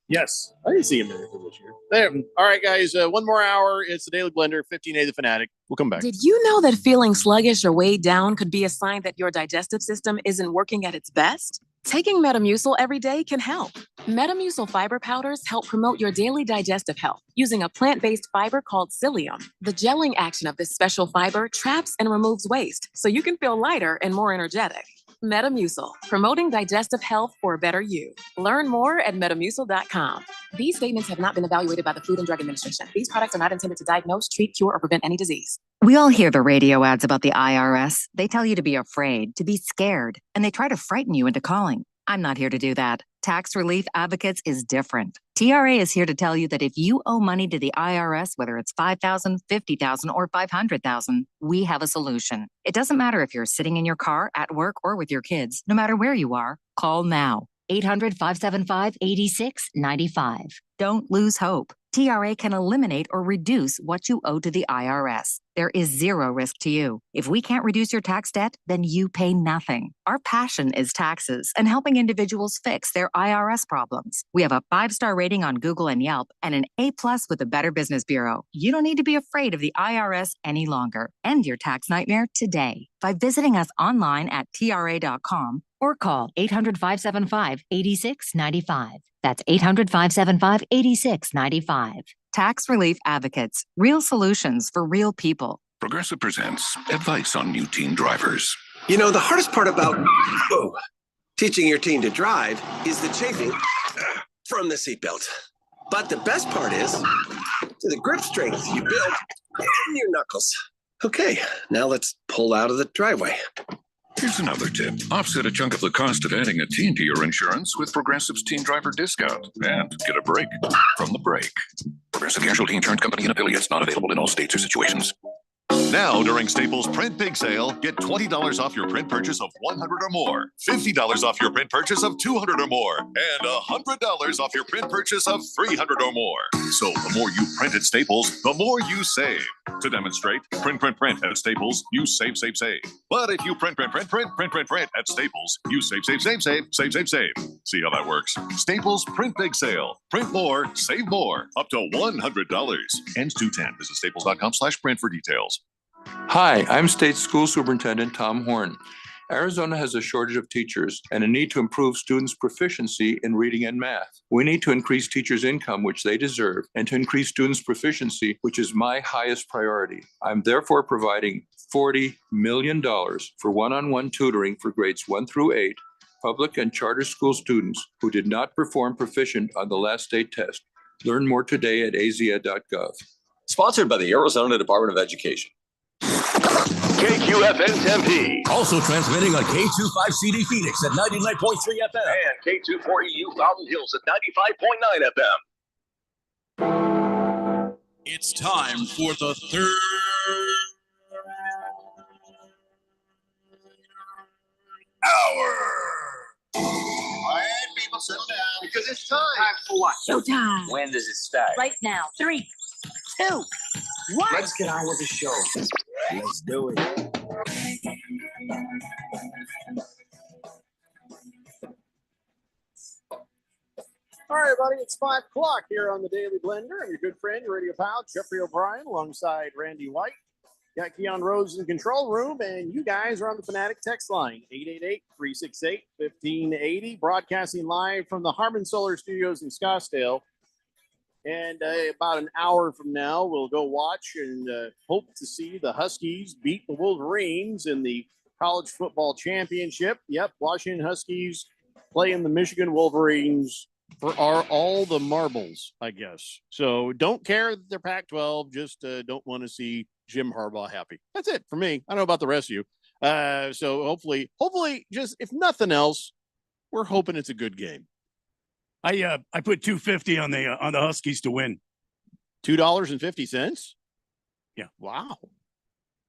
Yes, I didn't see him there for this year. There. All right, guys. One more hour. It's the Daily Blender, 15A The Fanatic. We'll come back. Did you know that feeling sluggish or weighed down could be a sign that your digestive system isn't working at its best? Taking Metamucil every day can help. Metamucil fiber powders help promote your daily digestive health using a plant-based fiber called psyllium. The gelling action of this special fiber traps and removes waste, so you can feel lighter and more energetic. Metamucil, promoting digestive health for a better you. Learn more at metamucil.com. These statements have not been evaluated by the Food and Drug Administration. These products are not intended to diagnose, treat, cure, or prevent any disease. We all hear the radio ads about the IRS. They tell you to be afraid, to be scared, and they try to frighten you into calling. I'm not here to do that. Tax Relief Advocates is different. TRA is here to tell you that if you owe money to the IRS, whether it's $5,000, $50,000, or $500,000, we have a solution. It doesn't matter if you're sitting in your car, at work, or with your kids. No matter where you are, call now. 800-575-8695. Don't lose hope. TRA can eliminate or reduce what you owe to the IRS. There is zero risk to you. If we can't reduce your tax debt, then you pay nothing. Our passion is taxes and helping individuals fix their IRS problems. We have a 5-star rating on Google and Yelp and an A+ with the Better Business Bureau. You don't need to be afraid of the IRS any longer. End your tax nightmare today by visiting us online at tra.com or call 800-575-8695. That's 800-575-8695. Tax Relief Advocates. Real solutions for real people. Progressive presents advice on new teen drivers. You know, the hardest part about teaching your teen to drive is the chafing from the seatbelt. But the best part is the grip strength you build in your knuckles. Okay, now let's pull out of the driveway. Here's another tip. Offset a chunk of the cost of adding a teen to your insurance with Progressive's Teen Driver Discount and get a break from the break. Progressive Casualty Insurance Company and affiliates, not available in all states or situations. Now, during Staples Print Big Sale, get $20 off your print purchase of $100 or more, $50 off your print purchase of $200 or more, and $100 off your print purchase of $300 or more. So the more you print at Staples, the more you save. To demonstrate, print at Staples, you save. But if you print at Staples, you save. See how that works? Staples Print Big Sale. Print more, save more, up to $100. Ends 2/10. Visit staples.com/print for details. Hi, I'm State School Superintendent Tom Horn. Arizona has a shortage of teachers and a need to improve students' proficiency in reading and math. We need to increase teachers' income, which they deserve, and to increase students' proficiency, which is my highest priority. I'm therefore providing $40 million for one-on-one tutoring for grades 1 through 8, public and charter school students who did not perform proficient on the last state test. Learn more today at azia.gov. Sponsored by the Arizona Department of Education. KQFN Tempe. Also transmitting on K25CD Phoenix at 99.3 FM. And K24EU Fountain Hills at 95.9 FM. It's time for the third hour. All right, people, settle down because it's time. Time for what? Showtime. When does it start? Right now. 3, 2, 1. Let's get on with the show. Let's do it. All right, everybody, it's 5 o'clock here on the Daily Blender. I'm your good friend, your radio pal, Jeffrey O'Brien, alongside Randy White. Got Keon Rose in the control room, and you guys are on the Fanatic text line, 888-368-1580, broadcasting live from the Harmon Solar Studios in Scottsdale. And about an hour from now, we'll go watch and hope to see the Huskies beat the Wolverines in the college football championship. Yep, Washington Huskies playing the Michigan Wolverines for all the marbles, I guess. So don't care that they're Pac-12, just don't want to see Jim Harbaugh happy. That's it for me. I don't know about the rest of you. So hopefully, just if nothing else, we're hoping it's a good game. I put $2.50 on the Huskies to win. $2.50. Yeah. Wow.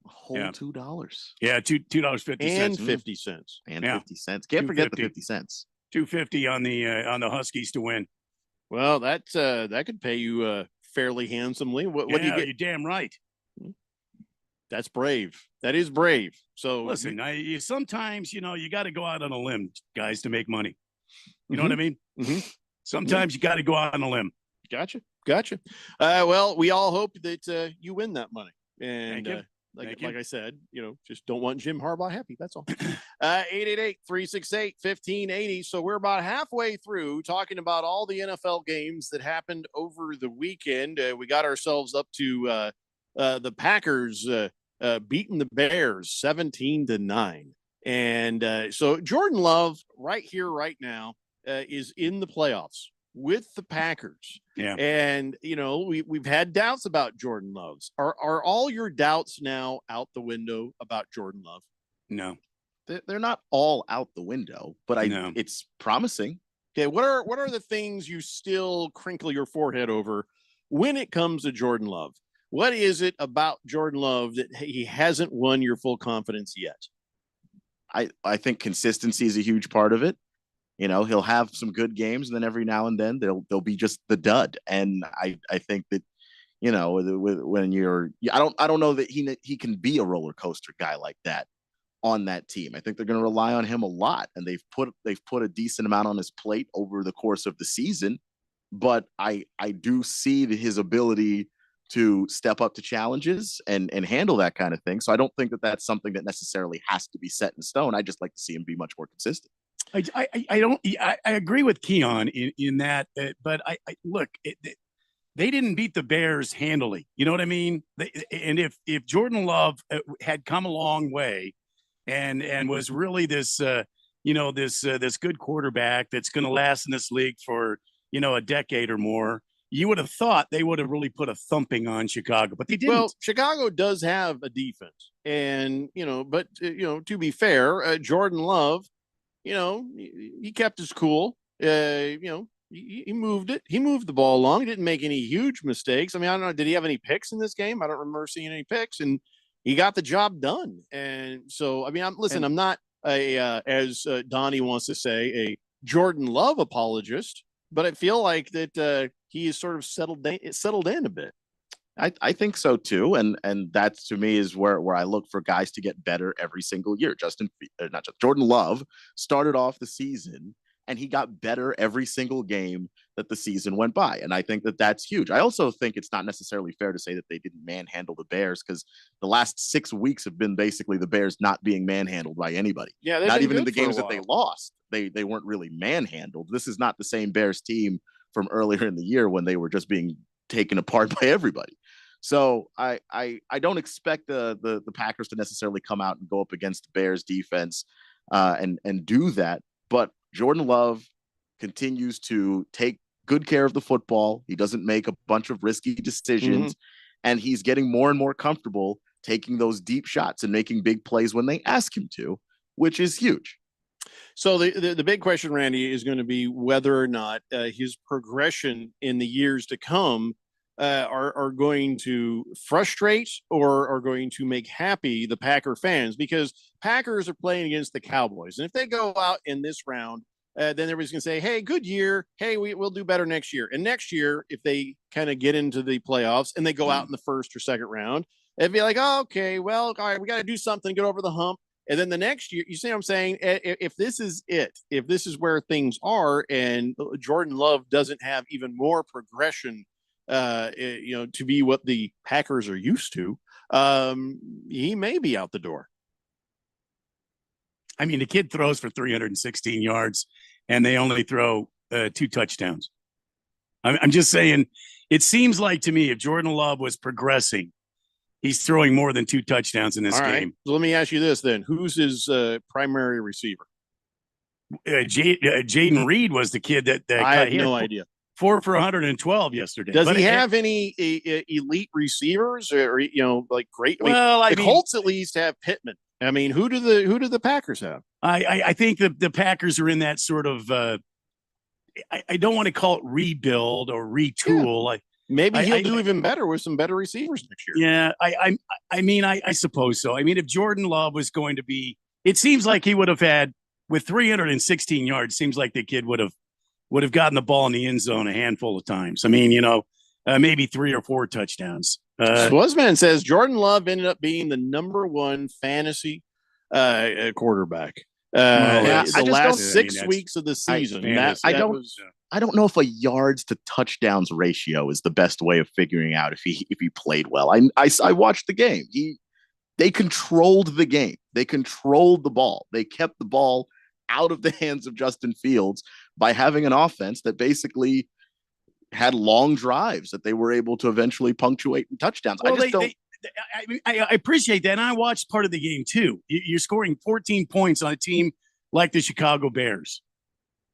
A whole $2. Yeah, $2.50 and 50 cents. And 50 cents. Can't forget the 50 cents. $2.50 on the Huskies to win. Well, that could pay you fairly handsomely. What do you get? You're damn right. That's brave. That is brave. So listen, sometimes you got to go out on a limb, guys, to make money. You know what I mean? Mm-hmm. Sometimes you got to go out on a limb. Gotcha. Well, we all hope that you win that money. And like I said, just don't want Jim Harbaugh happy. That's all. 888-368-1580. So we're about halfway through talking about all the NFL games that happened over the weekend. We got ourselves up to the Packers beating the Bears 17-9. And so Jordan Love right here, right now, is in the playoffs with the Packers. Yeah. And, we've had doubts about Jordan Love's. Are all your doubts now out the window about Jordan Love? No. They're not all out the window, but it's promising. Okay, what are the things you still crinkle your forehead over when it comes to Jordan Love? What is it about Jordan Love that he hasn't won your full confidence yet? I think consistency is a huge part of it. He'll have some good games, and then every now and then they'll be just the dud. And I think that, when I don't know that he can be a roller coaster guy like that on that team. I think they're going to rely on him a lot, and they've put a decent amount on his plate over the course of the season. But I do see his ability to step up to challenges and handle that kind of thing. So I don't think that that's something that necessarily has to be set in stone. I just like to see him be much more consistent. I agree with Keon in that, but I look, they didn't beat the Bears handily. You know what I mean? And if Jordan Love had come a long way and was really this good quarterback that's going to last in this league for a decade or more, you would have thought they would have really put a thumping on Chicago, but they didn't. Well, Chicago does have a defense, and but to be fair, Jordan Love, he kept his cool. He moved it. He moved the ball along. He didn't make any huge mistakes. I mean, I don't know. Did he have any picks in this game? I don't remember seeing any picks, and he got the job done. And so, I mean, I'm not as Donnie wants to say, a Jordan Love apologist, but I feel like that he is sort of settled in a bit. I think so too, and that to me is where I look for guys to get better every single year. Jordan Love started off the season, and he got better every single game that the season went by, and I think that that's huge. I also think it's not necessarily fair to say that they didn't manhandle the Bears, because the last 6 weeks have been basically the Bears not being manhandled by anybody. Yeah, not even in the games that they lost, they weren't really manhandled. This is not the same Bears team from earlier in the year when they were just being taken apart by everybody. So I don't expect the Packers to necessarily come out and go up against the Bears defense and do that. But Jordan Love continues to take good care of the football. He doesn't make a bunch of risky decisions, and he's getting more and more comfortable taking those deep shots and making big plays when they ask him to, which is huge. So the big question, Randy, is going to be whether or not his progression in the years to come are going to frustrate or are going to make happy the Packer fans, because Packers are playing against the Cowboys. And if they go out in this round, then everybody's going to say, hey, good year. Hey, we'll do better next year. And next year, if they kind of get into the playoffs and they go out in the first or second round, it'd be like, oh, okay, well, all right, we got to do something, get over the hump. And then the next year, you see what I'm saying? If this is it, if this is where things are, and Jordan Love doesn't have even more progression, to be what the Packers are used to, he may be out the door. I mean, the kid throws for 316 yards, and they only throw 2 touchdowns. I'm just saying, it seems like to me, if Jordan Love was progressing, he's throwing more than 2 touchdowns in this game. So let me ask you this then. Who's his primary receiver? Jaden Reed was the kid that I have no idea. 4 for 112 yesterday. Does he have any elite receivers or like great? Well, the Colts at least have Pittman. I mean, who do the Packers have? I think the Packers are in that sort of I don't want to call it rebuild or retool. Yeah. Maybe he'll do even better with some better receivers next year. Yeah, I suppose so. I mean, if Jordan Love was going to be, it seems like he would have had, with 316 yards, seems like the kid would have gotten the ball in the end zone a handful of times. I mean, maybe 3 or 4 touchdowns. Swazman says Jordan Love ended up being the #1 fantasy quarterback the last 6 weeks of the season. I don't know if a yards to touchdowns ratio is the best way of figuring out if he played well. I watched the game. They controlled the game. They controlled the ball. They kept the ball out of the hands of Justin Fields by having an offense that basically had long drives that they were able to eventually punctuate in touchdowns. Well, I appreciate that. And I watched part of the game too. You're scoring 14 points on a team like the Chicago Bears.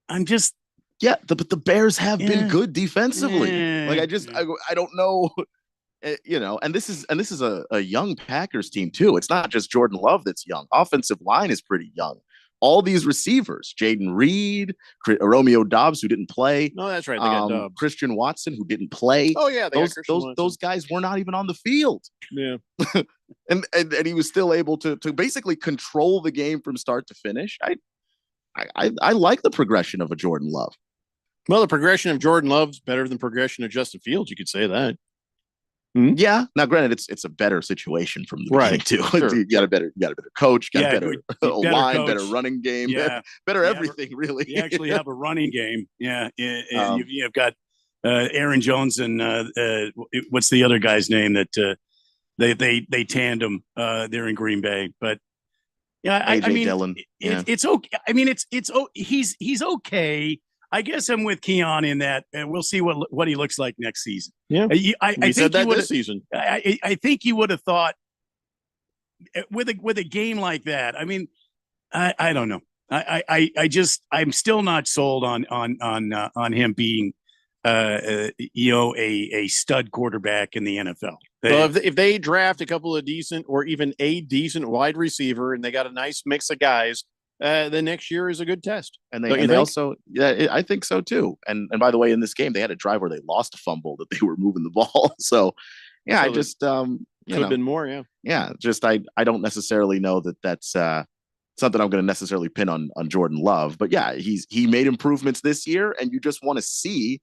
I'm just. Yeah, but the Bears have been good defensively. Like I don't know, and this is a young Packers team too. It's not just Jordan Love that's young. Offensive line is pretty young. All these receivers, Jaden Reed, Romeo Dobbs, who didn't play. No, that's right. They got Dobbs. Christian Watson, who didn't play. Oh yeah, those guys were not even on the field. Yeah, and he was still able to basically control the game from start to finish. I like the progression of a Jordan Love. Well, the progression of Jordan Love's better than progression of Justin Fields. You could say that. Yeah. Now, granted, it's a better situation from the beginning too. Sure. You got a better coach, got a better line, coach. better running game, Yeah. better everything. Really, You actually have a running game. Yeah, you've got Aaron Jones and what's the other guy's name that they tandem there in Green Bay, but. Yeah, I mean, Dillon. It's okay. I mean, he's okay. I guess I'm with Keon in that, and we'll see what he looks like next season. Yeah, I think said that this season. I think you would have thought with a game like that. I mean, I don't know. I'm still not sold on him being a stud quarterback in the NFL. Well, if they draft a couple of decent or even a decent wide receiver and they got a nice mix of guys, then next year is a good test. And they also, I think so too. And by the way, in this game, they had a drive where they lost a fumble that they were moving the ball. So, yeah, So I just, could have been more. Yeah. Yeah. Just, I don't necessarily know that's something I'm going to necessarily pin on Jordan Love. But yeah, he made improvements this year, and you just want to see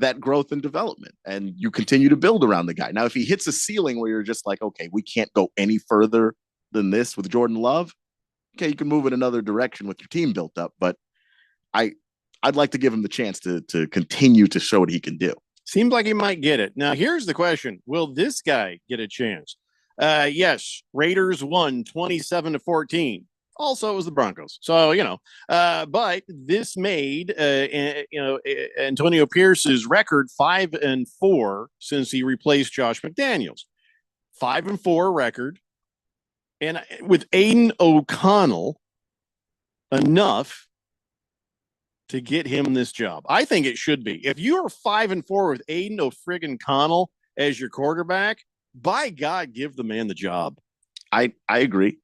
that growth and development, and you continue to build around the guy. Now, if he hits a ceiling where you're just like, okay, we can't go any further than this with Jordan Love, okay, you can move in another direction with your team built up. But I'd like to give him the chance to continue to show what he can do. Seems like he might get it. Now, here's the question. Will this guy get a chance? Yes, Raiders won 27-14. Also, it was the Broncos. So, but this made, Antonio Pierce's record 5-4 since he replaced Josh McDaniels. 5-4 record. And with Aiden O'Connell, enough to get him this job. I think it should be. If you are 5-4 with Aiden O'Friggin-Connell as your quarterback, by God, give the man the job. I agree.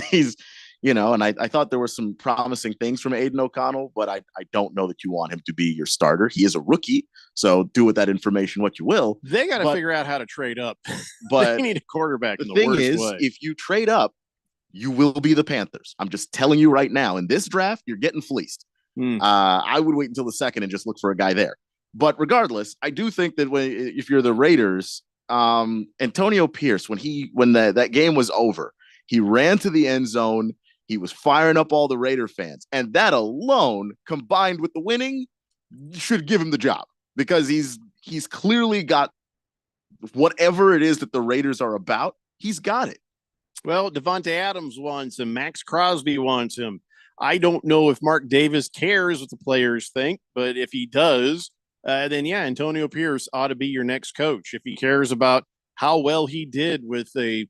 He's... and I thought there were some promising things from Aiden O'Connell, but I don't know that you want him to be your starter. He is a rookie, so do with that information what you will. They got to figure out how to trade up. But they need a quarterback in the thing worst is, way. if you trade up, you will be the Panthers. I'm just telling you right now. In this draft, you're getting fleeced. I would wait until the second and just look for a guy there. But regardless, I do think that if you're the Raiders, Antonio Pierce, when that game was over, he ran to the end zone. He was firing up all the Raider fans. And that alone, combined with the winning, should give him the job, because he's clearly got whatever it is that the Raiders are about. He's got it. Well, Devontae Adams wants him. Max Crosby wants him. I don't know if Mark Davis cares what the players think, but if he does, then yeah, Antonio Pierce ought to be your next coach. If he cares about how well he did with a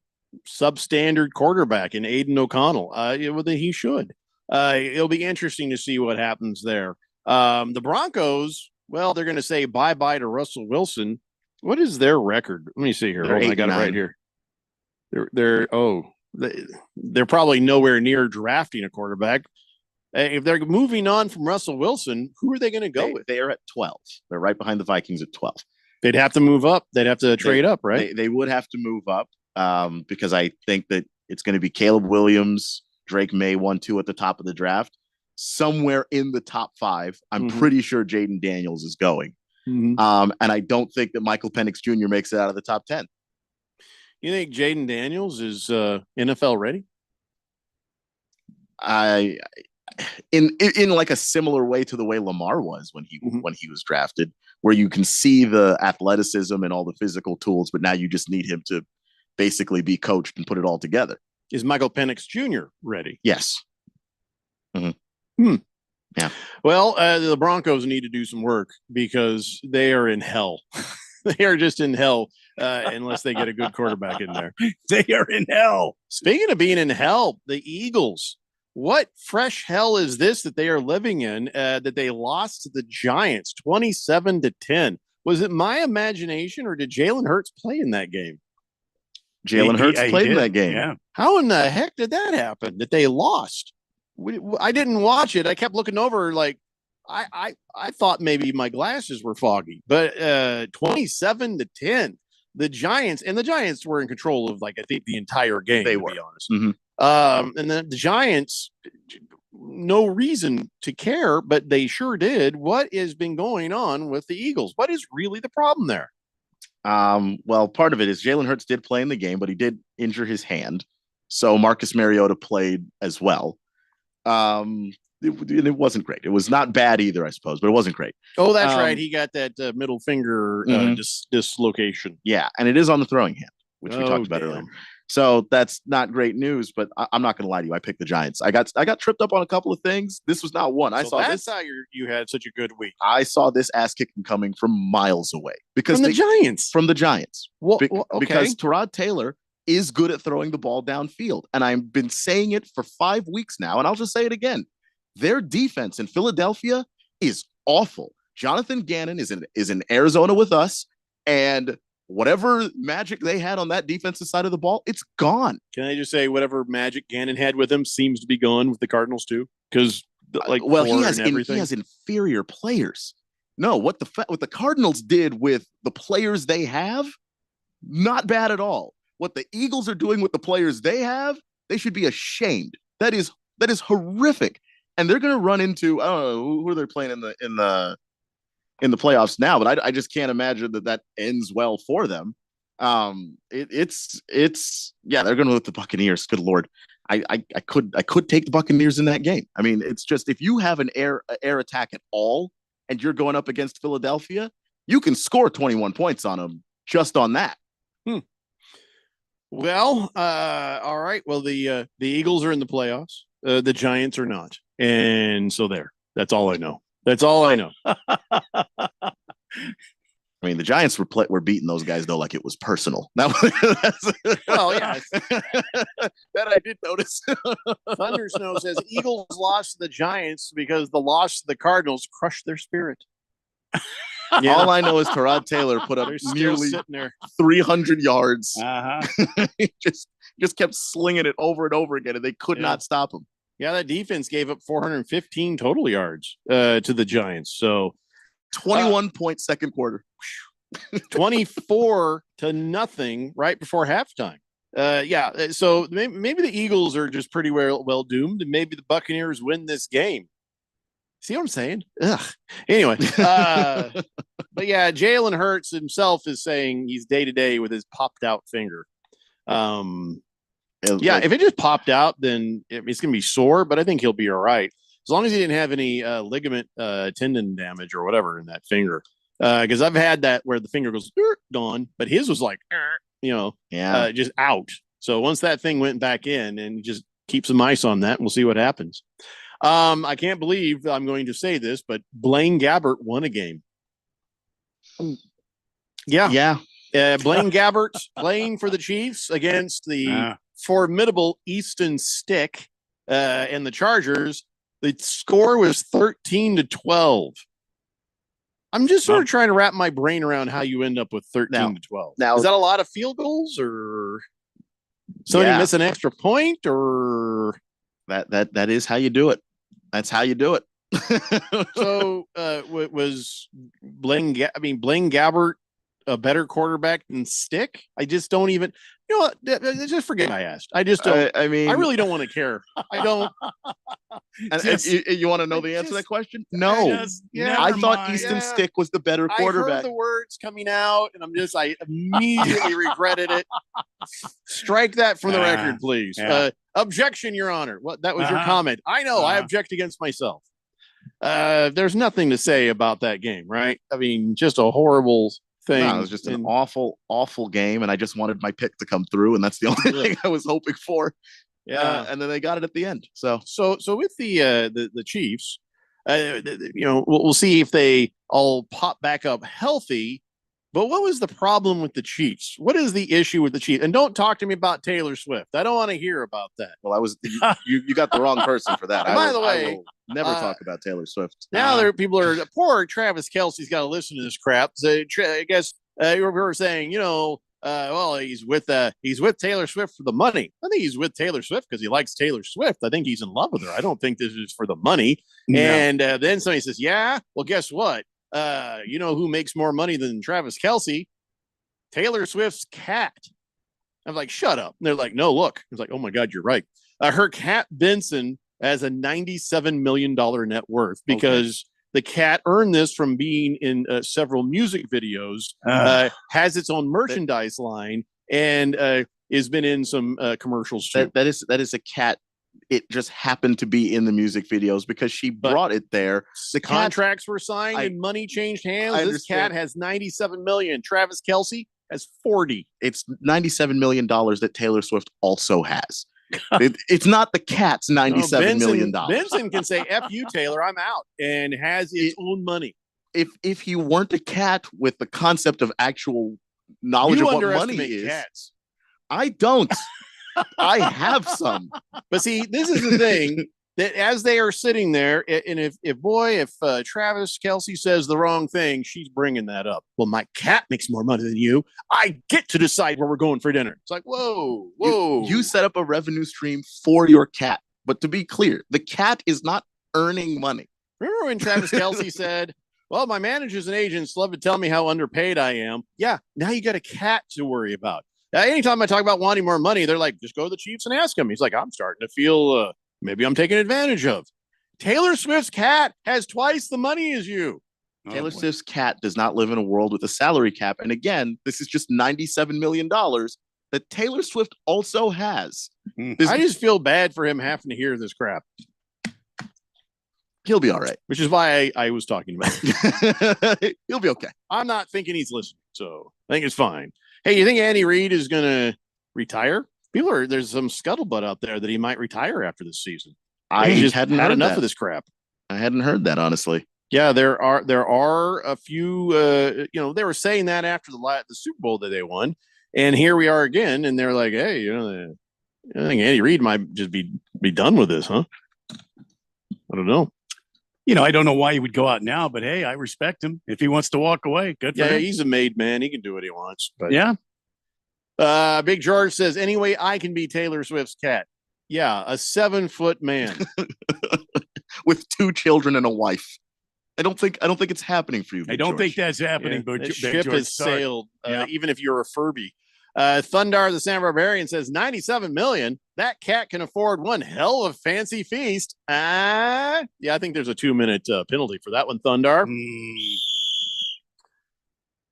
substandard quarterback in Aiden O'Connell, then he should. It'll be interesting to see what happens there. The Broncos, well, they're going to say bye-bye to Russell Wilson. What is their record? Let me see here. Hold on, I got it right here. They're probably nowhere near drafting a quarterback. If they're moving on from Russell Wilson, who are they going to go with? They are at 12. They're right behind the Vikings at 12. They'd have to move up. They'd have to trade up, right? They would have to move up. Because I think that it's going to be Caleb Williams, Drake May 1-2 at the top of the draft. Somewhere in the top 5, I'm pretty sure Jaden Daniels is going. And I don't think that Michael Penix Jr. makes it out of the top 10. You think Jaden Daniels is NFL ready? in like a similar way to the way Lamar was when he was drafted, where you can see the athleticism and all the physical tools, but now you just need him to basically be coached and put it all together. Is Michael Penix Jr. ready? Yes. Yeah. Well, the Broncos need to do some work because they are in hell. They are just in hell unless they get a good quarterback in there. They are in hell. Speaking of being in hell, the Eagles. What fresh hell is this that they are living in that they lost to the Giants 27-10? Was it my imagination or did Jalen Hurts play in that game? Jalen Hurts played in that game. Yeah. How in the heck did that happen that they lost? I didn't watch it. I kept looking over like I thought maybe my glasses were foggy, but 27-10. The Giants were in control of like I think the entire game. They to were. be honest. Mm-hmm. And then the Giants, no reason to care, but they sure did. What has been going on with the Eagles? What is really the problem there? Well, part of it is Jalen Hurts did play in the game, but he did injure his hand. So Marcus Mariota played as well. It wasn't great. It was not bad either, I suppose, but it wasn't great. Oh, that's right. He got that middle finger dislocation. Yeah, and it is on the throwing hand, which we talked about earlier. So that's not great news, but I'm not going to lie to you. I picked the Giants. I got tripped up on a couple of things. This was not one. I saw that's this. how you had such a good week. I saw this ass kicking coming from miles away because From the Giants. From the Giants. Okay. Because Tyrod Taylor is good at throwing the ball downfield, and I've been saying it for 5 weeks now, and I'll just say it again. Their defense in Philadelphia is awful. Jonathan Gannon is in Arizona with us, and whatever magic they had on that defensive side of the ball, it's gone. Can I just say whatever magic Gannon had with him seems to be gone with the Cardinals too? Because he has inferior players. No, what the Cardinals did with the players they have, not bad at all. What the Eagles are doing with the players they have, they should be ashamed. That is horrific. And they're going to run into, I don't know who are they playing in the playoffs now, but I just can't imagine that ends well for them. It's they're going to hit the Buccaneers. Good Lord. I could take the Buccaneers in that game. I mean, it's just, if you have an air attack at all and you're going up against Philadelphia, you can score 21 points on them just on that. Well, all right. Well, the Eagles are in the playoffs. The Giants are not. And so that's all I know. That's all I know. I mean, the Giants were beating those guys though, like it was personal. Well, yeah, that I did notice. Thunder Snow says Eagles lost to the Giants because the loss to the Cardinals crushed their spirit. Yeah. All I know is Tyrod Taylor put up nearly 300 yards. He just kept slinging it over and over again, and they could not stop him. Yeah, that defense gave up 415 total yards to the Giants. So 21-point second quarter. 24-0 right before halftime. So maybe the Eagles are just pretty well doomed, and maybe the Buccaneers win this game. See what I'm saying? Ugh. Anyway, but yeah, Jalen Hurts himself is saying he's day-to-day with his popped-out finger. If it just popped out, then it's going to be sore, but I think he'll be all right. As long as he didn't have any ligament tendon damage or whatever in that finger. Because I've had that where the finger goes gone, but his was like, just out. So once that thing went back in, and just keep some ice on that, and we'll see what happens. I can't believe I'm going to say this, but Blaine Gabbert won a game. Yeah. Blaine Gabbert playing for the Chiefs against the formidable Easton Stick and the Chargers. The score was 13-12. I'm just sort of trying to wrap my brain around how you end up with 13-12. Now, is that a lot of field goals, or somebody miss an extra point, or that is how you do it? That's how you do it. So was Blaine Gabbert a better quarterback than Stick? I just don't even. You know what? Just forget I asked. I just don't. I really don't want to care. I don't. You want to know the answer to that question? No. I thought Easton Stick was the better quarterback. I heard the words coming out, and I immediately regretted it. Strike that from the record, please. Objection, Your Honor. What? That was your Uh-huh. comment. I know. I Uh-huh. object against myself. There's nothing to say about that game, right? I mean, just a horrible thing. No, it was just an awful, awful game, and I just wanted my pick to come through, and that's the only thing I was hoping for. Yeah, and then they got it at the end. So with the Chiefs, we'll see if they all pop back up healthy. But what was the problem with the Chiefs? What is the issue with the Chiefs? And don't talk to me about Taylor Swift. I don't want to hear about that. Well, you got the wrong person for that. By the I way, will never talk about Taylor Swift. now people are poor Travis Kelce's got to listen to this crap. So, I guess we were saying, well, he's with Taylor Swift for the money. I think he's with Taylor Swift because he likes Taylor Swift. I think he's in love with her. I don't think this is for the money. No. And then somebody says, yeah, well, guess what? You know who makes more money than Travis Kelce? Taylor Swift's cat. I'm like, shut up. And they're like, no, look. I was like, oh my God, you're right. Her cat Benson has a $97 million net worth because the cat earned this from being in several music videos, has its own merchandise line, and has been in some commercials too. That is a cat. It just happened to be in the music videos because she brought it there. The contracts were signed and money changed hands. This cat has $97 million. Travis Kelce has 40. It's $97 million that Taylor Swift also has. It's not the cat's $97 million. Benson can say, F you, Taylor, I'm out, and has its own money. If you weren't a cat with the concept of actual knowledge of what money is, cats. I don't. I have some. But see, this is the thing that as they are sitting there, and if Travis Kelce says the wrong thing, she's bringing that up. Well, my cat makes more money than you. I get to decide where we're going for dinner. It's like, whoa. You set up a revenue stream for your cat. But to be clear, the cat is not earning money. Remember when Travis Kelce said, well, my managers and agents love to tell me how underpaid I am. Yeah, now you got a cat to worry about. Anytime I talk about wanting more money, they're like, just go to the Chiefs and ask him. He's like, I'm starting to feel maybe I'm taken advantage of. Taylor Swift's cat has twice the money as you. Taylor Swift's cat does not live in a world with a salary cap. And again, this is just $97 million that Taylor Swift also has. I just feel bad for him having to hear this crap. He'll be all right. Which is why I was talking about it. He'll be okay. I'm not thinking he's listening, so I think it's fine. Hey, you think Andy Reid is going to retire? There's some scuttlebutt out there that he might retire after this season. I just hadn't had heard enough that. of this crap. I hadn't heard that, honestly. Yeah, there are a few. They were saying that after the Super Bowl that they won, and here we are again, and they're like, hey, I think Andy Reid might just be done with this, huh? I don't know. I don't know why he would go out now, but hey, I respect him. If he wants to walk away, good for him. Yeah, he's a made man. He can do what he wants. But yeah. Big George says, anyway, I can be Taylor Swift's cat. Yeah, a 7-foot man with 2 children and a wife. I don't think it's happening for you. I don't think that's happening. Yeah, but the ship has sailed. Even if you're a Furby. Thundar the San Barbarian says 97 million. That cat can afford one hell of a fancy feast. Yeah, I think there's a 2-minute penalty for that one, Thundar.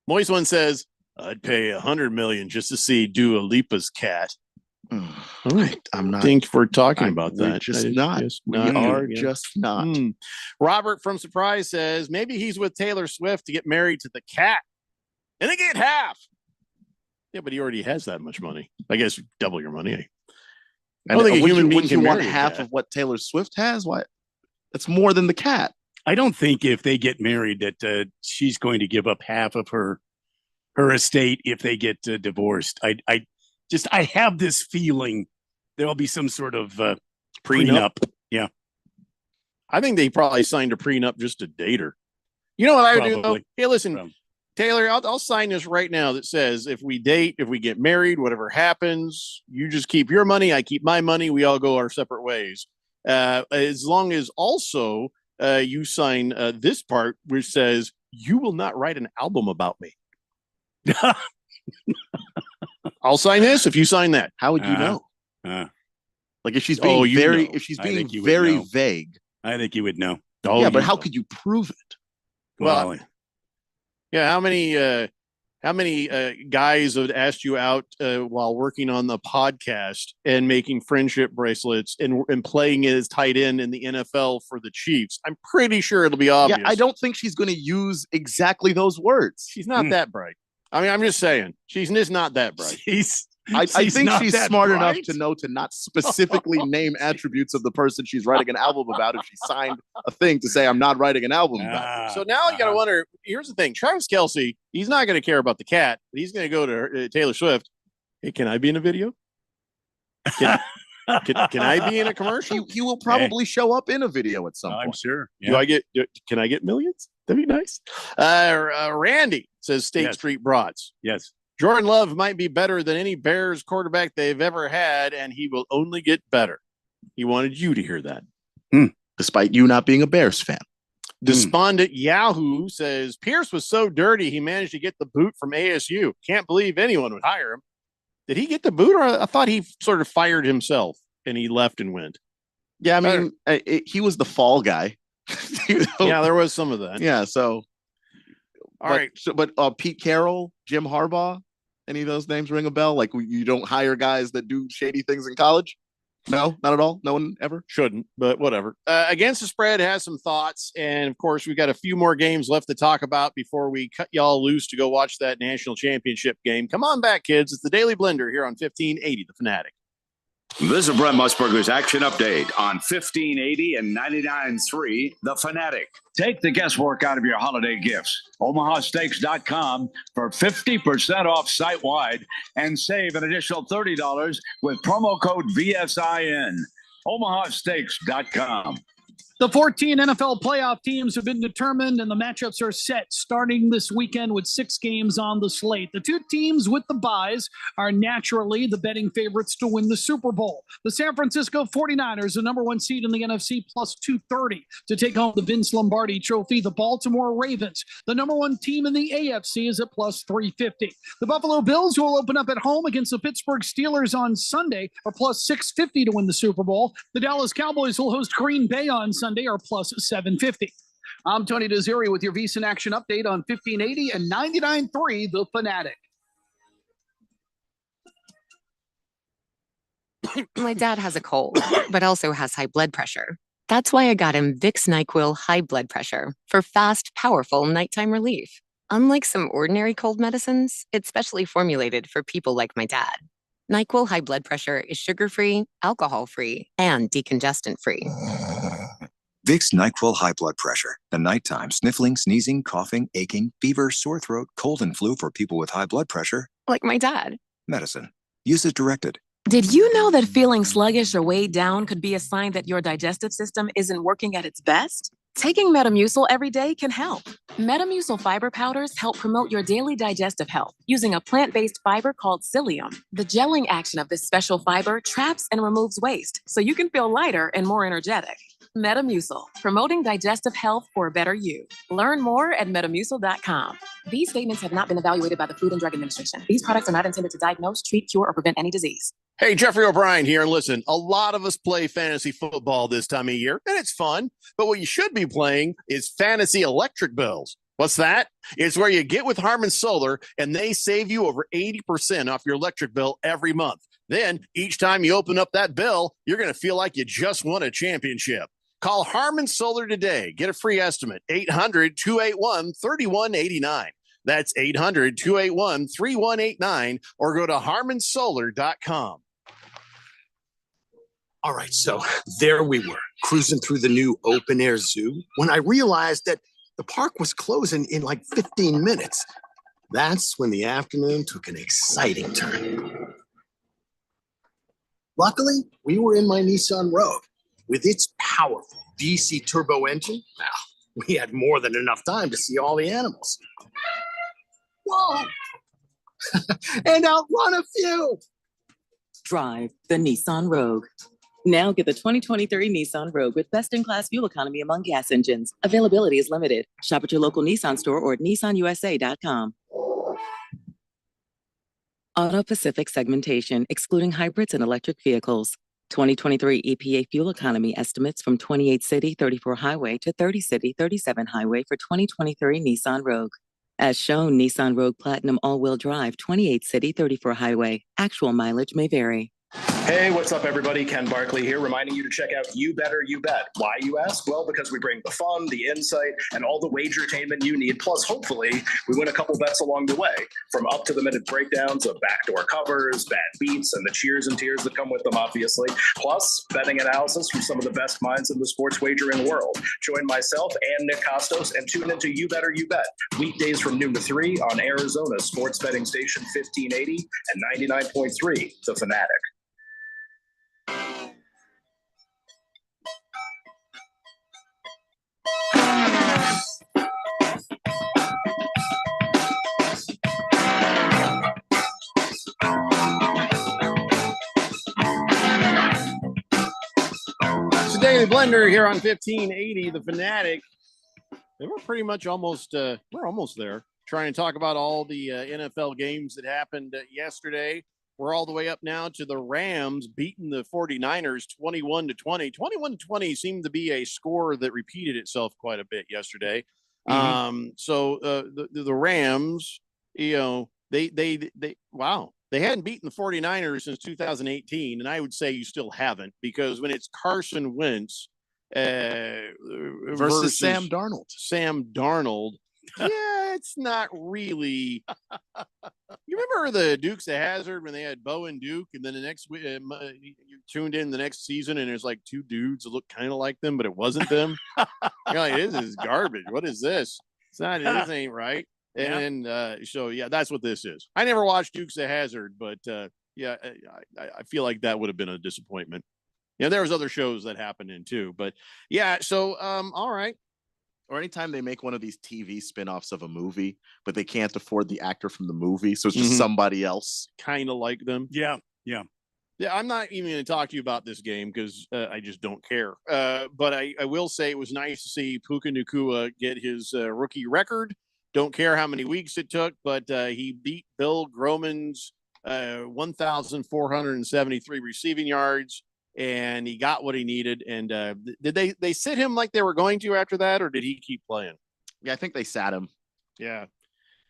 Moist one says, I'd pay 100 million just to see Dua Lipa's cat. All right. I'm not. Think we're talking about we're that. just not. We are just not. Robert from Surprise says maybe he's with Taylor Swift to get married to the cat and they get half. Yeah, but he already has that much money. I guess double your money. I don't think a human being can want marry a half cat. of what Taylor Swift has. Why? That's more than the cat. I don't think if they get married that she's going to give up half of her estate if they get divorced. I have this feeling there'll be some sort of prenup. Yeah. I think they probably signed a prenup just to date her. You know what I would do though? Hey, listen, Taylor, I'll sign this right now that says if we date, if we get married, whatever happens, you just keep your money, I keep my money, we all go our separate ways. As long as also you sign this part which says you will not write an album about me. I'll sign this if you sign that. How would you know? Like if she's being very vague. I think you would know. Yeah, but how could you prove it? Well, yeah. How How many guys have asked you out while working on the podcast and making friendship bracelets and playing as tight end in the NFL for the Chiefs? I'm pretty sure it'll be obvious. Yeah, I don't think she's going to use exactly those words. She's not that bright. I mean, I'm just saying, she's just not that bright. I think not she's that smart enough bright. to know to not specifically name attributes of the person she's writing an album about if she signed a thing to say, I'm not writing an album about. So now you got to wonder, here's the thing. Travis Kelce, he's not going to care about the cat. But he's going to go to Taylor Swift. Hey, can I be in a video? Can I be in a commercial? He will probably show up in a video at some point. I'm sure. Can I get millions? That'd be nice. Randy says State Street Broads. Yes. Jordan Love might be better than any Bears quarterback they've ever had, and he will only get better. He wanted you to hear that. Despite you not being a Bears fan. Despondent Yahoo says Pierce was so dirty he managed to get the boot from ASU. Can't believe anyone would hire him. Did he get the boot, or I thought he sort of fired himself and he left and went? Yeah, I mean, he was the fall guy. Yeah, there was some of that. Yeah, so. All right. But Pete Carroll, Jim Harbaugh, any of those names ring a bell? Like, you don't hire guys that do shady things in college? No, not at all. No one ever? Shouldn't, but whatever. Against the Spread has some thoughts. And of course, we've got a few more games left to talk about before we cut y'all loose to go watch that national championship game. Come on back, kids. It's the Daily Blender here on 1580 The Fanatic. This is Brent Musburger's action update on 1580 and 99.3 The Fanatic. Take the guesswork out of your holiday gifts. OmahaSteaks.com for 50% off site-wide and save an additional $30 with promo code VSIN. OmahaSteaks.com. The 14 NFL playoff teams have been determined, and the matchups are set starting this weekend with 6 games on the slate. The 2 teams with the byes are naturally the betting favorites to win the Super Bowl. The San Francisco 49ers, the number 1 seed in the NFC, plus 230 to take home the Vince Lombardi Trophy. The Baltimore Ravens, the number 1 team in the AFC, is at plus 350. The Buffalo Bills, who will open up at home against the Pittsburgh Steelers on Sunday, are plus 650 to win the Super Bowl. The Dallas Cowboys will host Green Bay on Sunday, are plus 750. I'm Tony Desiri with your VSiN Action Update on 1580 and 99.3 The Fanatic. My dad has a cold, but also has high blood pressure. That's why I got him Vicks NyQuil High Blood Pressure for fast, powerful nighttime relief. Unlike some ordinary cold medicines, it's specially formulated for people like my dad. NyQuil High Blood Pressure is sugar-free, alcohol-free, and decongestant-free. Vicks NyQuil High Blood Pressure. The nighttime sniffling, sneezing, coughing, aching, fever, sore throat, cold, and flu for people with high blood pressure. Like my dad. Medicine. Use as directed. Did you know that feeling sluggish or weighed down could be a sign that your digestive system isn't working at its best? Taking Metamucil every day can help. Metamucil fiber powders help promote your daily digestive health using a plant-based fiber called psyllium. The gelling action of this special fiber traps and removes waste, so you can feel lighter and more energetic. Metamucil, promoting digestive health for a better you. Learn more at metamucil.com. These statements have not been evaluated by the Food and Drug Administration. These products are not intended to diagnose, treat, cure, or prevent any disease. Hey, Jeffrey O'Brien here. And listen, a lot of us play fantasy football this time of year, and it's fun. But what you should be playing is fantasy electric bills. What's that? It's where you get with Harman Solar, and they save you over 80% off your electric bill every month. Then, each time you open up that bill, you're going to feel like you just won a championship. Call Harman Solar today. Get a free estimate. 800-281-3189. That's 800-281-3189, or go to harmansolar.com. All right, so there we were, cruising through the new open-air zoo when I realized that the park was closing in like 15 minutes. That's when the afternoon took an exciting turn. Luckily, we were in my Nissan Rogue. With its powerful DC turbo engine, well, we had more than enough time to see all the animals. Whoa! And outrun a few! Drive the Nissan Rogue. Now get the 2023 Nissan Rogue with best-in-class fuel economy among gas engines. Availability is limited. Shop at your local Nissan store or at nissanusa.com. Auto Pacific segmentation, excluding hybrids and electric vehicles. 2023 EPA fuel economy estimates from 28 city, 34 highway to 30 city, 37 highway for 2023 Nissan Rogue. As shown, Nissan Rogue Platinum all-wheel drive, 28 city, 34 highway. Actual mileage may vary. Hey, what's up, everybody? Ken Barkley here, reminding you to check out You Better You Bet. Why, you ask? Well, because we bring the fun, the insight, and all the wagertainment you need. Plus, hopefully, we win a couple bets along the way. From up-to-the-minute breakdowns of backdoor covers, bad beats, and the cheers and tears that come with them, obviously. Plus, betting analysis from some of the best minds in the sports wagering world. Join myself and Nick Costos and tune into You Better You Bet. Weekdays from noon to 3 on Arizona's sports betting station 1580 and 99.3, The Fanatic. Daily Blender here on 1580, The Fanatic. And we're pretty much almost there. Trying to talk about all the NFL games that happened yesterday. We're all the way up now to the Rams beating the 49ers 21-20. 21-20 seemed to be a score that repeated itself quite a bit yesterday. So the Rams, you know, they wow. They hadn't beaten the 49ers since 2018, and I would say you still haven't, because when it's Carson Wentz versus Sam Darnold. Yeah, it's not really. You remember the Dukes of Hazzard when they had Bo and Duke, and then the next you tuned in the next season, and there's like two dudes that look kind of like them, but it wasn't them. You're like, this is garbage. What is this? It's not. This ain't right. And so, yeah, that's what this is. I never watched Dukes of Hazzard, but yeah, I feel like that would have been a disappointment. Yeah, there was other shows that happened in too, but yeah. So, all right. Or anytime they make one of these TV spinoffs of a movie, but they can't afford the actor from the movie, so it's just somebody else, kind of like them. Yeah. I'm not even going to talk to you about this game because I just don't care. But I will say it was nice to see Puka Nacua get his rookie record. Don't care how many weeks it took, but he beat Bill Groman's 1,473 receiving yards, and he got what he needed. And did they sit him like they were going to after that, or did he keep playing? Yeah, I think they sat him. Yeah.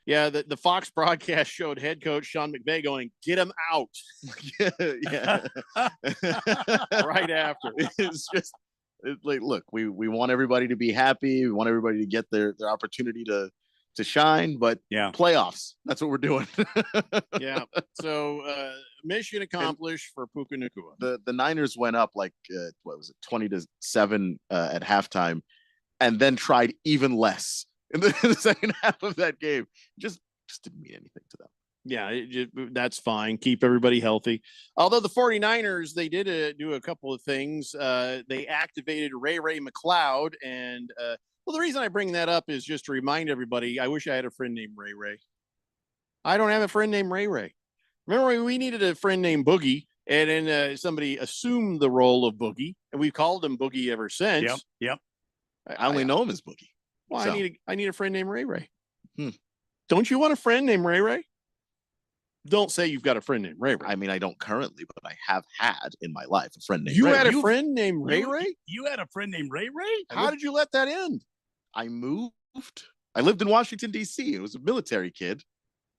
The Fox broadcast showed head coach Sean McVay going, "Get him out." yeah. Right after. It's just like, look, we want everybody to be happy. We want everybody to get their opportunity to shine, but playoffs, that's what we're doing. Yeah. So mission accomplished for Puka Nacua. The Niners went up like what was it, 20-7 at halftime, and then tried even less in the second half of that game. Just didn't mean anything to them. Yeah, that's fine. Keep everybody healthy. Although the 49ers, they did do a couple of things. They activated Ray McCloud, and well, the reason I bring that up is just to remind everybody, I wish I had a friend named Ray Ray. I don't have a friend named Ray Ray. Remember, we needed a friend named Boogie, and then somebody assumed the role of Boogie, and we've called him Boogie ever since. Yep. I only know him as Boogie. Well, so. I need a friend named Ray Ray. Don't you want a friend named Ray Ray? Don't say you've got a friend named Ray Ray. I mean, I don't currently, but I have had in my life a friend named Ray Ray. You had a friend named Ray Ray? You had a friend named Ray Ray? How did you let that end? I moved. I lived in Washington, D.C. It was a military kid.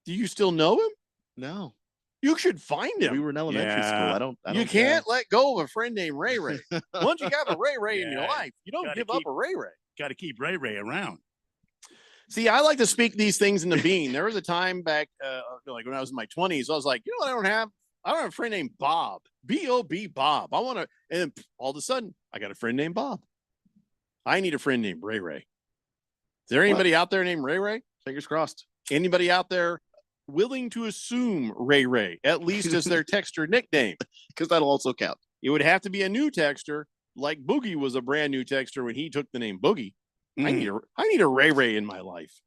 Do you still know him? No. You should find him. We were in elementary school. I don't you can't let go of a friend named Ray Ray. Once you got a Ray Ray in your life, you don't give up a Ray Ray. Got to keep Ray Ray around. See, I like to speak these things in the bean. There was a time back, like when I was in my 20s, I was like, you know what I don't have? I don't have a friend named Bob. B-O-B Bob. I want to, and all of a sudden, I got a friend named Bob. I need a friend named Ray Ray. Is there anybody out there named Ray Ray? Fingers crossed. Anybody out there willing to assume Ray Ray, at least as their texter nickname? Because that'll also count. It would have to be a new texter, like Boogie was a brand new texter when he took the name Boogie. I need a Ray Ray in my life.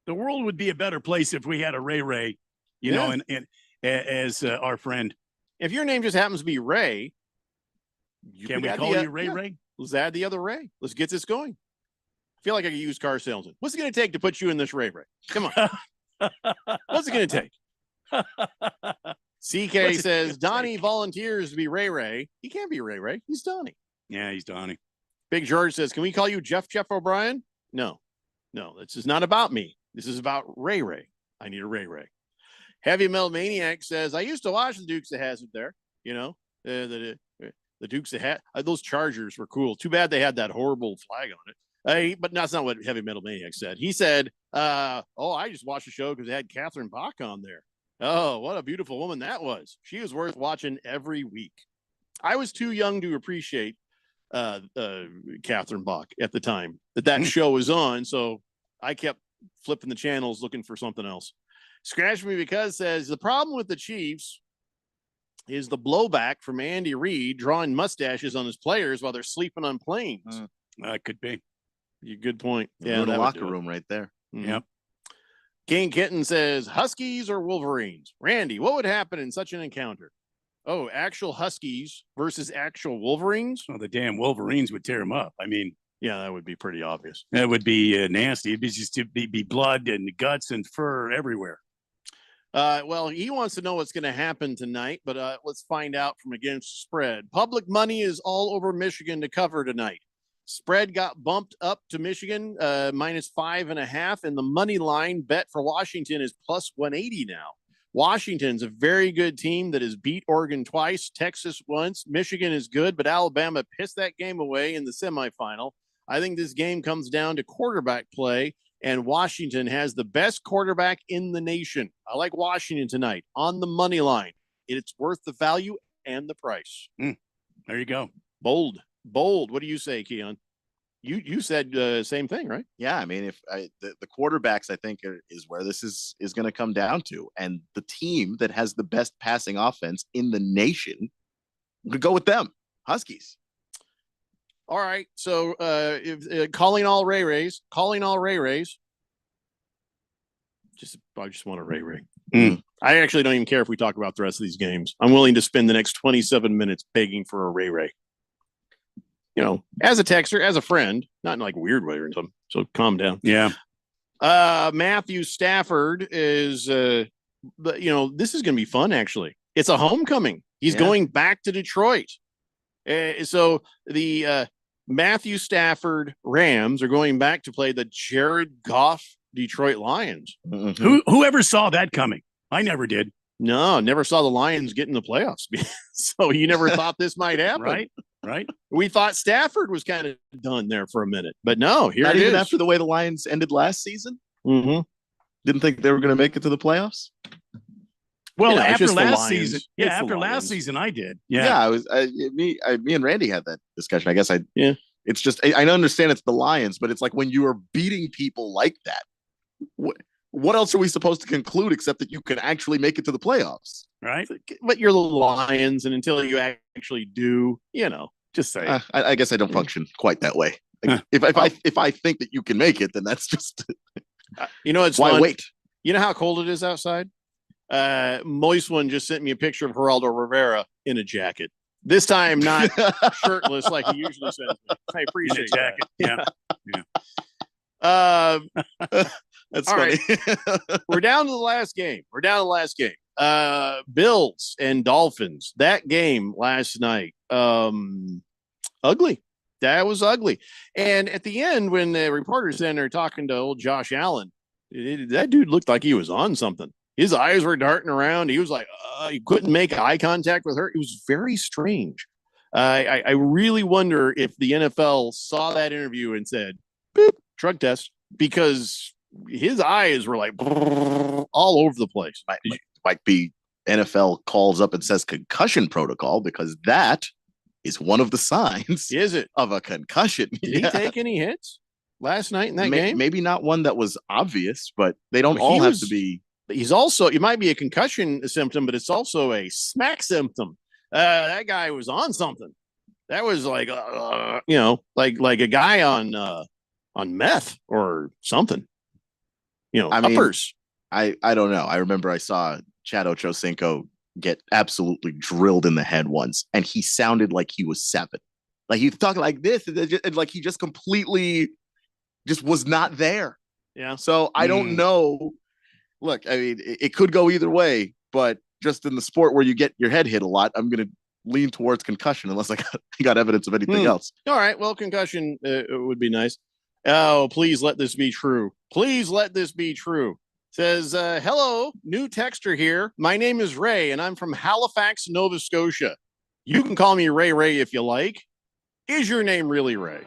The world would be a better place if we had a Ray Ray, you know, and as our friend. If your name just happens to be Ray, can we call you Ray Ray? Let's add the other Ray. Let's get this going. I feel like I could use car salesman. What's it going to take to put you in this Ray Ray? Come on. What's it going to take? CK says Donnie volunteers to be Ray Ray. He can't be Ray Ray. He's Donnie. Yeah, he's Donnie. Big George says, can we call you Jeff O'Brien? No. No, this is not about me. This is about Ray Ray. I need a Ray Ray. Heavy Metal Maniac says, I used to watch the Dukes of Hazzard there. You know, the Dukes of Hazzard. Those Chargers were cool. Too bad they had that horrible flag on it. But that's not what Heavy Metal Maniac said. He said, I just watched the show because they had Catherine Bach on there. Oh, what a beautiful woman that was. She was worth watching every week. I was too young to appreciate Catherine Bach at the time that show was on. So I kept flipping the channels looking for something else. Scratch Me Because says the problem with the Chiefs is the blowback from Andy Reid drawing mustaches on his players while they're sleeping on planes. That could be. Good point. Yeah, the locker room right there. Yep. King Kitten says Huskies or Wolverines. Randy, what would happen in such an encounter? Oh, actual Huskies versus actual Wolverines? Oh, the damn Wolverines would tear them up. I mean, yeah, that would be pretty obvious. That would be nasty. It'd be just be blood and guts and fur everywhere. Well, he wants to know what's going to happen tonight, but let's find out from Against the Spread. Public money is all over Michigan to cover tonight. Spread got bumped up to Michigan, -5.5, and the money line bet for Washington is +180 now. Washington's a very good team that has beat Oregon twice, Texas once. Michigan is good, but Alabama pissed that game away in the semifinal. I think this game comes down to quarterback play, and Washington has the best quarterback in the nation. I like Washington tonight on the money line. It's worth the value and the price. There you go. Bold. What do you say, Keon? You said same thing, right? Yeah, I mean, if the quarterbacks, I think, is where this is going to come down to, and the team that has the best passing offense in the nation, could go with them, Huskies. All right, so calling all Ray Rays. I just want a Ray Ray. I actually don't even care if we talk about the rest of these games. I'm willing to spend the next 27 minutes begging for a Ray Ray. You know, as a texter, as a friend, not in like a weird way or something. So calm down. Yeah. Matthew Stafford is, this is going to be fun. Actually, it's a homecoming. He's going back to Detroit. So the Matthew Stafford Rams are going back to play the Jared Goff Detroit Lions. Mm-hmm. Whoever saw that coming? I never did. No, never saw the Lions get in the playoffs. So you never thought this might happen. Right. We thought Stafford was kind of done there for a minute, but no, here Not it even is. after the way the Lions ended last season. Mm-hmm. Didn't think they were going to make it to the playoffs. Well, Yeah, it's after just the last Lions. season, It's the after last Lions. season, I did. Yeah, me and Randy had that discussion. I guess it's just I understand it's the Lions, but it's like when you are beating people like that, what else are we supposed to conclude except that you can actually make it to the playoffs? Right. But you're the Lions, and until you actually do, just say. I guess I don't function quite that way. Like, if I think that you can make it, then that's just It's why fun. wait? You know how cold it is outside? Moist One just sent me a picture of Geraldo Rivera in a jacket. This time not shirtless like he usually sends me. I appreciate jacket. that. That's All funny. right. We're down to the last game. Bills and Dolphins. That game last night. Ugly. That was ugly. And at the end, when the reporters in there talking to old Josh Allen, that dude looked like he was on something. His eyes were darting around. He was like, he couldn't make eye contact with her. It was very strange. I really wonder if the NFL saw that interview and said, boop, drug test, because his eyes were like all over the place. Might be NFL calls up and says concussion protocol, because that is one of the signs. Is it of a concussion? Did he take any hits last night in that game? Maybe not one that was obvious, but they don't all have to be. He's also, it might be a concussion symptom, but it's also a smack symptom. That guy was on something. That was like, like a guy on meth or something. Uppers. I don't know. I remember I saw Chad Ochocinco get absolutely drilled in the head once, and he sounded like he was 7. Like he was talking like this, and like he just completely just was not there. Yeah. So I don't know. Look, I mean, it could go either way, but just in the sport where you get your head hit a lot, I'm going to lean towards concussion unless I got evidence of anything else. All right. Well, concussion would be nice. Oh, please let this be true. Please let this be true. Says, hello, new texter here. My name is Ray, and I'm from Halifax, Nova Scotia. You can call me Ray Ray if you like. Is your name really Ray?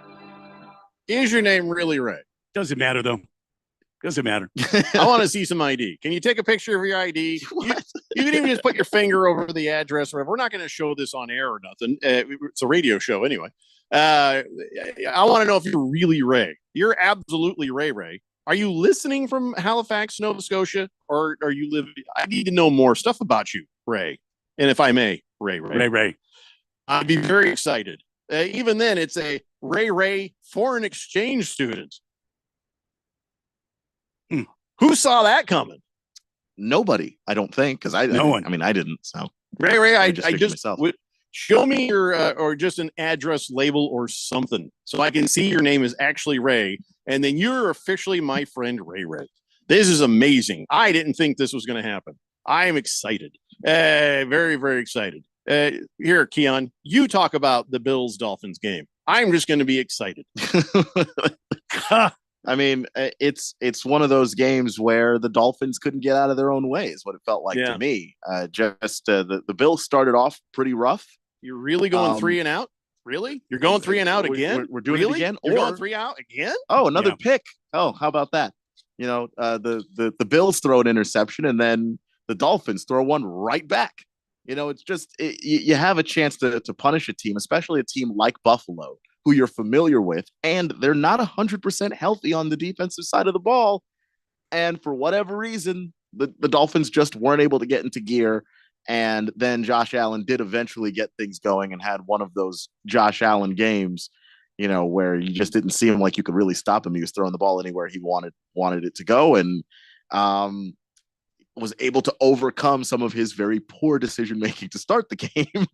Is your name really Ray? Doesn't matter, though. Doesn't matter. I want to see some ID. Can you take a picture of your ID? You can even just put your finger over the address. Or we're not going to show this on air or nothing. It's a radio show anyway. I want to know if you're really Ray. You're absolutely Ray Ray. Are you listening from Halifax, Nova Scotia, or are you living? I need to know more stuff about you, Ray. And if I may, Ray. Ray. I'd be very excited. Even then, it's a Ray foreign exchange student. Who saw that coming? Nobody, I don't think, because No one. I mean, I didn't. So Ray, I figured just would show me your or just an address label or something so I can see your name is actually Ray, and then you're officially my friend Ray. This is amazing. I didn't think this was going to happen. I am excited. Very, very excited. Here, Keon, you talk about the Bills-Dolphins game. I'm just going to be excited. I mean, it's one of those games where the Dolphins couldn't get out of their own way, is what it felt like to me. The Bills started off pretty rough. You're really going 3 and out? Really? You're going 3 and out again? We're doing it again? You're going 3 out again? Oh, another pick. Oh, how about that? You know, the Bills throw an interception and then the Dolphins throw one right back. You know, it's just you have a chance to punish a team, especially a team like Buffalo, who you're familiar with, and they're not 100% healthy on the defensive side of the ball. And for whatever reason, the Dolphins just weren't able to get into gear. And then Josh Allen did eventually get things going and had one of those Josh Allen games, you know, where you just didn't see him like you could really stop him. He was throwing the ball anywhere he wanted it to go. And was able to overcome some of his very poor decision-making to start the game.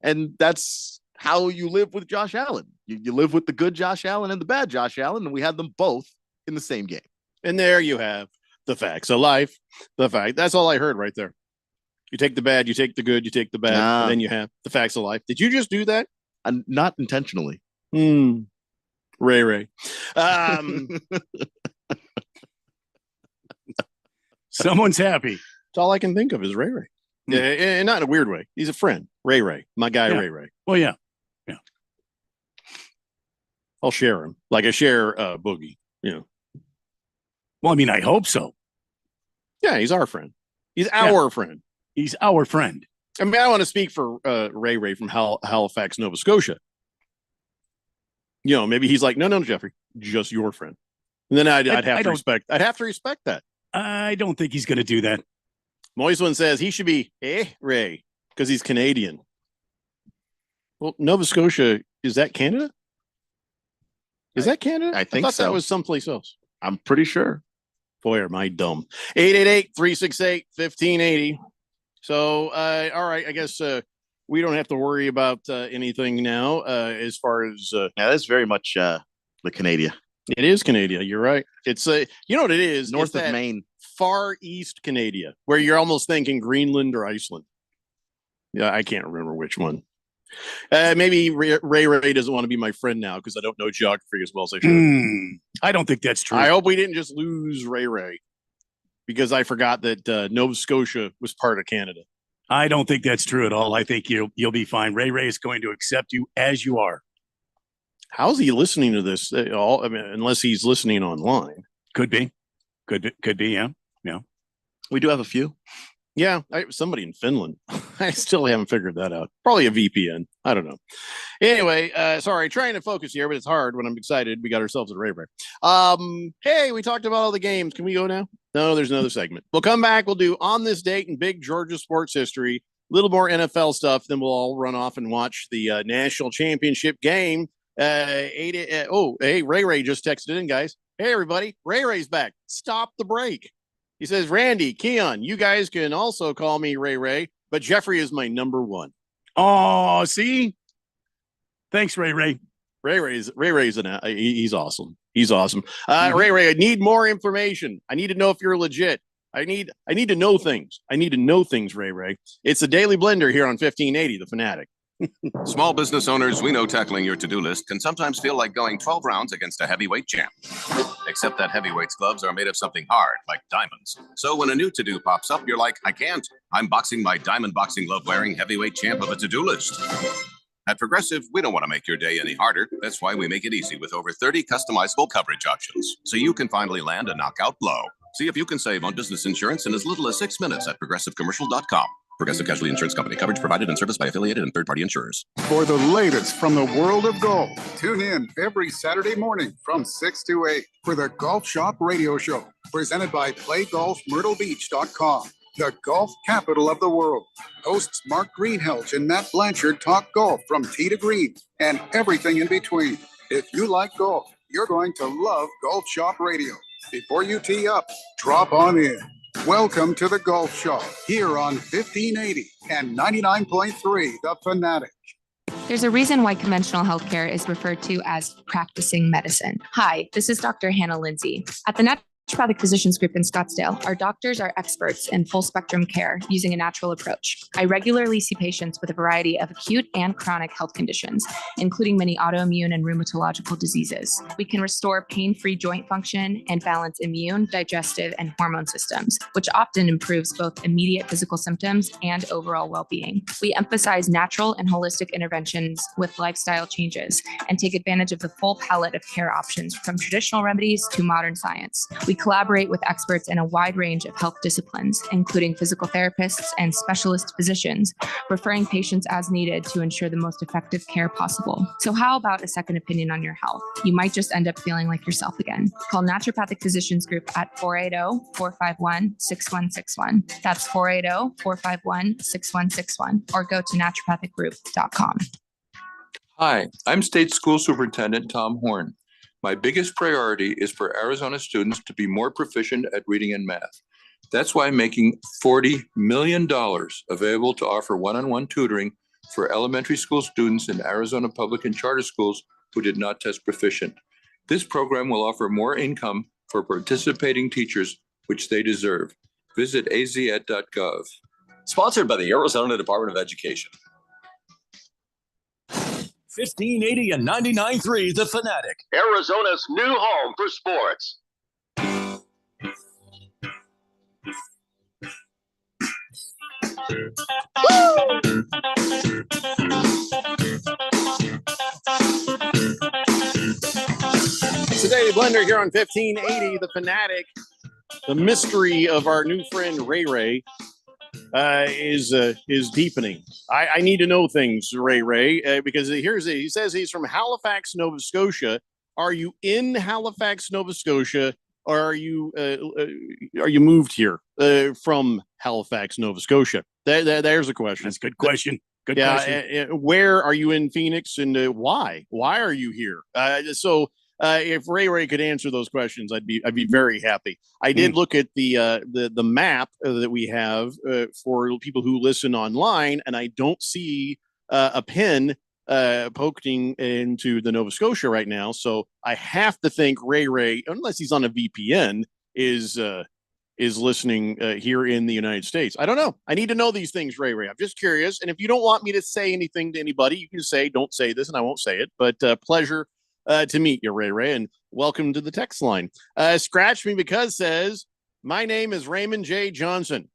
And that's how you live with Josh Allen. You live with the good Josh Allen and the bad Josh Allen, and we had them both in the same game. And there you have the facts of life. That's all I heard right there. You take the bad, you take the good, you take the bad, and then you have the facts of life. Did you just do that? Not intentionally. Ray. Someone's happy. That's all I can think of is Ray. Yeah, and not in a weird way. He's a friend. Ray. My guy, Yeah. Ray. Well, yeah. I'll share him like I share Boogie. You know. Well, I mean, I hope so. Yeah, he's our friend. He's our friend. He's our friend. I mean, I want to speak for Ray from Halifax, Nova Scotia. You know, maybe he's like, no, Jeffrey, just your friend. And then I'd have to respect. I'd have to respect that. I don't think he's going to do that. Moiswin says he should be Ray because he's Canadian. Well, Nova Scotia, is that Canada? Is that Canada? I think thought so. that was someplace else. I'm pretty sure. Boy, am I dumb. 888-368-1580. So, all right, I guess we don't have to worry about anything now as far as... yeah, that's very much the Canada. It is Canada. You're right. It's you know what it is? North It's of that Maine. Far East Canada, where you're almost thinking Greenland or Iceland. Yeah, I can't remember which one. Maybe Ray doesn't want to be my friend now because I don't know geography as well as I should. I don't think that's true. I hope we didn't just lose Ray because I forgot that Nova Scotia was part of Canada. I don't think that's true at all. I think you'll be fine. Ray is going to accept you as you are. How's he listening to this? I mean, unless he's listening online. Could be. Yeah. We do have a few. Yeah, somebody in Finland. I still haven't figured that out. Probably a VPN. I don't know. Anyway, sorry, trying to focus here, but it's hard when I'm excited. We got ourselves a Ray. Hey, we talked about all the games. Can we go now? No, there's another segment. We'll come back. We'll do On This Date in Big Georgia sports history. A little more NFL stuff. Then we'll all run off and watch the national championship game. Hey, Ray just texted in, guys. Hey, everybody. Ray's back. Stop the break. He says, Randy, Keon, you guys can also call me Ray, but Jeffrey is my number one. Oh, see? Thanks, Ray. Ray's he's awesome. He's awesome. Ray, I need more information. I need to know if you're legit. I need to know things. I need to know things, Ray. It's the Daily Blender here on 1580, The Fanatic. Small business owners, we know tackling your to-do list can sometimes feel like going 12 rounds against a heavyweight champ. Except that heavyweight's gloves are made of something hard, like diamonds. So when a new to-do pops up, you're like, I can't. I'm boxing my diamond boxing glove wearing heavyweight champ of a to-do list. At Progressive, we don't want to make your day any harder. That's why we make it easy with over 30 customizable coverage options, so you can finally land a knockout blow. See if you can save on business insurance in as little as 6 minutes at progressivecommercial.com. Progressive Casualty Insurance Company. Coverage provided and serviced by affiliated and third-party insurers. For the latest from the world of golf, tune in every Saturday morning from 6 to 8 for the Golf Shop Radio Show, presented by PlayGolfMyrtleBeach.com, the golf capital of the world. Hosts Mark Greenhelch and Matt Blanchard talk golf from tee to green and everything in between. If you like golf, you're going to love Golf Shop Radio. Before you tee up, drop on in. Welcome to the Golf Shop here on 1580 and 99.3 The Fanatic. There's a reason why conventional healthcare is referred to as practicing medicine. Hi, this is Dr. Hannah Lindsay. At the Naturopathic Physicians Group in Scottsdale, our doctors are experts in full spectrum care using a natural approach. I regularly see patients with a variety of acute and chronic health conditions, including many autoimmune and rheumatological diseases. We can restore pain-free joint function and balance immune, digestive, and hormone systems, which often improves both immediate physical symptoms and overall well-being. We emphasize natural and holistic interventions with lifestyle changes and take advantage of the full palette of care options from traditional remedies to modern science. We collaborate with experts in a wide range of health disciplines, including physical therapists and specialist physicians, referring patients as needed to ensure the most effective care possible. So how about a second opinion on your health? You might just end up feeling like yourself again. Call Naturopathic Physicians Group at 480-451-6161. That's 480-451-6161, or go to naturopathicgroup.com. Hi, I'm State School Superintendent Tom Horn. My biggest priority is for Arizona students to be more proficient at reading and math. That's why I'm making $40 million available to offer one-on-one tutoring for elementary school students in Arizona public and charter schools who did not test proficient. This program will offer more income for participating teachers, which they deserve. Visit azed.gov. Sponsored by the Arizona Department of Education. 1580 and 99.3 The Fanatic. Arizona's new home for sports. It's the Daily Blender here on 1580 The Fanatic. The mystery of our new friend Ray Ray is deepening. I need to know things, Ray, because he says he's from Halifax, Nova Scotia. Are you in Halifax, Nova Scotia, or are you moved here from Halifax, Nova Scotia? There's a question. That's a good question. Good question. Where are you in Phoenix, and why? Why are you here? If Ray could answer those questions, I'd be very happy. I did look at the map that we have for people who listen online, and I don't see a pin poking into the Nova Scotia right now. So I have to think Ray, unless he's on a VPN, is listening here in the United States. I don't know. I need to know these things, Ray. I'm just curious. And if you don't want me to say anything to anybody, you can say, don't say this, and I won't say it. But pleasure to meet you, Ray, and welcome to the text line. Scratch Me Because says, my name is Raymond J. Johnson.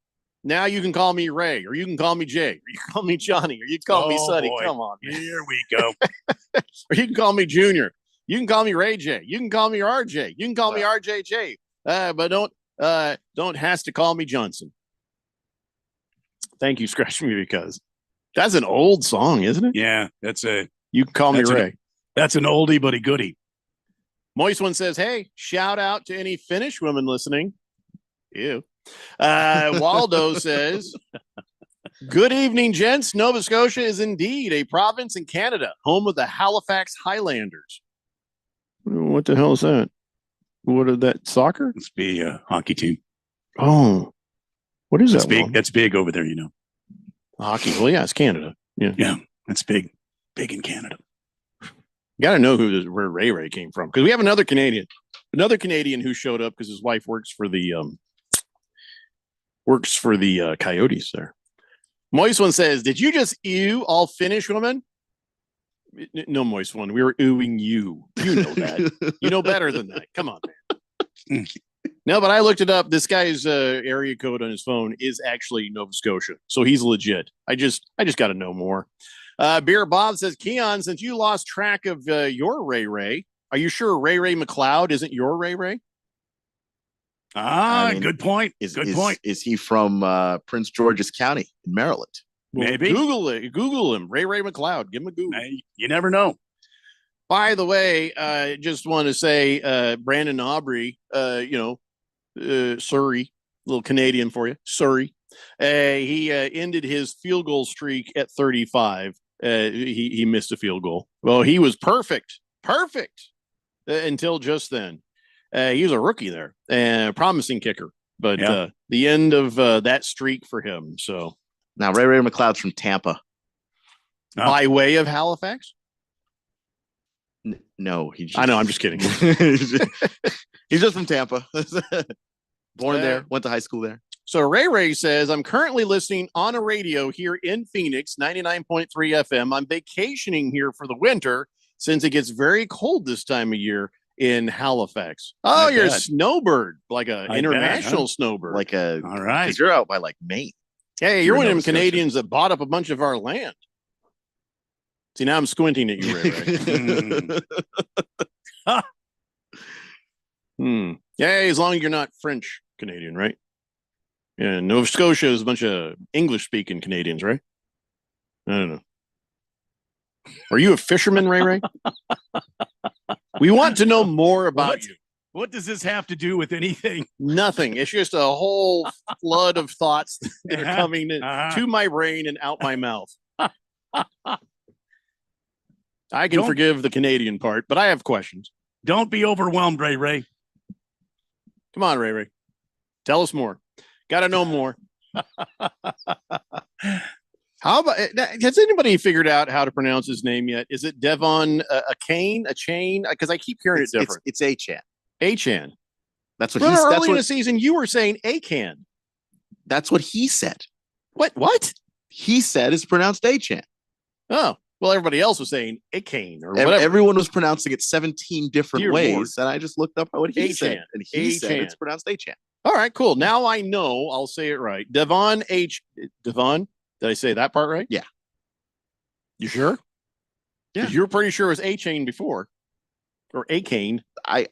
Now you can call me Ray, or you can call me Jay, or you can call me Johnny, or you can call me Sonny. Boy. Come on, man. Here we go. Or you can call me Junior. You can call me Ray J. You can call me RJ. You can call me RJJ. But don't has to call me Johnson. Thank you, Scratch Me Because. That's an old song, isn't it? Yeah, You can call me Ray. That's an oldie but a goodie. Moist One says, hey, shout out to any Finnish women listening. Ew. Waldo says, good evening, gents. Nova Scotia is indeed a province in Canada, home of the Halifax Highlanders. What the hell is that? What is that? Soccer? It's be a hockey team. Oh, what is that's that? Big. Long? That's big over there, you know. Hockey. Well, yeah, it's Canada. Yeah, that's big. Big in Canada. Got to know where Ray came from, because we have another Canadian who showed up because his wife works for the Coyotes there. Moist One says, did you just ew all Finnish women? No, Moist One. We were oohing you. You know that. You know better than that. Come on, man. No, but I looked it up. This guy's area code on his phone is actually Nova Scotia. So he's legit. I just got to know more. Beer Bob says, Keon, since you lost track of your Ray Ray, are you sure Ray Ray McLeod isn't your Ray Ray? Good point. Good point. Is he from Prince George's County in Maryland? Well, Maybe. Google it. Google him. Ray Ray McLeod. Give him a Google. You never know. By the way, just want to say, Brandon Aubrey, Surrey, little Canadian for you, Surrey. He ended his field goal streak at 35. He missed a field goal. Well, he was perfect until just then. He was a rookie there, and a promising kicker, but the end of that streak for him. So now Ray Ray McLeod's from Tampa, by way of Halifax. No, I know. I'm just kidding. He's just from Tampa. Born there, went to high school there. So Ray Ray says, I'm currently listening on a radio here in Phoenix, 99.3 FM. I'm vacationing here for the winter since it gets very cold this time of year in Halifax. Oh, you're a snowbird, like an international snowbird. Like a, all right. Because you're out by like Maine. Hey, you're one of them Canadians that bought up a bunch of our land. See, now I'm squinting at you, Ray Ray. Yeah, as long as you're not French Canadian, right? Yeah, Nova Scotia is a bunch of English-speaking Canadians, right? I don't know. Are you a fisherman, Ray Ray? We want to know more about you. What does this have to do with anything? Nothing. It's just a whole flood of thoughts that are coming to my brain and out my mouth. I can forgive the Canadian part, but I have questions. Don't be overwhelmed, Ray Ray. Come on, Ray Ray. Tell us more. Got to know more. How about, has anybody figured out how to pronounce his name yet? Is it Devon a chain? Because I keep hearing it different. It's Achan. Achan. That's what Remember he's. early in the season, you were saying Acan. That's what he said. What? He said is pronounced Achan. Oh, well, everybody else was saying Acane or whatever. Everyone was pronouncing it 17 different Dear ways, Lord. and I just looked up what he Achan. said, and he said Achan. it's pronounced Achan. All right, cool. Now I know I'll say it right. Devon. Did I say that part right? Yeah. You sure? Yeah. You were pretty sure it was A-Chain before. Or A-Cane. I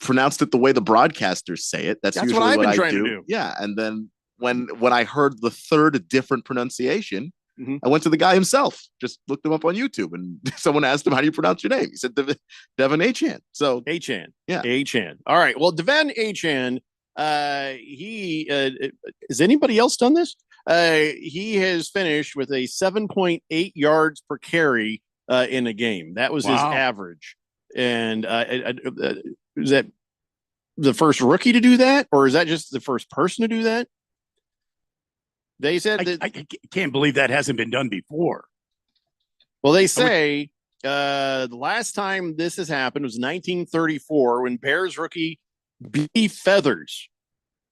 pronounced it the way the broadcasters say it. That's usually what I've been I trying to do. Yeah. And then when I heard the third different pronunciation, Mhm. I went to the guy himself, just looked him up on YouTube, and someone asked him, how do you pronounce your name? He said Devon Achan. So A-Chan. Yeah. A-Chan. All right. Well, Devon A-Chan, he has anybody else done this? He has finished with a 7.8 yards per carry in a game. That was his average. And is that the first rookie to do that, or is that just the first person to do that? They said that I can't believe that hasn't been done before. Well, they say the last time this has happened was 1934 when Bears rookie B. Feathers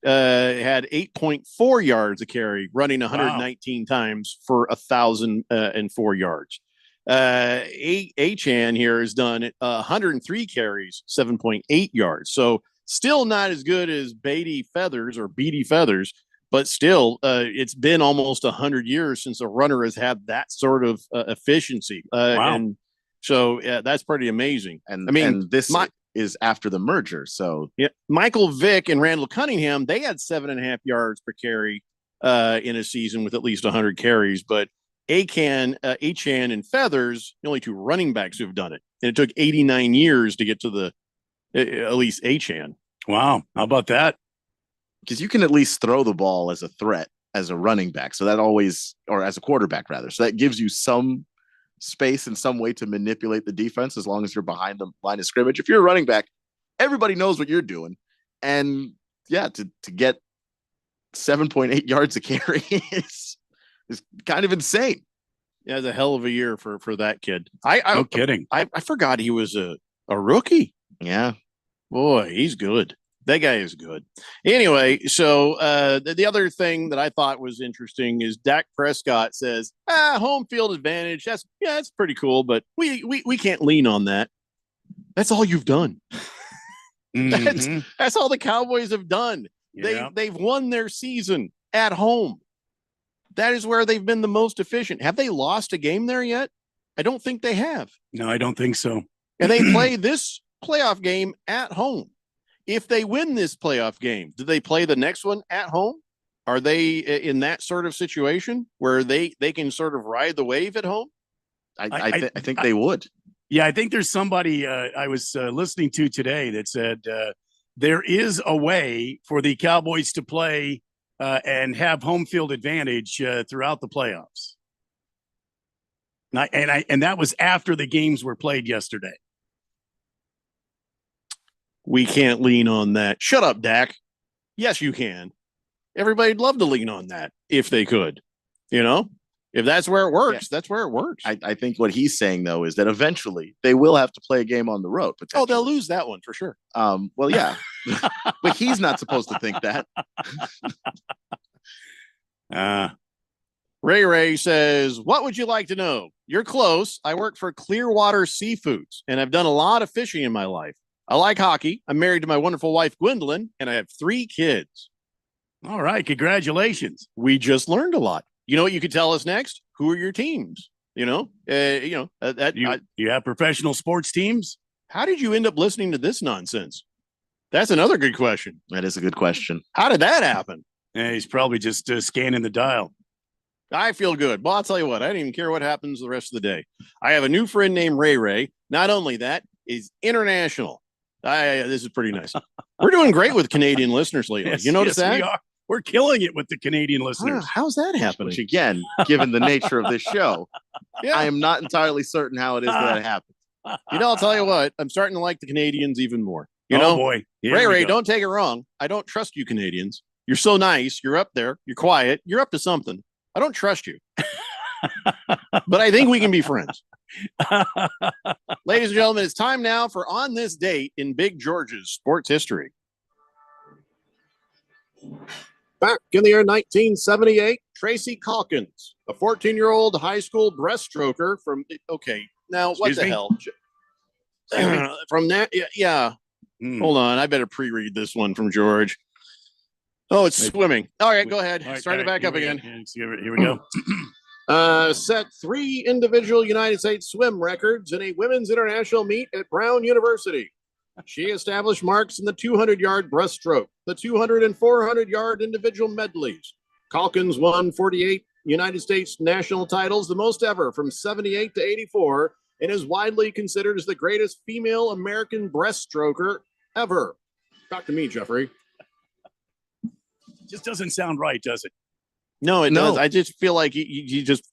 had 8.4 yards a carry, running 119 times for 1,004 yards. Achan here has done 103 carries, 7.8 yards. So still not as good as Beatty Feathers, but still, it's been almost 100 years since a runner has had that sort of efficiency. And so that's pretty amazing. And I mean, and this is after the merger. So yeah, Michael Vick and Randall Cunningham, they had 7.5 yards per carry in a season with at least 100 carries. But Achan and Feathers, the only two running backs who've done it. And it took 89 years to get to the at least Achan. Wow. How about that? because you can at least throw the ball as a threat as a running back. So that always, or as a quarterback rather. So that gives you some space and some way to manipulate the defense as long as you're behind the line of scrimmage. If you're a running back, everybody knows what you're doing. And yeah, to get 7.8 yards a carry is kind of insane. Yeah, it's a hell of a year for that kid. No kidding. I forgot he was a rookie. Yeah. Boy, he's good. That guy is good. Anyway, so the other thing that I thought was interesting is Dak Prescott says, home field advantage. That's pretty cool, but we can't lean on that. That's all you've done. That's all the Cowboys have done. Yeah. They've won their season at home. That is where they've been the most efficient. Have they lost a game there yet? I don't think they have. No, I don't think so. And they play this playoff game at home. If they win this playoff game, do they play the next one at home? Are they in that sort of situation where they can sort of ride the wave at home? I think they would. Yeah, I think there's somebody I was listening to today that said there is a way for the Cowboys to play and have home field advantage throughout the playoffs. And that was after the games were played yesterday. We can't lean on that. Shut up, Dak. Yes, you can. Everybody'd love to lean on that if they could. If that's where it works, that's where it works. I think what he's saying, though, is that eventually they will have to play a game on the road. Oh, they'll lose that one for sure. Well, yeah. But he's not supposed to think that. Ray says, what would you like to know? You're close. I work for Clearwater Seafoods, and I've done a lot of fishing in my life. I like hockey. I'm married to my wonderful wife, Gwendolyn, and I have 3 kids. All right. Congratulations. We just learned a lot. You know what you could tell us next? Who are your teams? You have professional sports teams? How did you end up listening to this nonsense? That's another good question. That is a good question. How did that happen? He's probably just scanning the dial. I feel good. Well, I'll tell you what, I don't even care what happens the rest of the day. I have a new friend named Ray. Not only that, he's international. This is pretty nice. We're doing great with Canadian listeners lately. Yes, you notice that? We are. We're killing it with the Canadian listeners. How's that happening? Which, again, given the nature of this show, I am not entirely certain how it is that it happens. I'll tell you what, I'm starting to like the Canadians even more. Boy. Ray, don't take it wrong. I don't trust you Canadians. You're so nice. You're up there. You're quiet. You're up to something. I don't trust you. But I think we can be friends. Ladies and gentlemen, it's time now for On This Date in Big George's sports history. Back in the year 1978, Tracy Calkins, a 14-year-old high school breaststroker from, now what Excuse the me? hell? From that, yeah. Hold on, I better pre-read this one from George. Oh, it's swimming. All right, go ahead. Start it back up again. Here we go. Set 3 individual United States swim records in a women's international meet at Brown University. She established marks in the 200-yard breaststroke, the 200 and 400-yard individual medleys. Calkins won 48 United States national titles, the most ever from 78 to 84, and is widely considered as the greatest female American breaststroker ever. Talk to me, Jeffrey. Just doesn't sound right, does it? No, it does. I just feel like you just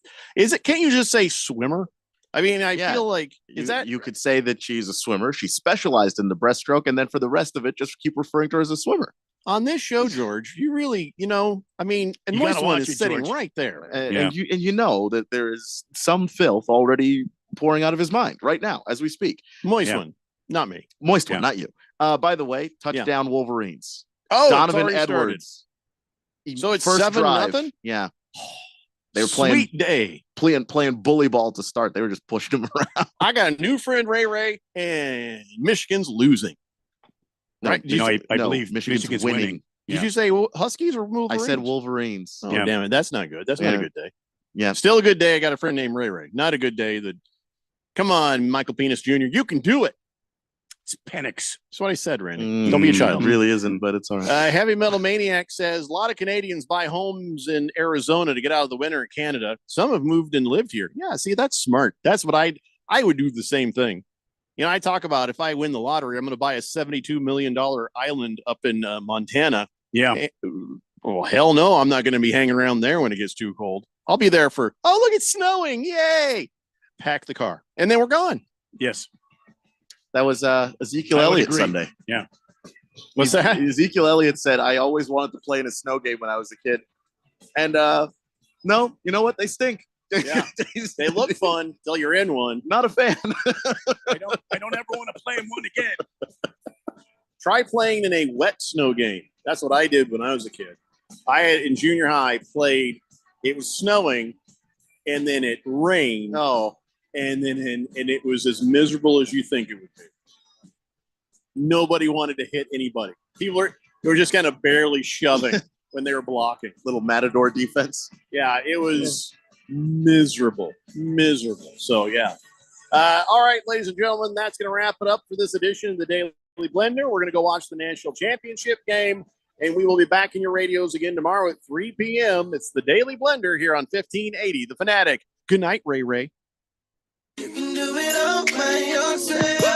can't you just say swimmer? I mean, I feel like you could say that she's a swimmer. She specialized in the breaststroke, and then for the rest of it, just keep referring to her as a swimmer. On this show, George, you really, and Moist One is sitting right there. And you know that there is some filth already pouring out of his mind right now as we speak. Moist One, not me. Moist One, not you. By the way, touchdown Wolverines. Oh, Donovan Edwards. So it's First 7-0? drive. Yeah. They were playing Sweet day. Playing bully ball to start. They were just pushing him around. I got a new friend, Ray, and Michigan's losing. Right? I believe Michigan's winning. Did you say Huskies or Wolverines? I said Wolverines. Oh, damn it. That's not good. That's not a good day. Yeah. Still a good day. I got a friend named Ray. Not a good day. Come on, Michael Penis Jr. You can do it. It's Penix. That's what I said, Randy. Don't be a child. It really isn't, but it's all right. Heavy Metal Maniac says, a lot of Canadians buy homes in Arizona to get out of the winter in Canada. Some have moved and lived here. Yeah, see, that's smart. That's what I would do the same thing. I talk about if I win the lottery, I'm going to buy a $72 million island up in Montana. Yeah. Oh, hell no. I'm not going to be hanging around there when it gets too cold. I'll be there for, look, it's snowing. Yay. Pack the car. And then we're gone. Yes. That was Ezekiel Elliott Sunday. Yeah. What's that? Ezekiel Elliott said, I always wanted to play in a snow game when I was a kid. And no, you know what? They stink. Yeah. They look fun till you're in one. Not a fan. I don't ever want to play in one again. Try playing in a wet snow game. That's what I did when I was a kid. I had in junior high played. It was snowing, and then it rained. Oh, and then and it was as miserable as you think it would be. Nobody wanted to hit anybody. They were just kind of barely shoving when they were blocking. Little matador defense. Yeah, it was miserable. So yeah. All right, ladies and gentlemen, that's going to wrap it up for this edition of the Daily Blender. We're going to go watch the national championship game, and we will be back in your radios again tomorrow at 3 p.m. It's the Daily Blender here on 1580 The Fanatic. Good night, Ray Ray. You can do it all by yourself.